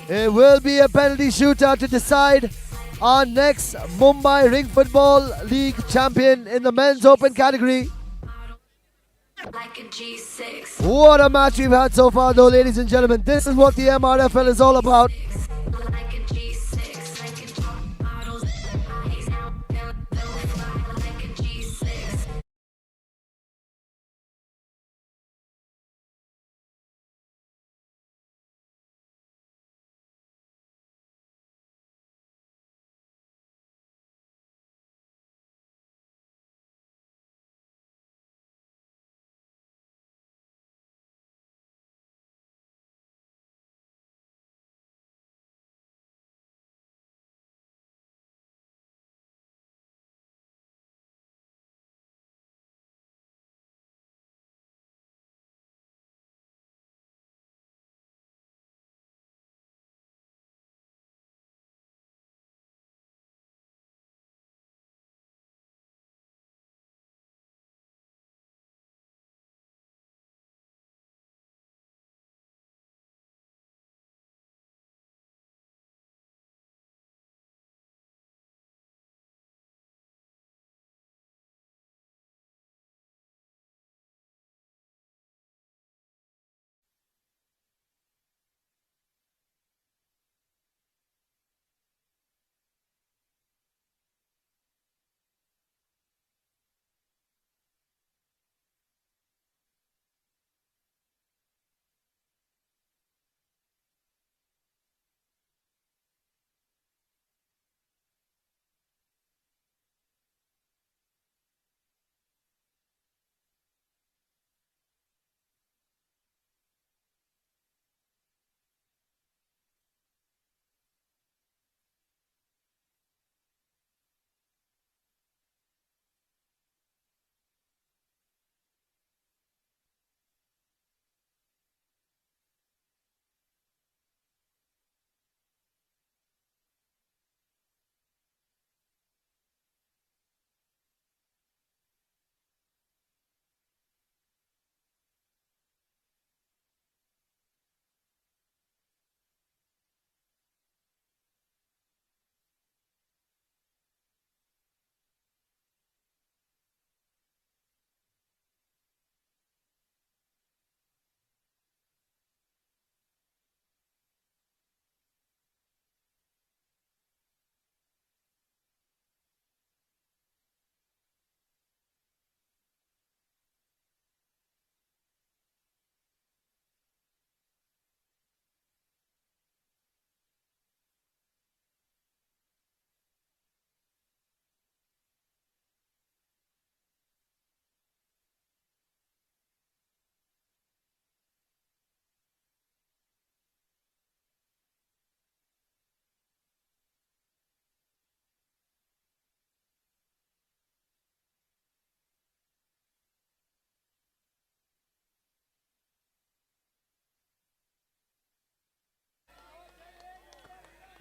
It will be a penalty shootout to decide our next Mumbai Rink Football League champion in the men's open category. Like a G6. What a match we've had so far though, ladies and gentlemen. This is what the Mrfl is all about.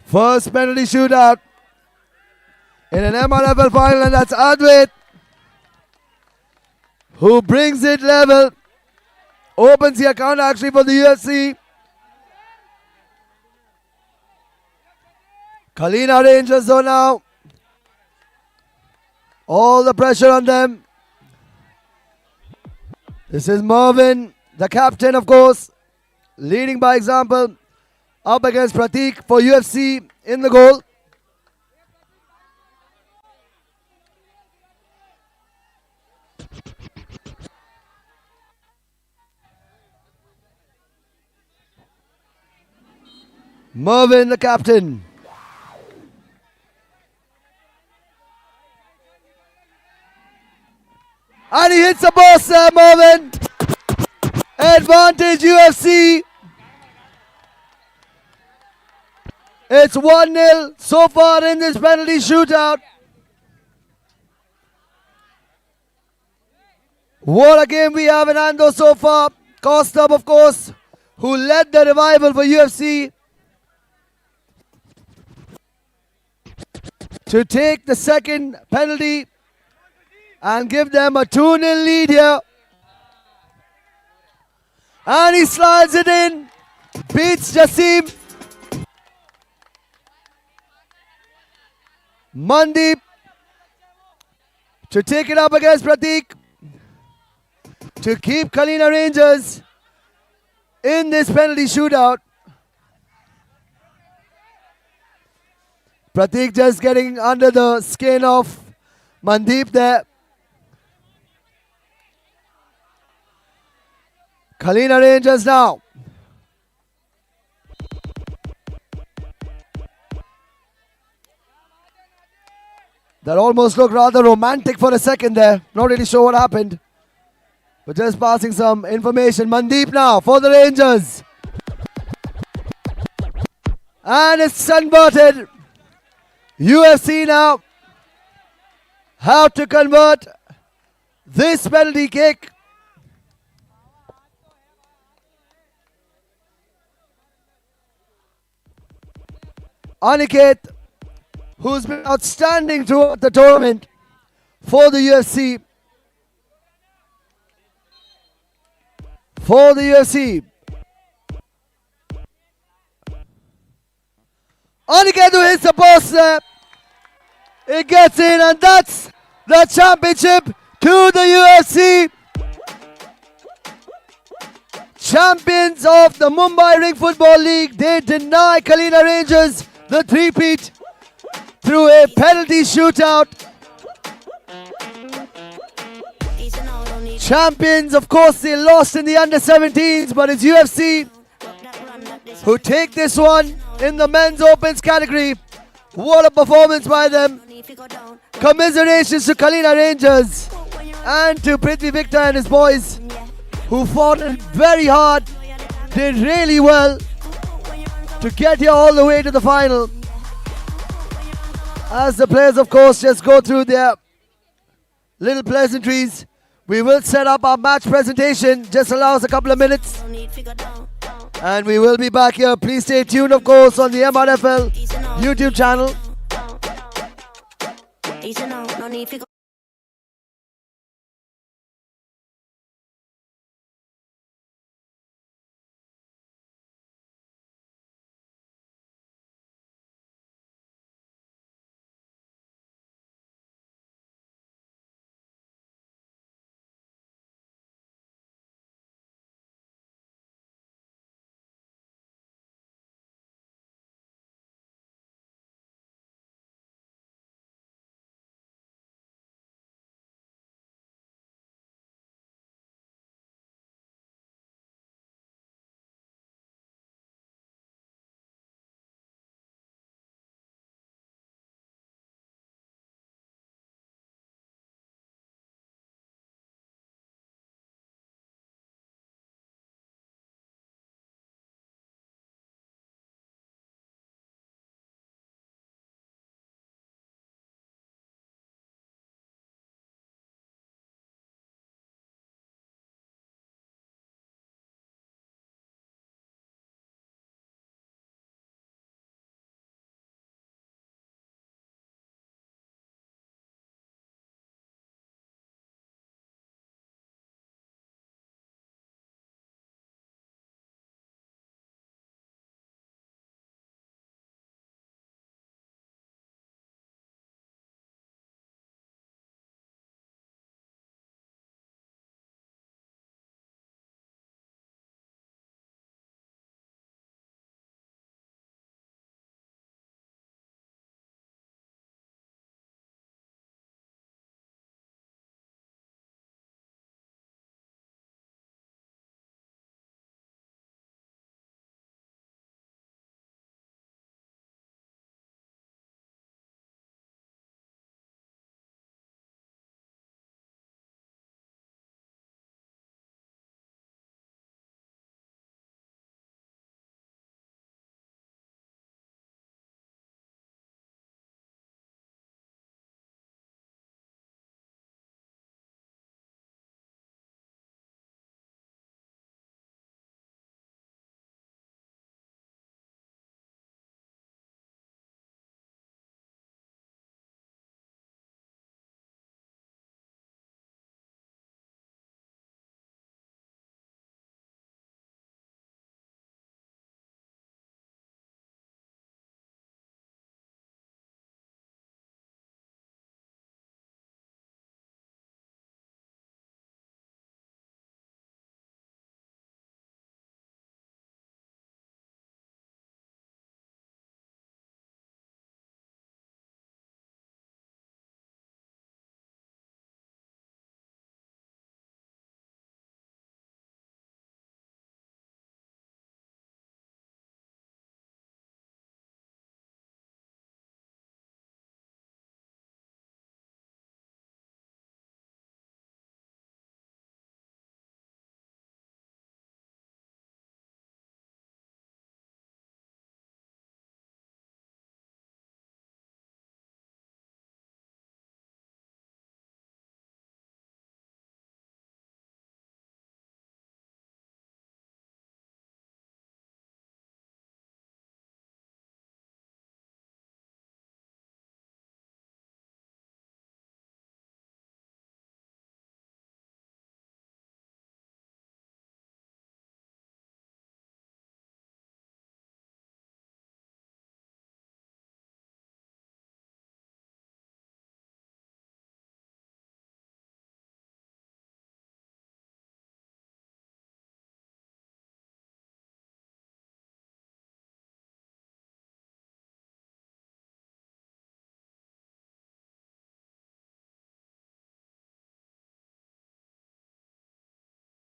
First penalty shootout in an MRFL final, and that's Advait who brings it level. Opens the account actually for the UFC. Kalina Rangers though now. All the pressure on them. This is Mervyn, the captain of course, leading by example, up against Pratik for UFC in the goal. Mervyn, the captain. And he hits the boss there, Mervyn. Advantage UFC. It's 1-0 so far in this penalty shootout. What a game we have in Ando so far. Kostab, of course, who led the revival for UFC to take the second penalty and give them a 2-0 lead here. And he slides it in, beats Jasim. Mandeep to take it up against Pratik to keep Kalina Rangers in this penalty shootout. Pratik just getting under the skin of Mandeep there. Kalina Rangers now. That almost looked rather romantic for a second there. Not really sure what happened. But just passing some information. Mandeep now for the Rangers. And it's converted. UFC now have to convert this penalty kick. Aniket, who's been outstanding throughout the tournament for the UFC. For the UFC. Aniket who hits the post there. It gets in, and that's the championship to the UFC. Champions of the Mumbai Rink Football League. They deny Kalina Rangers the three-peat through a penalty shootout. Champions, of course, they lost in the under-17s, but it's UFC who take this one in the men's opens category. What a performance by them. Commiserations to Kalina Rangers and to Prithvi Victor and his boys who fought very hard, did really well to get here all the way to the final. As the players, of course, just go through their little pleasantries, we will set up our match presentation. Just allow us a couple of minutes. And we will be back here. Please stay tuned, of course, on the MRFL YouTube channel.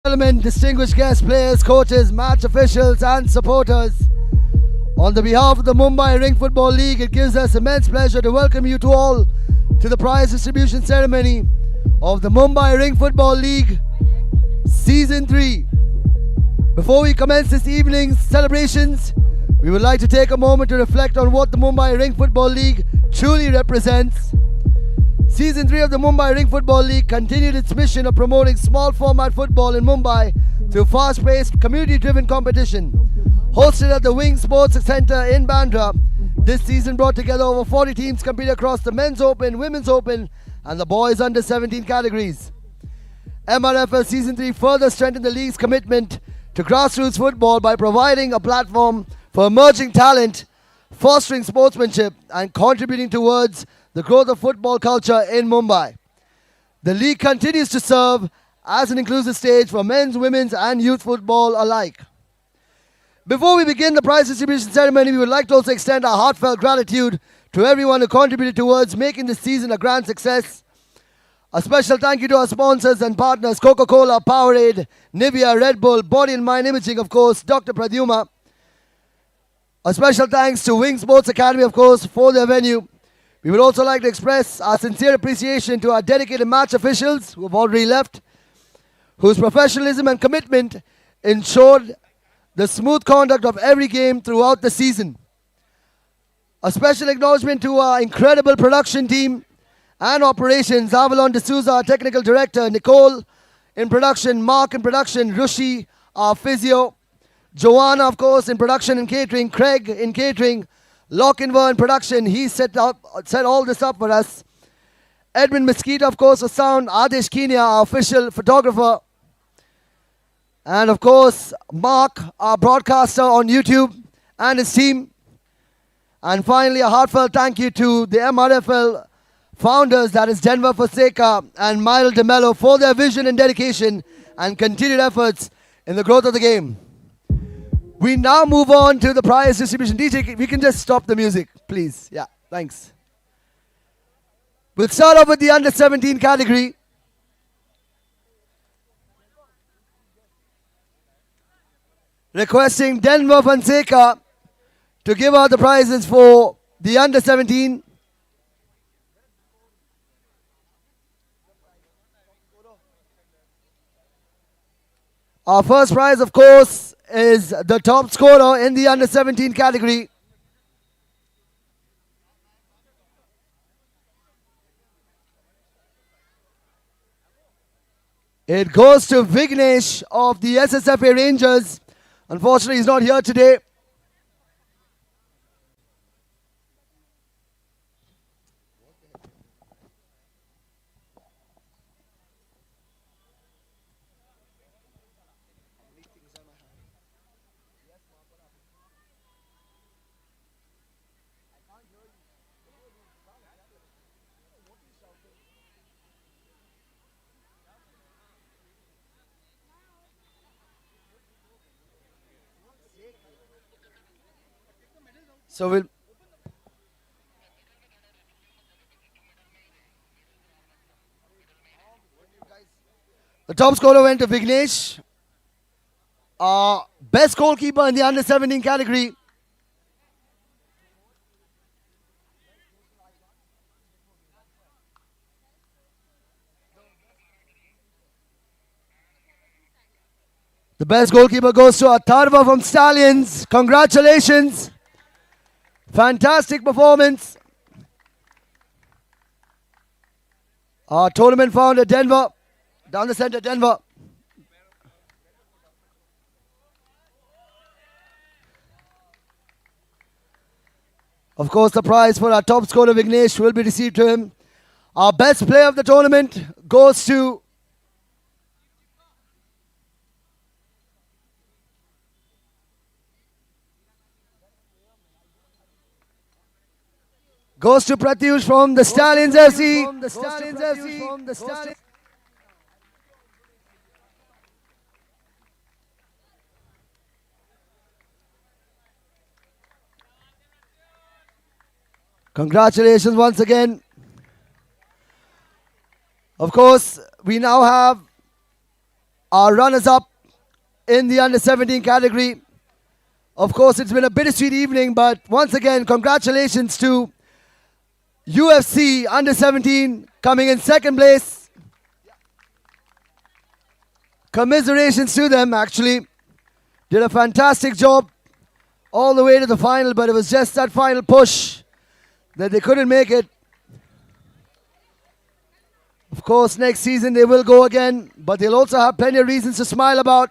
Gentlemen, distinguished guest players, coaches, match officials, and supporters. On the behalf of the Mumbai Rink Football League, it gives us immense pleasure to welcome you to all to the prize distribution ceremony of the Mumbai Rink Football League Season 3. Before we commence this evening's celebrations, we would like to take a moment to reflect on what the Mumbai Rink Football League truly represents. Season 3 of the Mumbai Rink Football League continued its mission of promoting small format football in Mumbai through fast-paced, community-driven competition. Hosted at the Wing Sports Centre in Bandra, this season brought together over 40 teams competing across the Men's Open, Women's Open and the Boys Under 17 categories. Mrfl Season 3 further strengthened the league's commitment to grassroots football by providing a platform for emerging talent, fostering sportsmanship and contributing towards the growth of football culture in Mumbai. The league continues to serve as an inclusive stage for men's, women's and youth football alike. Before we begin the prize distribution ceremony, we would like to also extend our heartfelt gratitude to everyone who contributed towards making this season a grand success. A special thank you to our sponsors and partners, Coca-Cola, Powerade, Nivea, Red Bull, Body and Mind Imaging, of course, Dr. Pradyuma. A special thanks to Wing Sports Academy, of course, for their venue. We would also like to express our sincere appreciation to our dedicated match officials who have already left, whose professionalism and commitment ensured the smooth conduct of every game throughout the season. A special acknowledgement to our incredible production team and operations, Avalon D'Souza, our technical director, Nicole in production, Mark in production, Rushi, our physio, Joanna, of course, in production and catering, Craig in catering, Lochinver in production, he set all this up for us. Edmund Mesquita, of course, for sound, Adesh Kenya, our official photographer, and of course, Mark, our broadcaster on YouTube, and his team. And finally, a heartfelt thank you to the MRFL founders, that is Denver Fonseca and Milo DeMello, for their vision and dedication and continued efforts in the growth of the game. We now move on to the prize distribution. DJ, we can just stop the music, please. Yeah, thanks. We'll start off with the under 17 category. Requesting Denver Fonseca to give out the prizes for the under 17. Our first prize, of course, is the top scorer in the under 17 category. It goes to Vignesh of the SSFA Rangers. Unfortunately, he's not here today. So we'll... The top scorer went to Vignesh. Best goalkeeper in the under 17 category. The best goalkeeper goes to Atharva from Stallions. Congratulations. Fantastic performance. Our tournament founder, Denver. Down the center, Denver. Of course, the prize for our top scorer, Vignesh, will be received to him. Our best player of the tournament goes to Pratyush from the Stallions FC. Congratulations once again. Of course, we now have our runners-up in the under-17 category. Of course, it's been a bittersweet evening, but once again, congratulations to UFC under-17 coming in second place. Commiserations to them, actually. Did a fantastic job all the way to the final, but it was just that final push that they couldn't make it. Of course, next season they will go again, but they'll also have plenty of reasons to smile about.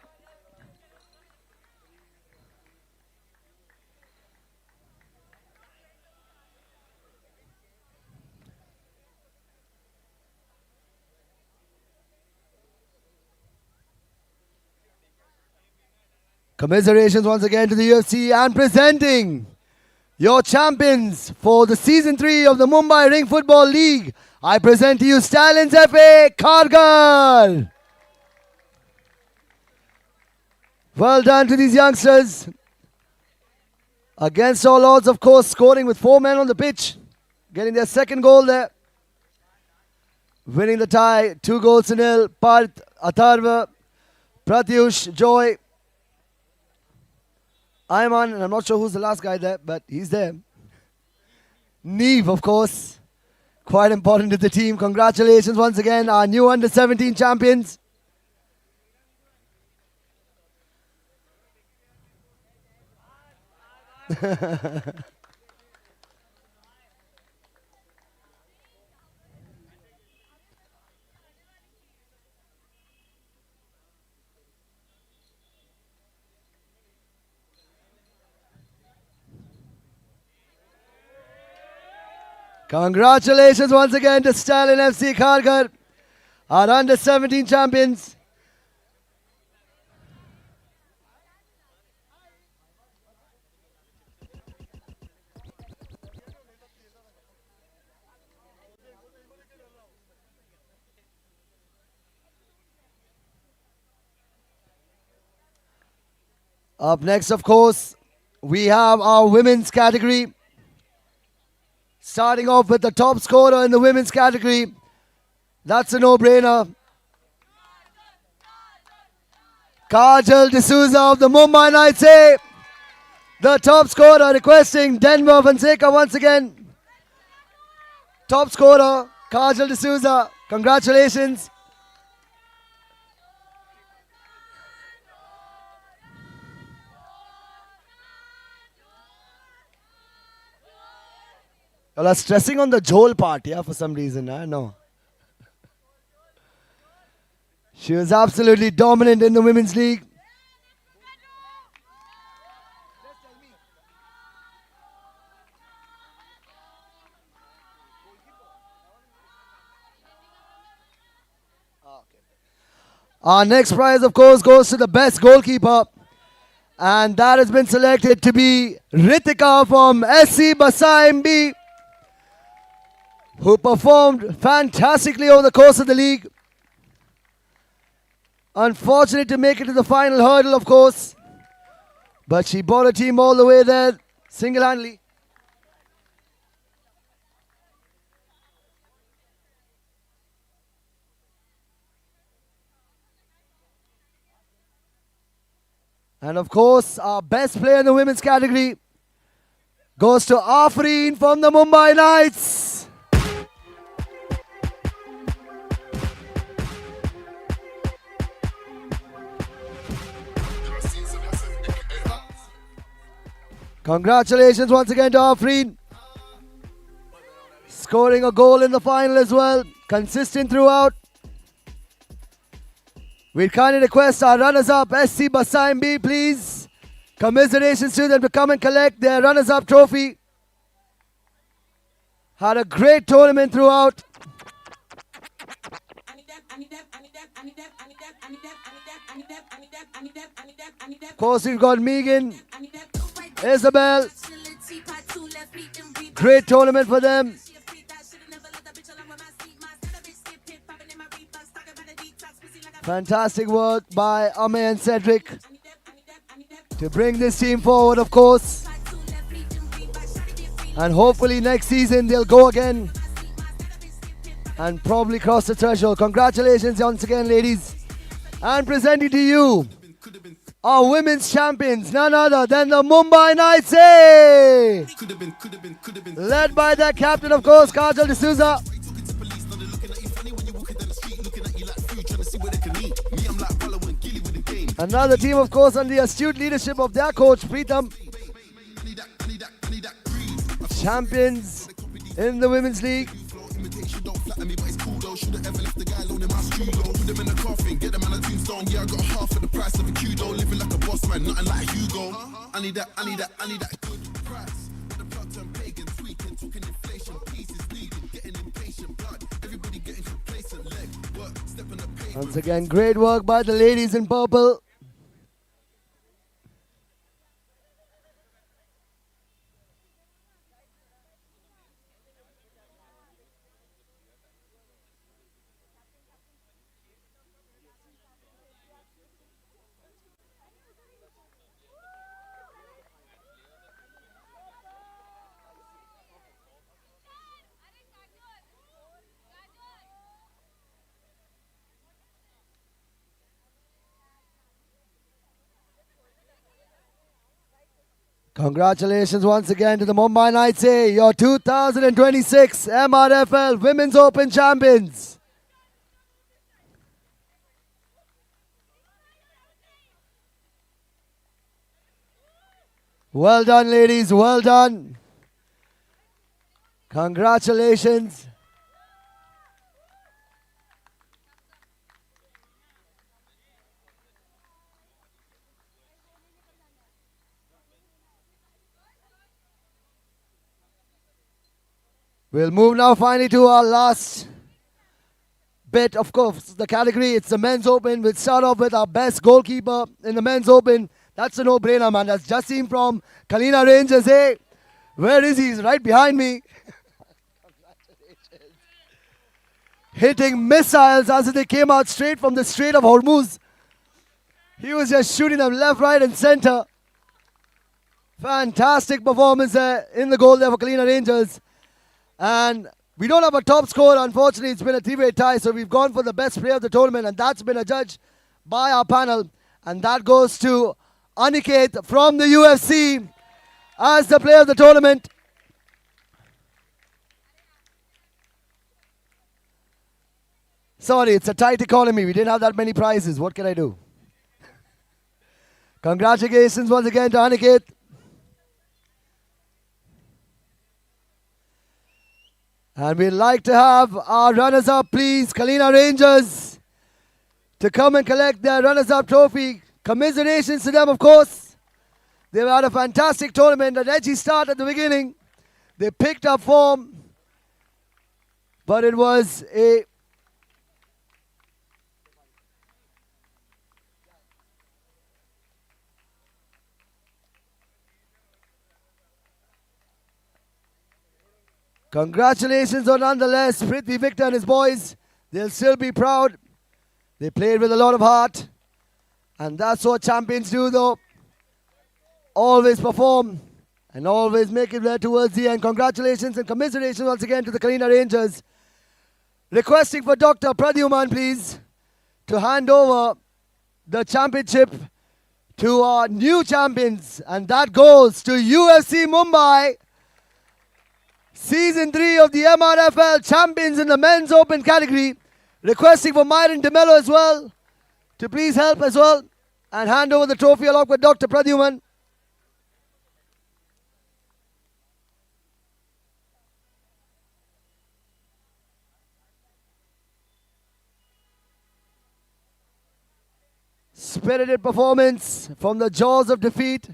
Commiserations once again to the UFC and presenting your champions for the Season 3 of the Mumbai Rink Football League. I present to you Stallions FA Kharghar. Well done to these youngsters. Against all odds, of course, scoring with 4 men on the pitch. Getting their second goal there. Winning the tie, 2-0. Parth, Atharva, Pratyush, Joy, Ayman, and I'm not sure who's the last guy there, but he's there. Neve, of course. Quite important to the team. Congratulations once again, our new under-17 champions. Congratulations once again to Stalin FC Kharghar, our under-17 champions. Up next, of course, we have our women's category. Starting off with the top scorer in the women's category. That's a no-brainer. Kajal D'Souza of the Mumbai Knights, the top scorer, requesting Denver Fonseca once again. Top scorer, Kajal D'Souza. Congratulations. Y'all are stressing on the Joel part, yeah, for some reason. I know. She was absolutely dominant in the women's league. Our next prize, of course, goes to the best goalkeeper. And that has been selected to be Ritika from SC Basaim B, who performed fantastically over the course of the league. Unfortunate to make it to the final hurdle, of course. But she brought her team all the way there, single-handedly. And of course, our best player in the women's category goes to Afreen from the Mumbai Knights. Congratulations once again to Afreen. Scoring a goal in the final as well. Consistent throughout. We kindly request our runners-up, SC Basaim B, please. Commiserations to them to come and collect their runners-up trophy. Had a great tournament throughout. Of course, we've got Megan, Isabel. Great tournament for them. Fantastic work by Ame and Cedric to bring this team forward, of course. And hopefully next season they'll go again and probably cross the threshold. Congratulations once again, ladies. And presenting to you our women's champions, none other than the Mumbai Knights, eh? Led by their captain, of course, Kajal D'Souza. Another team, of course, under the astute leadership of their coach, Preetham. Champions in the Women's League. Once again, great work by the ladies in purple. Congratulations once again to the Mumbai Knights, your 2026 Mrfl Women's Open champions. Well done, ladies, well done. Congratulations. We'll move now finally to our last bit. Of course, the category, it's the Men's Open. We'll start off with our best goalkeeper in the Men's Open. That's a no-brainer, man. That's Jasim from Kalina Rangers, eh? Where is he? He's right behind me. Hitting missiles as if they came out straight from the Strait of Hormuz. He was just shooting them left, right, and center. Fantastic performance there in the goal there for Kalina Rangers. And we don't have a top score, unfortunately. It's been a three-way tie, so we've gone for the best player of the tournament, and that's been adjudged by our panel. And that goes to Aniket from the UFC as the player of the tournament. Sorry, it's a tight economy. We didn't have that many prizes. What can I do? Congratulations once again to Aniket. And we'd like to have our runners-up, please, Kalina Rangers, to come and collect their runners-up trophy. Commiserations to them, of course. They've had a fantastic tournament, an edgy start at the beginning. They picked up form, but it was a congratulations on nonetheless, Prithvi, Victor and his boys. They'll still be proud. They played with a lot of heart. And that's what champions do though. Always perform and always make it there towards the end. Congratulations and commiserations once again to the Kalina Rangers. Requesting for Dr. Pradyuman, please, to hand over the championship to our new champions. And that goes to UFC Mumbai. Season 3 of the MRFL champions in the Men's Open category. Requesting for Myron DeMello as well to please help as well and hand over the trophy along with Dr. Pradyuman. Spirited performance from the jaws of defeat.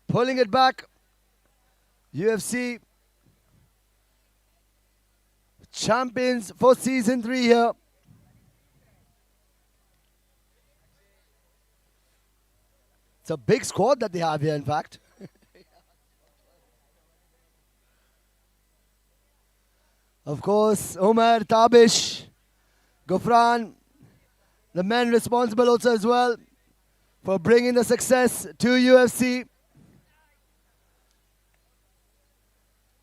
Pulling it back. UFC champions for season 3 here. It's a big squad that they have here, in fact. Of course, Umar, Tabish, Gufran, the men responsible also as well for bringing the success to UFC.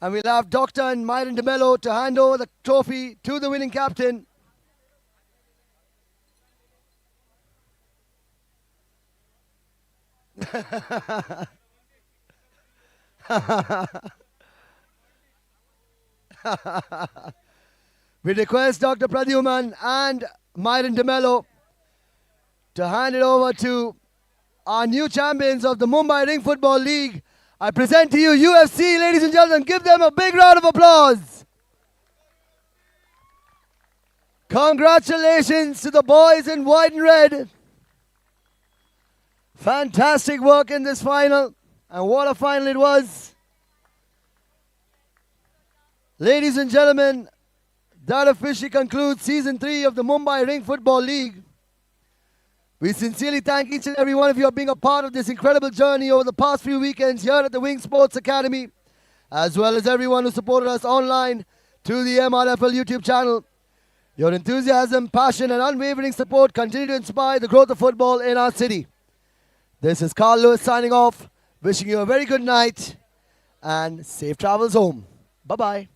And we'll have Dr. and Myron DeMello to hand over the trophy to the winning captain. We request Dr. Pradyuman and Myron DeMello to hand it over to our new champions of the Mumbai Ring Football League. I present to you UFC, ladies and gentlemen. Give them a big round of applause. Congratulations to the boys in white and red. Fantastic work in this final. And what a final it was. Ladies and gentlemen, that officially concludes Season 3 of the Mumbai Ring Football League. We sincerely thank each and every one of you for being a part of this incredible journey over the past few weekends here at the Wing Sports Academy, as well as everyone who supported us online through the Mrfl YouTube channel. Your enthusiasm, passion, and unwavering support continue to inspire the growth of football in our city. This is Carl Lewis signing off, wishing you a very good night and safe travels home. Bye-bye.